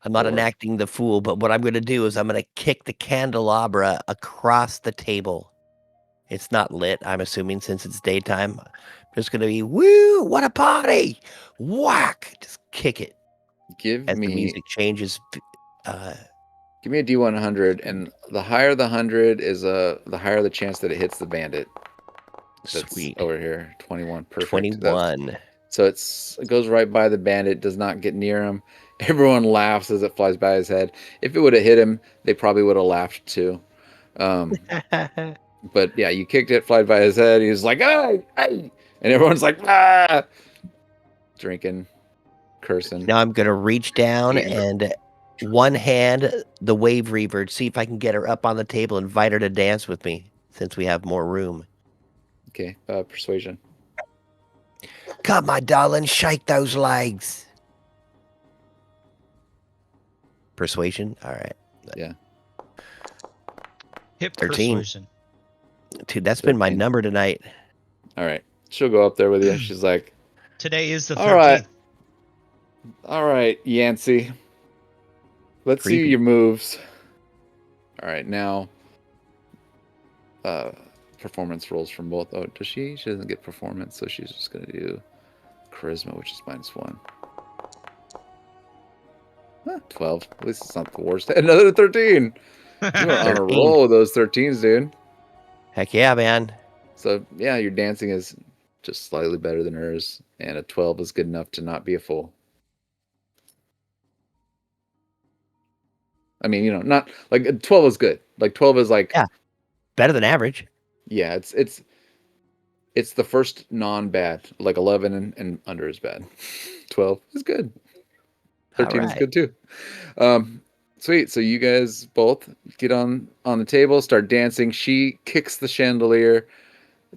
I'm not enacting the fool, but what I'm going to do is I'm going to kick the candelabra across the table. It's not lit, I'm assuming, since it's daytime. I'm just going to be, woo, what a party! Whack! Just kick it. As the music changes.
Give me a D100, and the higher the 100 is the higher the chance that it hits the bandit. That's
sweet.
Over here, 21. Perfect.
21.
So it goes right by the bandit, does not get near him, Everyone laughs as it flies by his head. If it would have hit him, they probably would have laughed too. But yeah, you kicked it, flied by his head. He was like, "Hey, hey!" And everyone's like, "Ah!" Drinking, cursing.
Now I'm gonna reach down
Damn.
and one hand the wave reaver, see if I can get her up on the table, invite her to dance with me, since we have more room.
Okay, persuasion.
Come, my darling, shake those legs. Persuasion? All right.
Hip
13.
persuasion.
Dude, that's been my
13.
number tonight.
All right, she'll go up there with you. She's like,
Today is the 13th.
all right, Yancey. Let's see
Creepy.
your moves. All right, now, performance rolls from both. Oh, does she? She doesn't get performance, so she's just gonna do charisma, which is -1. 12. At least it's not the worst. Another 13. You are on a
13.
roll with those 13s, dude.
Heck yeah, man.
So yeah, your dancing is just slightly better than hers, and a 12 is good enough to not be a fool. I mean, not like 12 is good. Like 12 is like
Yeah. Better than average.
yeah, it's the first non-bad. Like 11 and under is bad. 12 is good. 13 is
Alright.
good too. Sweet. So you guys both get on the table, start dancing. She kicks the chandelier,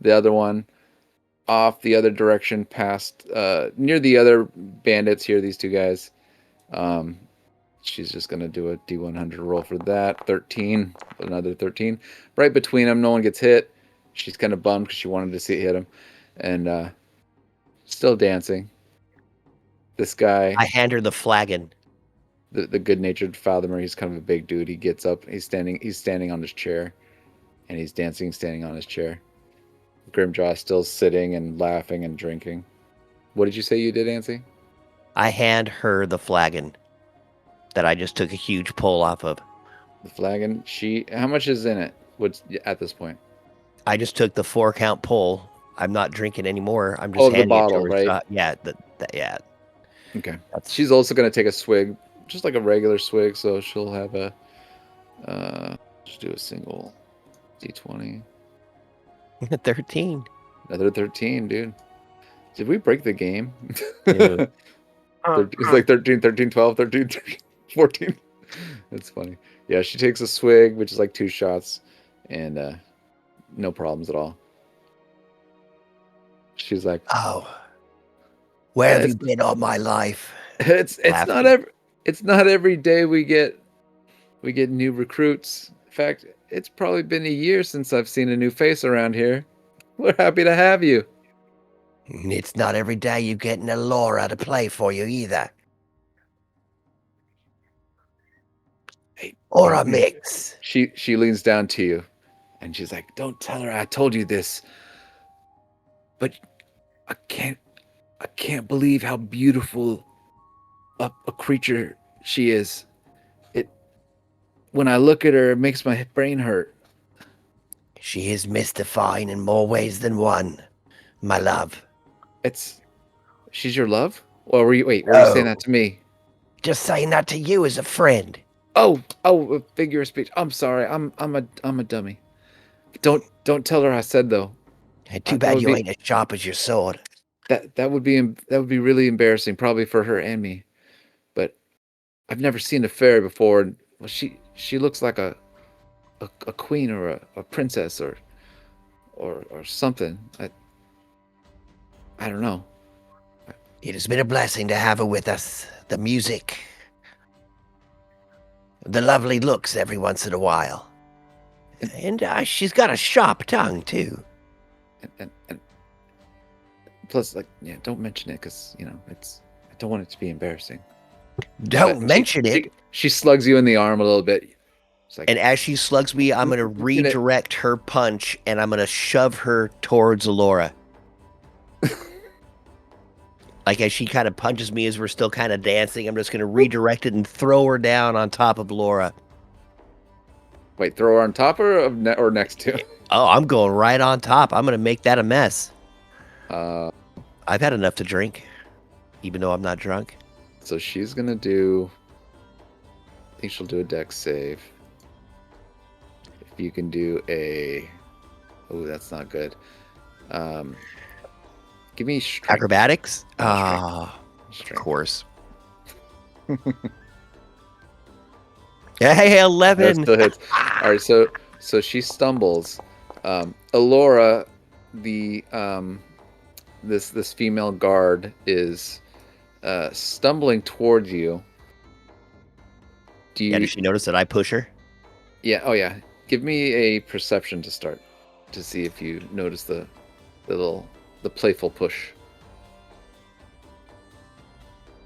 the other one, off the other direction past near the other bandits here, these two guys. She's just gonna do a D100 roll for that. 13, another 13. Right between them, no one gets hit. She's kind of bummed because she wanted to see it hit him. And still dancing. This guy,
I hand her the flagon.
the good-natured Fathomer, he's kind of a big dude. He gets up, he's standing on his chair, and he's dancing, standing on his chair. Grimjaw still sitting and laughing and drinking. What did you say you did, Nancy?
I hand her the flagon that I just took a huge pull off of.
The flagon. How much is in it? What's at this point?
I just took the 4-count pull. I'm not drinking anymore. I'm just
the
handing
bottle,
it to her.
right?
Yeah, yeah.
Okay. She's also gonna take a swig, just like a regular swig. So she'll have a. Just do a single D20.
13.
Another 13, dude. Did we break the game?
Dude.
It's like 13, 13, 12, 13, 13, 14. That's funny. Yeah, she takes a swig, which is like 2 shots, and no problems at all. She's like,
Oh, where have you been all my life?
It's not every day we get new recruits. In fact, it's probably been a year since I've seen a new face around here. We're happy to have you.
It's not every day you get an Elora to play for you either.
Hey,
or a mix.
She leans down to you, and she's like, "Don't tell her I told you this, but I can't believe how beautiful a creature she is. When I look at her, it makes my brain hurt."
She is mystifying in more ways than one, my love.
She's your love? Or were you saying that to me?
Just saying that to you as a friend.
Oh, a figure of speech. I'm sorry. I'm a dummy. Don't tell her I said though.
Hey, too bad you ain't as sharp as your sword.
That would be really embarrassing, probably for her and me. But I've never seen a fairy before. And well, she looks like a queen or a princess or something. I don't know.
It has been a blessing to have her with us. The music, the lovely looks every once in a while, and she's got a sharp tongue too.
And plus, don't mention it because I don't want it to be embarrassing.
Don't mention it.
She slugs you in the arm a little bit.
And as she slugs me, I'm going to redirect her punch, and I'm going to shove her towards Elora. Like, as she kind of punches me as we're still kind of dancing, I'm just going to redirect it and throw her down on top of Laura.
Wait, throw her on top or next to?
Oh, I'm going right on top. I'm going to make that a mess.
I've
had enough to drink, even though I'm not drunk.
So she's gonna do. I think she'll do a dex save. If you can do a. Oh, that's not good. Give me strength.
Acrobatics?
Yeah,
Of
Strength.
course. Hey,
That
11.
still hits. All right, so she stumbles. Alora, the this female guard is stumbling towards you. Do
Yeah,
you?
did she notice that I push her?
Yeah. Oh yeah. Give me a perception to start, to see if you notice the playful push.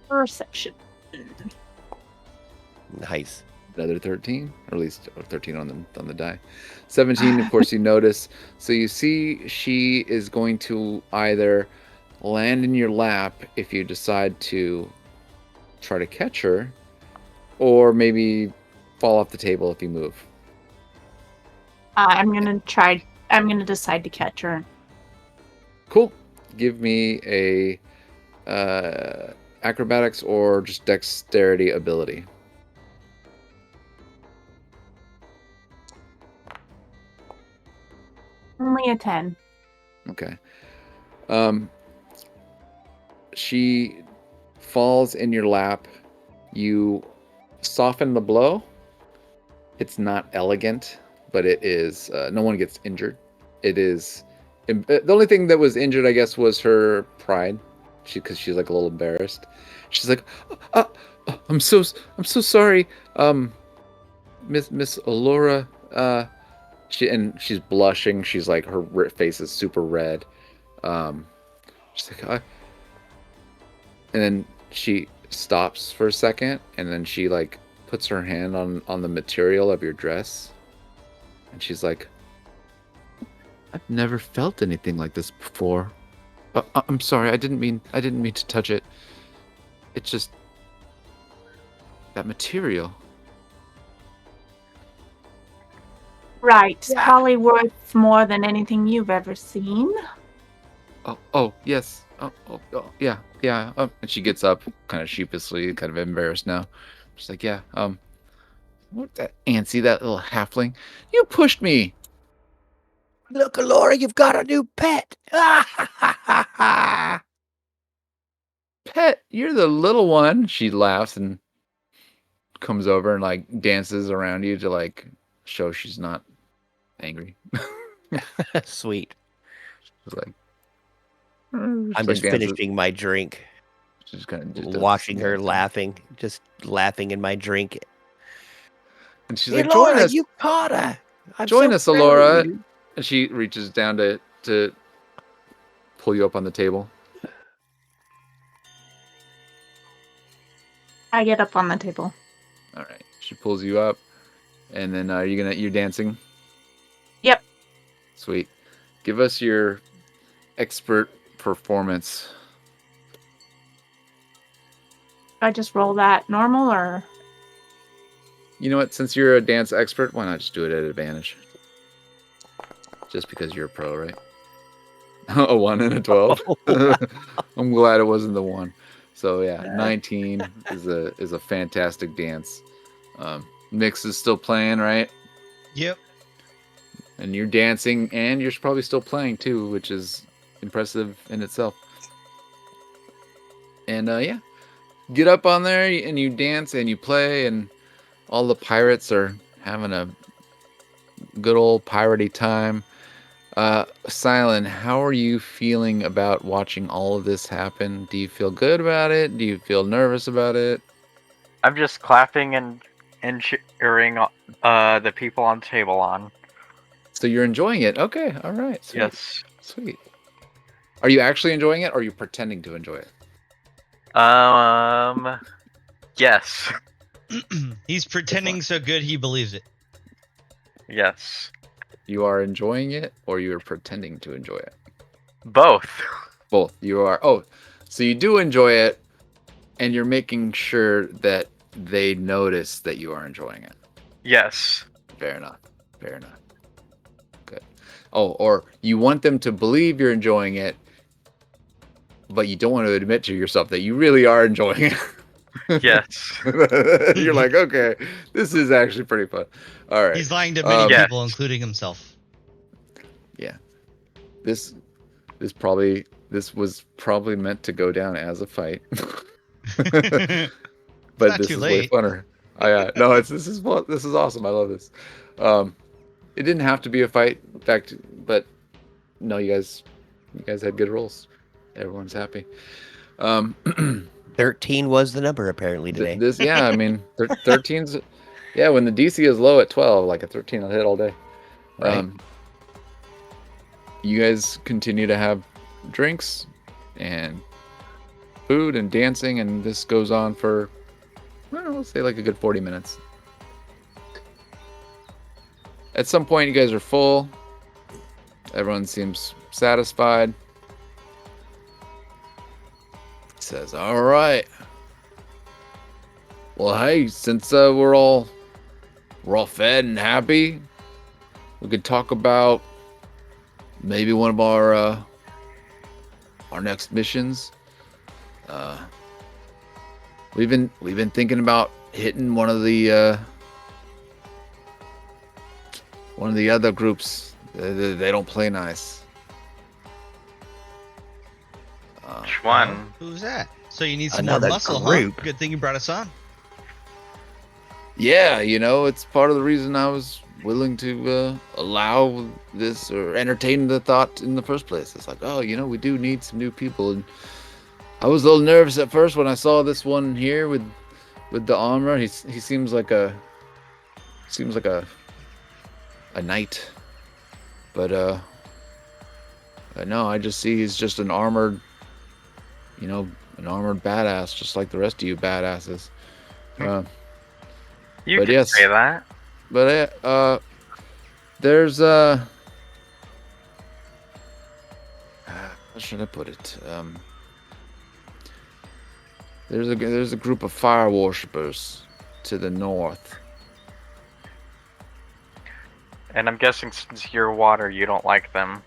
Perception.
Nice.
Another 13, or at least 13 on the die. 17, of course, you notice. So you see she is going to either land in your lap if you decide to try to catch her, or maybe fall off the table if you move.
I'm gonna decide to catch her.
Cool. Give me a acrobatics or just dexterity ability.
Only a 10.
Okay. She falls in your lap. You soften the blow. It's not elegant, but it is. No one gets injured. It is. The only thing that was injured, I guess, was her pride. Because she's like a little embarrassed. She's like, I'm so sorry, Miss Alora. She's blushing. She's like, her face is super red. She's like, and then she stops for a second, and then she like puts her hand on the material of your dress, and she's like, I've never felt anything like this before. I'm sorry, I didn't mean to touch it. It's just that material.
Right. It's probably worth more than anything you've ever seen.
Oh, yes. Yeah. And she gets up, kind of sheepishly, kind of embarrassed now. She's like, yeah. What that antsy, that little halfling? You pushed me.
Look, Alora, you've got a new pet.
Pet, you're the little one. She laughs and comes over and like dances around you to like show she's not angry.
Sweet.
She's like,
I'm
like
just
dances.
finishing my drink,
She's kind of just
watching her
dancing.
laughing, just laughing in my drink.
And she's
Hey,
like, join
Laura,
us.
you caught her. I'm
Join
so
us,
proud of
Alora.
you.
And she reaches down to pull you up on the table.
I get up on the table.
All right. She pulls you up, and then you're dancing.
Yep.
Sweet. Give us your expert performance.
Do I just roll that normal or?
You know what? Since you're a dance expert, why not just do it at advantage? Just because you're a pro, right? A 1 and a 12. I'm glad it wasn't the 1. So yeah, 19 is a fantastic dance. Mix is still playing, right?
Yep.
And you're dancing, and you're probably still playing too, which is impressive in itself. And yeah, get up on there and you dance and you play, and all the pirates are having a good old piratey time. Silent, how are you feeling about watching all of this happen? Do you feel good about it? Do you feel nervous about it?
I'm just clapping and cheering the people on table on.
So you're enjoying it. Okay, all right. Sweet.
Yes.
Sweet. Are you actually enjoying it, or are you pretending to enjoy it?
Yes.
He's pretending so good he believes it.
Yes.
You are enjoying it, or you are pretending to enjoy it?
Both.
Both. You are. Oh, so you do enjoy it, and you're making sure that they notice that you are enjoying it.
Yes.
Fair enough. Fair enough. Good. Oh, or you want them to believe you're enjoying it, but you don't want to admit to yourself that you really are enjoying it.
Yes.
You're like, okay, this is actually pretty fun. All right.
He's lying to many
Yeah.
people, including himself.
Yeah. This was probably meant to go down as a fight. But
not
this
too
is way
late.
funner. No, this is fun. This is awesome. I love this. It didn't have to be a fight, in fact, but no, you guys had good rolls. Everyone's happy.
13 was the number apparently today.
I mean, 13's, yeah, when the DC is low at 12, like a 13 will hit all day.
Right.
You guys continue to have drinks and food and dancing, and this goes on for, I don't know, let's say like a good 40 minutes. At some point, you guys are full. Everyone seems satisfied. He says, all right. Well, hey, since we're all fed and happy, we could talk about maybe one of our next missions. We've been thinking about hitting one of the other groups. They don't play nice.
Which one?
Who's that? So you need some
Another
more muscle,
group.
huh? Good thing you brought us on.
Yeah, it's part of the reason I was willing to allow this or entertain the thought in the first place. It's like, oh, we do need some new people, and I was a little nervous at first when I saw this one here with the armor. He seems like a knight, but no, I just see he's just an armored badass, just like the rest of you badasses.
You
But
can
yes.
say that.
But there's how should I put it? There's a group of fire worshippers to the north.
And I'm guessing since you're water, you don't like them.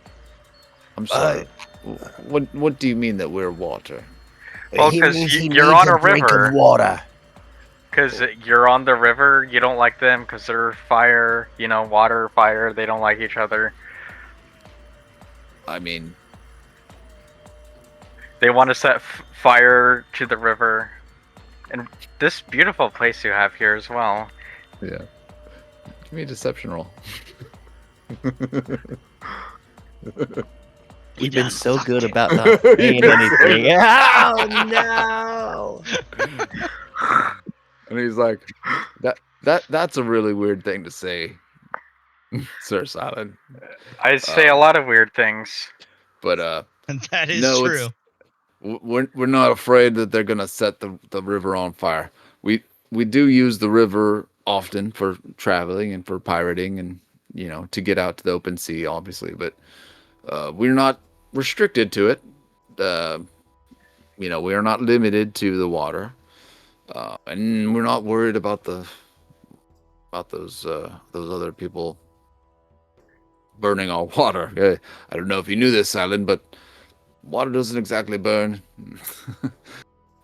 I'm sorry. What do you mean that we're water?
Well,
He
'cause
means he
you're
needs
on a
drink
river.
of water.
Because you're on the river, you don't like them because they're fire, water, fire, they don't like each other.
I mean,
They want to set fire to the river. And this beautiful place you have here as well.
yeah. Give me a deception roll.
We've been so good about not saying anything. Oh no!
And he's like, that's a really weird thing to say, Sir Silent.
I say a lot of weird things.
But
That is
no,
true.
we're not afraid that they're gonna set the river on fire. We do use the river often for traveling and for pirating and to get out to the open sea, obviously. But we're not restricted to it. We are not limited to the water, and we're not worried about those other people burning our water. I don't know if you knew this, Silent, but water doesn't exactly burn.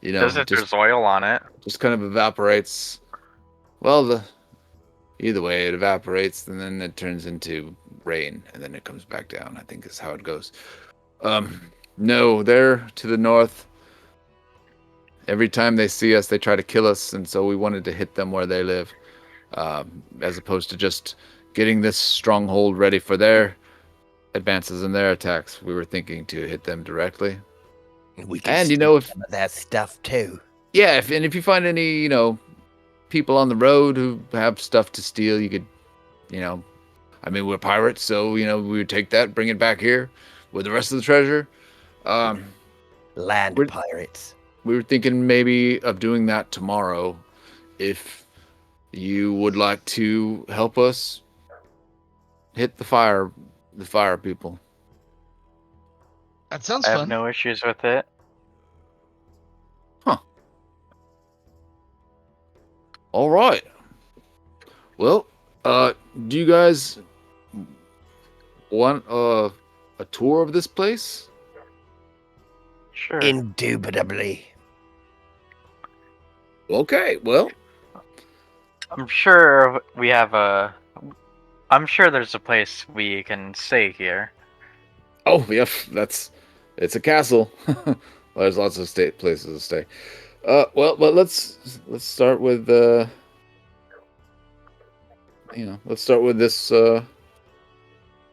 There's oil on it.
Just kind of evaporates. Well, either way, it evaporates and then it turns into rain and then it comes back down, I think is how it goes. No, they're to the north. Every time they see us, they try to kill us, and so we wanted to hit them where they live, as opposed to just getting this stronghold ready for their advances and their attacks. We were thinking to hit them directly.
We can
And
steal
if
some of that stuff too.
yeah, if you find any people on the road who have stuff to steal, you could, I mean, we're pirates, so we would take that, bring it back here with the rest of the treasure.
Land
we're-
pirates.
We were thinking maybe of doing that tomorrow, if you would like to help us hit the fire people.
That sounds
I have
fun.
no issues with it.
All right. Well, do you guys want a tour of this place?
Sure.
Indubitably.
Okay, well,
I'm sure we have a. I'm sure there's a place we can stay here.
oh yeah, it's a castle. There's lots of places to stay. Well, but let's start with let's start with this.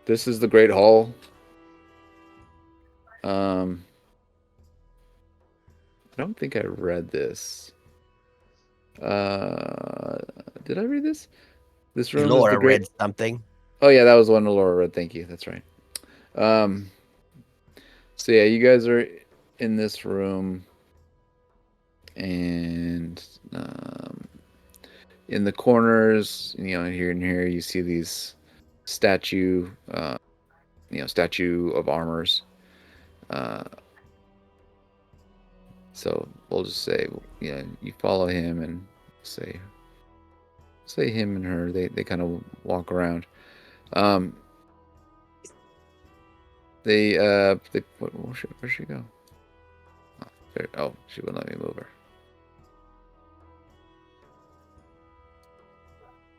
This is the Great Hall. I don't think I read this. Uh, did I read this? This room is the
Laura
great.
read something.
Oh yeah, that was one Laura read. Thank you. That's right. Um, so yeah, you guys are in this room, and in the corners, here and here, you see these statue of armors. So we'll just say, you follow him and say him and her. They kind of walk around. Where'd she go? She wouldn't let me move her.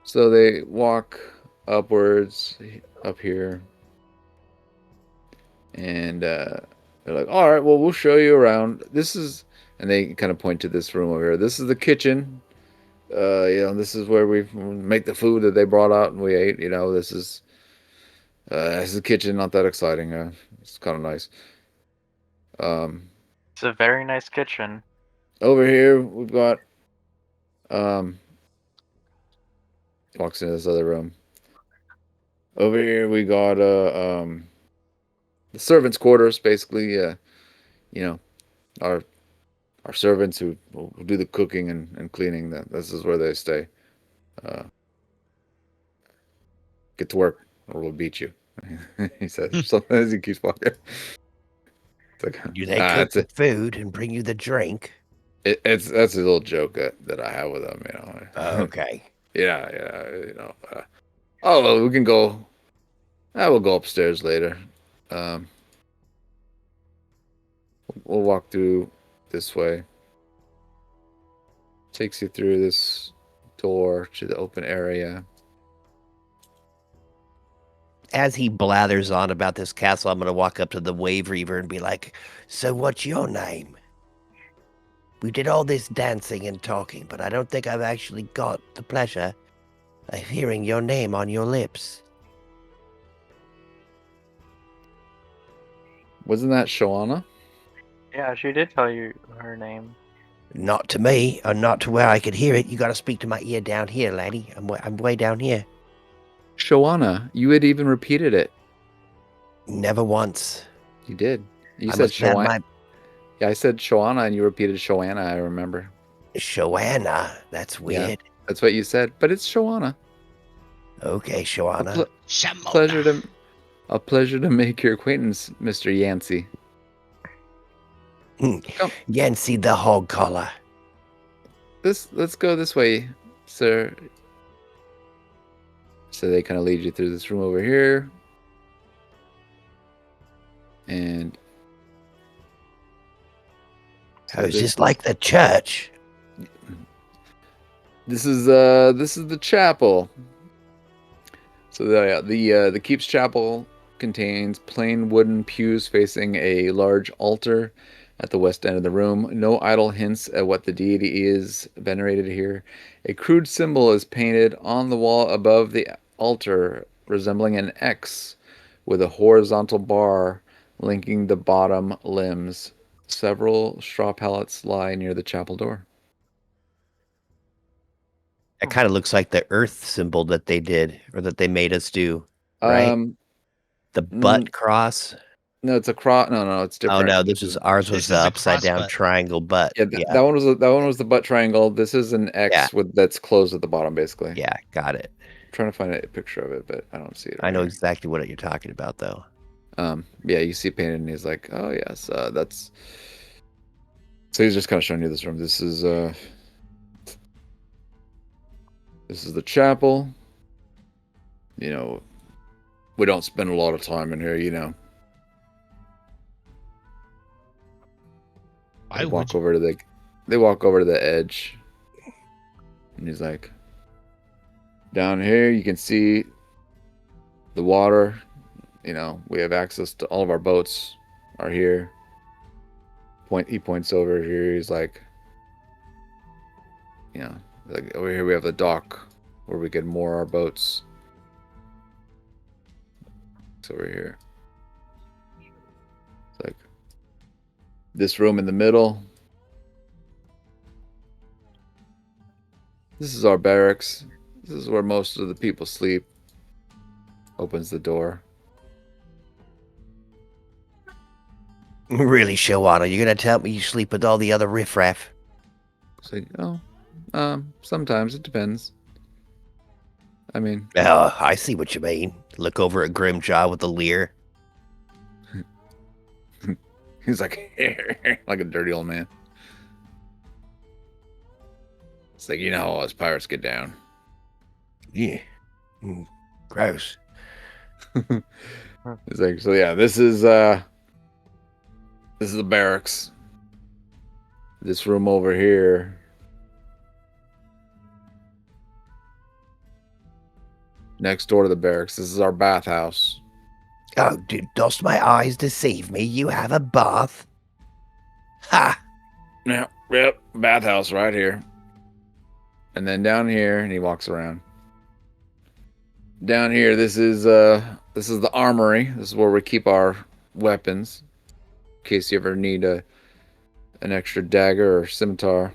So they walk upwards up here, and they're like, "All right, well, we'll show you around. And they kind of point to this room over here. This is the kitchen. This is where we make the food that they brought out and we ate. This is the kitchen. Not that exciting. It's kind of nice.
It's a very nice kitchen.
Over here we've got walks into this other room. Over here we got the servants' quarters, basically. Our servants who will do the cooking and cleaning. This is where they stay. Get to work, or we'll beat you. He says something as he keeps walking. It's like,
Do they cook the food and bring you the drink?
That's a little joke that I have with them.
Okay.
Yeah. Well, we can go. We'll go upstairs later. We'll walk through this way. Takes you through this door to the open area.
As he blathers on about this castle, I'm going to walk up to the Wave Reaver and be like, "So what's your name? We did all this dancing and talking, but I don't think I've actually got the pleasure of hearing your name on your lips."
Wasn't that Shoana?
Yeah, she did tell you her name.
Not to me, or not to where I could hear it. You got to speak to my ear down here, laddie. I'm way down here.
Shoana, you had even repeated it.
Never once.
You did. You
I
said
must have
Shoana. Yeah, I said Shoana, and you repeated Shoana. I remember.
Shoana. That's weird.
Yeah, that's what you said, but it's Shoana.
Okay, Shoana.
A pleasure to make your acquaintance, Mr. Yancey.
Yancey the hog collar.
Let's go this way, sir. So they kind of lead you through this room over here. And
so is this like the church?
This is the chapel. So the Keep's chapel contains plain wooden pews facing a large altar at the west end of the room. No idle hints at what the deity is venerated here. A crude symbol is painted on the wall above the altar, resembling an X with a horizontal bar linking the bottom limbs. Several straw pallets lie near the chapel door.
It kind of looks like the earth symbol that they did, or that they made us do, right? The butt cross.
No, it's a cross. No, it's different.
Oh no, ours was the upside down
butt.
triangle butt.
Yeah, that one was the butt triangle. This is an X that's closed at the bottom, basically.
Yeah, got it.
I'm trying to find a picture of it, but I don't see it.
I know exactly what you're talking about, though.
Yeah, you see it painted, and he's like, "Oh yes, that's." So he's just kind of showing you this room. This is the chapel. We don't spend a lot of time in here, They walk over to the edge And he's like, down here you can see the water. You know, we have access to all of our boats are here. He points over here. He's like, you know, like over here we have the dock where we can moor our boats. It's over here. It's like this room in the middle. This is our barracks. This is where most of the people sleep. Opens the door.
Really, Shawana, you're gonna tell me you sleep with all the other riffraff?
It's like, oh, sometimes it depends. I mean,
Oh, I see what you mean. Look over at Grimjaw with a leer.
he's like, like a dirty old man. It's like, you know how us pirates get down.
Yeah. Gross.
It's like, so yeah, this is the barracks. This room over here. Next door to the barracks. This is our bathhouse.
Oh, dost my eyes deceive me? You have a bath? Ha!
Yep, bathhouse right here. And then down here, and he walks around. Down here, this is the armory. This is where we keep our weapons, in case you ever need an extra dagger or scimitar.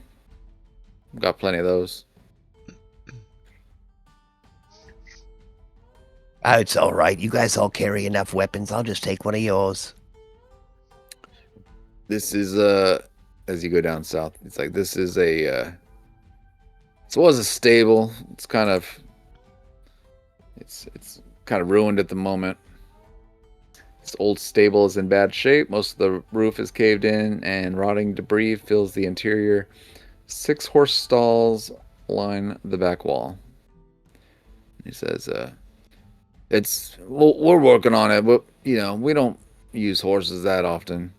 Got plenty of those.
Oh, it's all right. You guys all carry enough weapons. I'll just take one of yours.
This is as you go down south, it's like this is a it was a stable. It's kind of ruined at the moment. This old stable is in bad shape. Most of the roof is caved in and rotting debris fills the interior. 6 horse stalls line the back wall. He says, we're working on it, but you know, we don't use horses that often.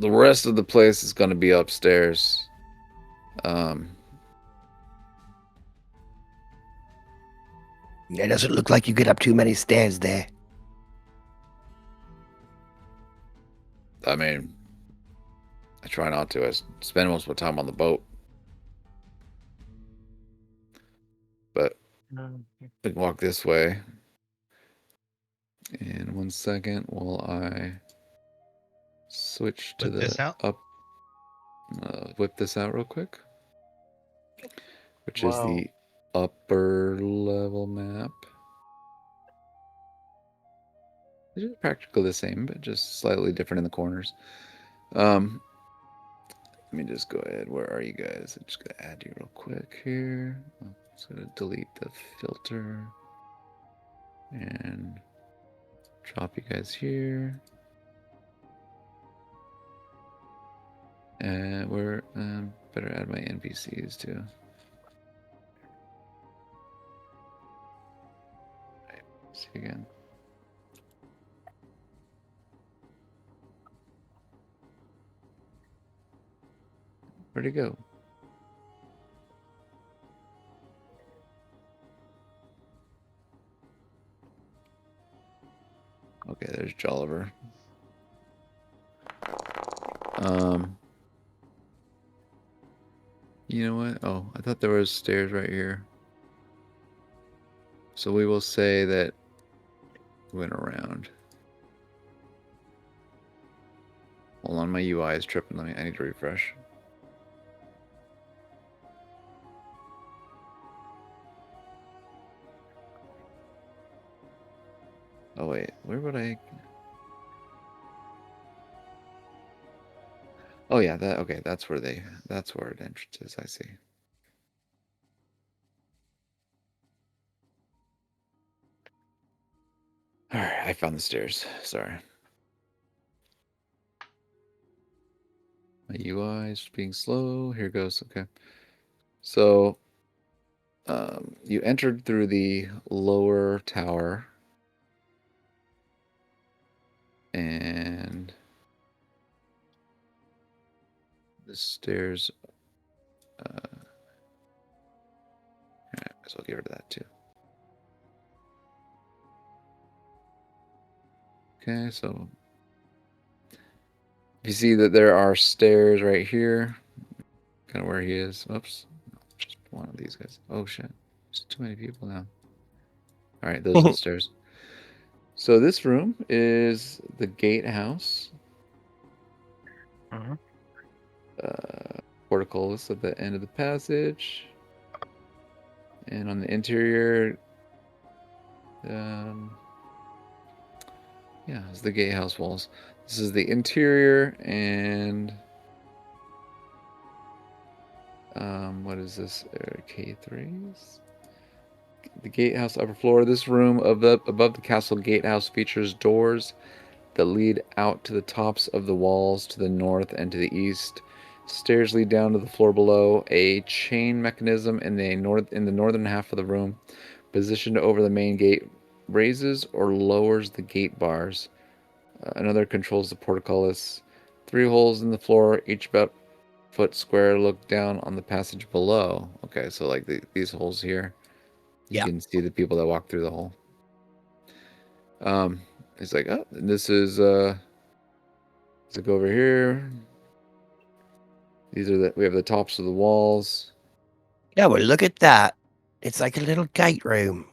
The rest of the place is going to be upstairs.
It doesn't look like you get up too many stairs there.
I mean, I try not to. I spend most of my time on the boat. But we can walk this way. And 1 second while I switch to
Whip this out?
whip this out real quick. Which
Wow.
is the upper level map. It's just practically the same, but just slightly different in the corners. Let me just go ahead. Where are you guys? I'm just gonna add you real quick here. I'm just gonna delete the filter and drop you guys here. And we're better add my NPCs too. Right, see again. Where'd he go? Okay, there's Jolliver. You know what? Oh, I thought there was stairs right here. So we will say that we went around. Hold on, my UI is tripping. I need to refresh. Oh wait, where would I? Oh yeah, okay. That's where the entrance is. I see. All right, I found the stairs. Sorry. My UI is being slow. Here goes. Okay. So, you entered through the lower tower, and The stairs. Might as well get rid of that too. Okay, so you see that there are stairs right here, kind of where he is. Oops, just one of these guys. Oh shit, there's too many people now. All right, those are the stairs. So this room is the gatehouse.
Mhm.
Portcullis at the end of the passage, and on the interior, yeah, it's the gatehouse walls. This is the interior, and what is this? K3s. The gatehouse upper floor. This room above the castle gatehouse features doors that lead out to the tops of the walls to the north and to the east. Stairs lead down to the floor below. A chain mechanism in the northern half of the room, positioned over the main gate, raises or lowers the gate bars. Another controls the portcullis. 3 holes in the floor, each about foot square, look down on the passage below. Okay, so like these holes here, you
Yeah.
can see the people that walk through the hole. It's like, oh, this is let's go over here. These are we have the tops of the walls.
Yeah, well, look at that. It's like a little gate room.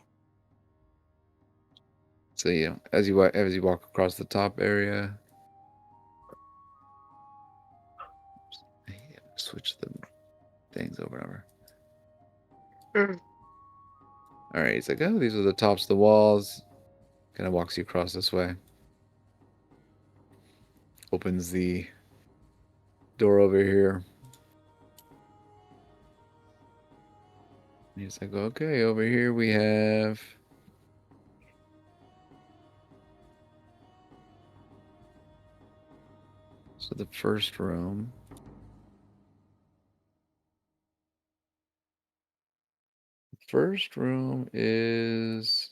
So as you walk across the top area, switch the things over and over. All right, he's like, oh, these are the tops of the walls. Kind of walks you across this way. Opens the door over here. He's like, okay, over here we have so the first room. The first room is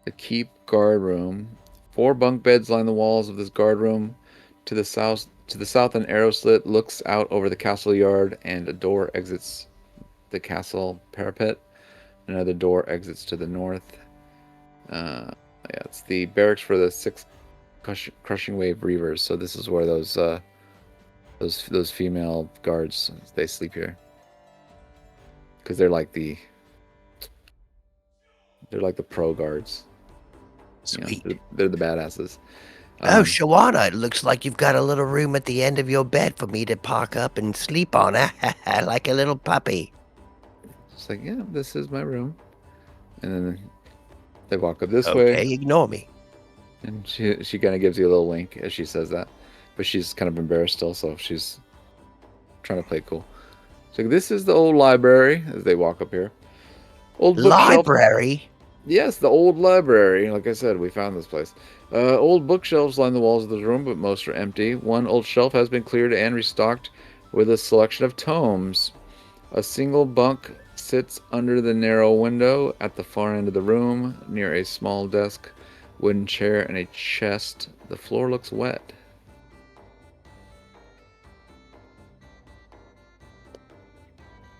the keep guard room. 4 bunk beds line the walls of this guard room. To the south, an arrow slit looks out over the castle yard, and a door exits the castle parapet. Another door exits to the north. Yeah, it's the barracks for the 6th crushing wave reavers. So this is where those female guards, they sleep here, because they're like the pro guards.
Sweet.
They're the badasses.
Oh, Shawana, it looks like you've got a little room at the end of your bed for me to park up and sleep on, like a little puppy.
It's like, yeah, this is my room. And then they walk up this
Okay,
way.
ignore me.
And she kind of gives you a little wink as she says that. But she's kind of embarrassed still, so she's trying to play cool. So this is the old library as they walk up here. Old bookshelf.
Library?
Yes, the old library. Like I said, we found this place. Old bookshelves line the walls of this room, but most are empty. One old shelf has been cleared and restocked with a selection of tomes. A single bunk sits under the narrow window at the far end of the room, near a small desk, wooden chair, and a chest. The floor looks wet.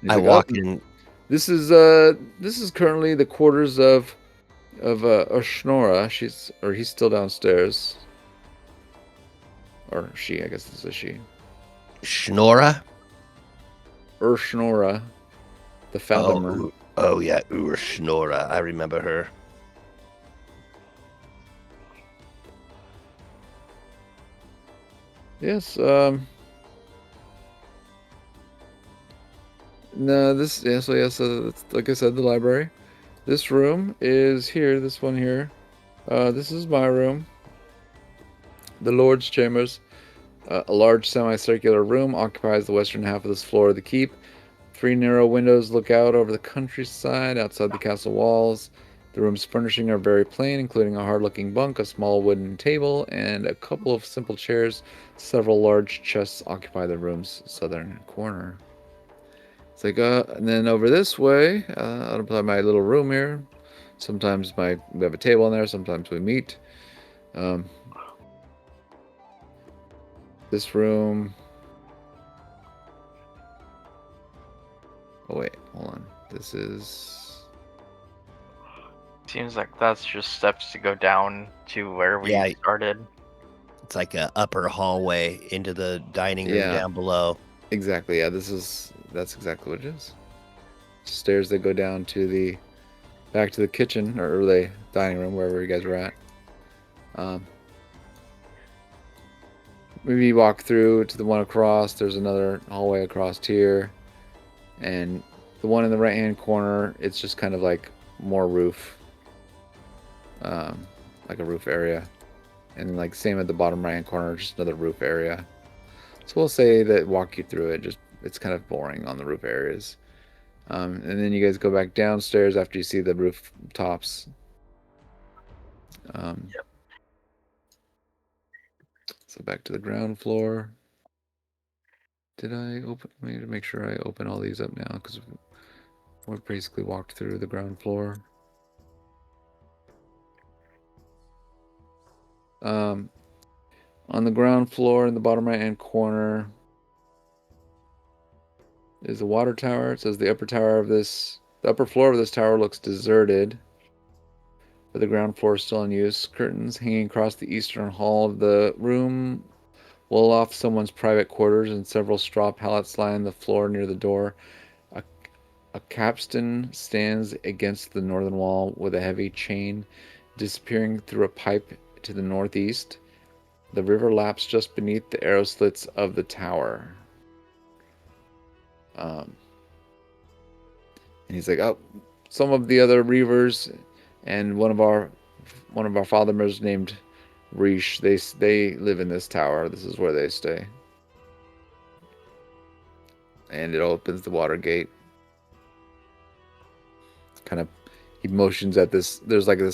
He's
I
like,
walk
"Oh,
in.
this is currently the quarters of Shnora. He's still downstairs. Or she, I guess this is a she.
Schnora?
Shnora, the fathomer.
Oh yeah, Schnora. I remember her.
Yes, no, this, yeah, so yes, it's, like I said, the library. This room is here, this one here. This is my room. The Lord's Chambers. A large semicircular room occupies the western half of this floor of the keep. 3 narrow windows look out over the countryside outside the castle walls. The room's furnishing are very plain, including a hard-looking bunk, a small wooden table, and a couple of simple chairs. Several large chests occupy the room's southern corner. It's like, and then over this way, I'll play my little room here. Sometimes we have a table in there, sometimes we meet. This room. Oh wait, hold on. This is.
Seems like that's just steps to go down to where we
Yeah.
started.
It's like a upper hallway into the dining room
Yeah.
down below.
Exactly. Yeah, that's exactly what it is. Stairs that go down to the back to the kitchen or the dining room, wherever you guys were at. Maybe you walk through to the one across. There's another hallway across here, and the one in the right hand corner, it's just kind of like more roof, like a roof area, and like same at the bottom right hand corner, just another roof area. So we'll say that walk you through it. Just it's kind of boring on the roof areas. And then you guys go back downstairs after you see the roof tops. So back to the ground floor. Did I open? I need to make sure I open all these up now because we basically walked through the ground floor. On the ground floor in the bottom right hand corner is the water tower. It says the upper floor of this tower looks deserted, but the ground floor is still in use. Curtains hanging across the eastern hall of the room wall off someone's private quarters, and several straw pallets line the floor near the door. A capstan stands against the northern wall with a heavy chain disappearing through a pipe to the northeast. The river laps just beneath the arrow slits of the tower. And he's like, "Oh, some of the other reavers and one of our fathermers named Rish. They live in this tower. This is where they stay." And it opens the water gate. Kind of, he motions at this. There's like a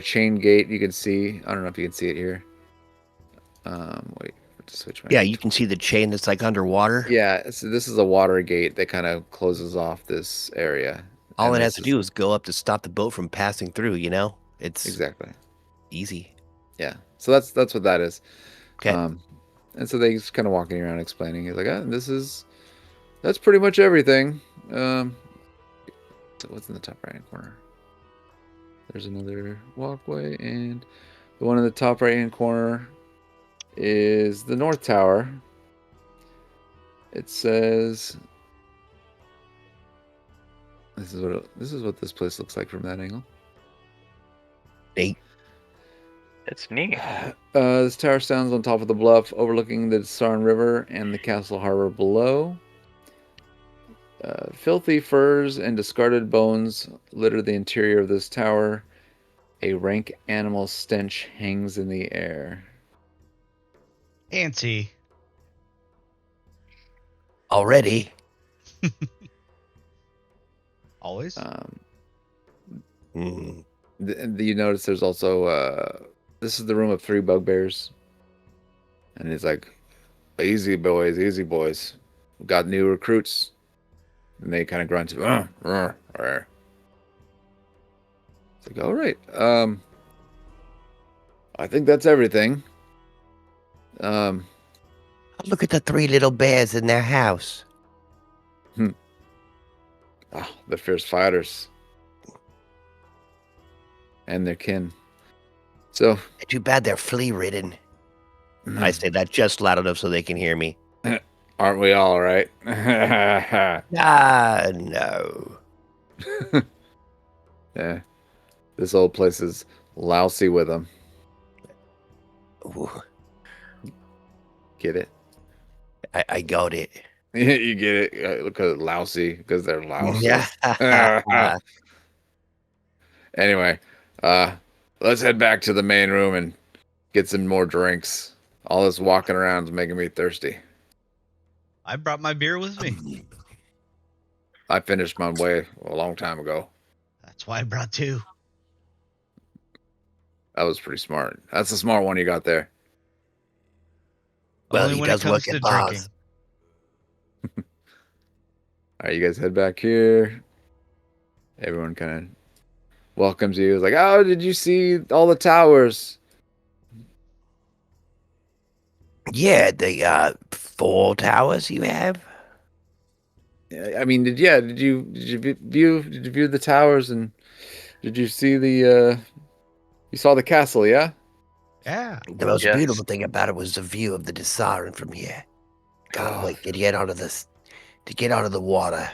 chain gate you can see. I don't know if you can see it here. Wait, to switch my.
Yeah, you can see the chain that's like underwater.
Yeah, so this is a water gate that kind of closes off this area.
All
And
it has
this
to do is go up to stop the boat from passing through, you know? It's
exactly.
easy.
Yeah. So that's what that is.
Okay.
And so they just kind of walking around explaining. He's like, that's pretty much everything. So what's in the top right hand corner? There's another walkway, and the one in the top right hand corner is the North Tower. It says this is what this place looks like from that angle.
Neat.
It's neat.
This tower stands on top of the bluff overlooking the Sarn River and the castle harbor below. Filthy furs and discarded bones litter the interior of this tower. A rank animal stench hangs in the air.
Antsy.
Already?
Always.
You notice there's also this is the room of 3 bugbears, and he's like, easy boys, we got new recruits. And they kind of grunt, it's like, all right, I think that's everything.
Look at the 3 little bears in their house.
They're fierce fighters and their kin. So
Too bad they're flea-ridden. I say that just loud enough so they can hear me.
aren't we all right?
No.
Yeah, this old place is lousy with them.
Ooh,
Get it?
I got it.
You get it? Look at lousy because they're lousy.
Yeah.
Anyway, let's head back to the main room and get some more drinks. All this walking around is making me thirsty.
I brought my beer with me.
I finished my way a long time ago.
That's why I brought 2.
That was pretty smart. That's the smart one you got there.
Well,
Only
he
when
does
it comes
work
to
at bars.
drinking.
All right, you guys head back here. Everyone kind of welcomes you. It's like, oh, did you see all the towers?
Yeah, the 4 towers you have.
I mean, did you view the towers, and did you see the you saw the castle? Yeah.
Yeah.
The most
Yes.
beautiful thing about it was the view of the Dissarin from here. Can't
Oh,
wait to get onto the water.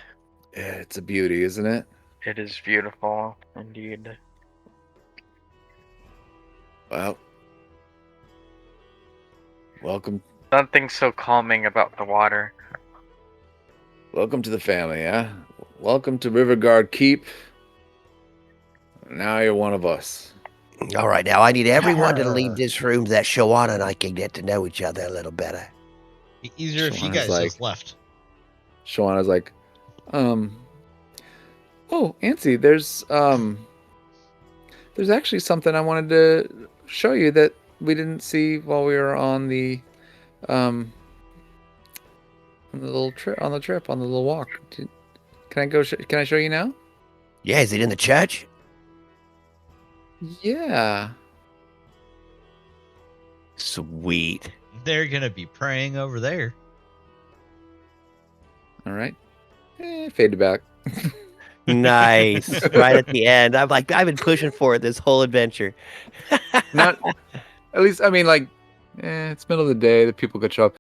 yeah, it's a beauty, isn't it?
It is beautiful indeed.
Well, welcome
Something so calming about the water.
to the family, yeah. Welcome to Rivergard Keep. Now you're one of us.
All right, now I need everyone to leave this room so that Shawana and I can get to know each other a little better.
Easier if you
Shawana's
guys
like-
just left.
Shawana's like, oh, Antsy, there's actually something I wanted to show you that we didn't see while we were on the on the little trip, on the little walk. Can I go? Can I show you now?
Yeah, is it in the church?
Yeah.
Sweet.
They're gonna be praying over there.
All right. Fade to back.
Nice. Right at the end. I'm like, I've been pushing for it this whole adventure.
Not, at least, I mean, like, it's middle of the day. The people could show up.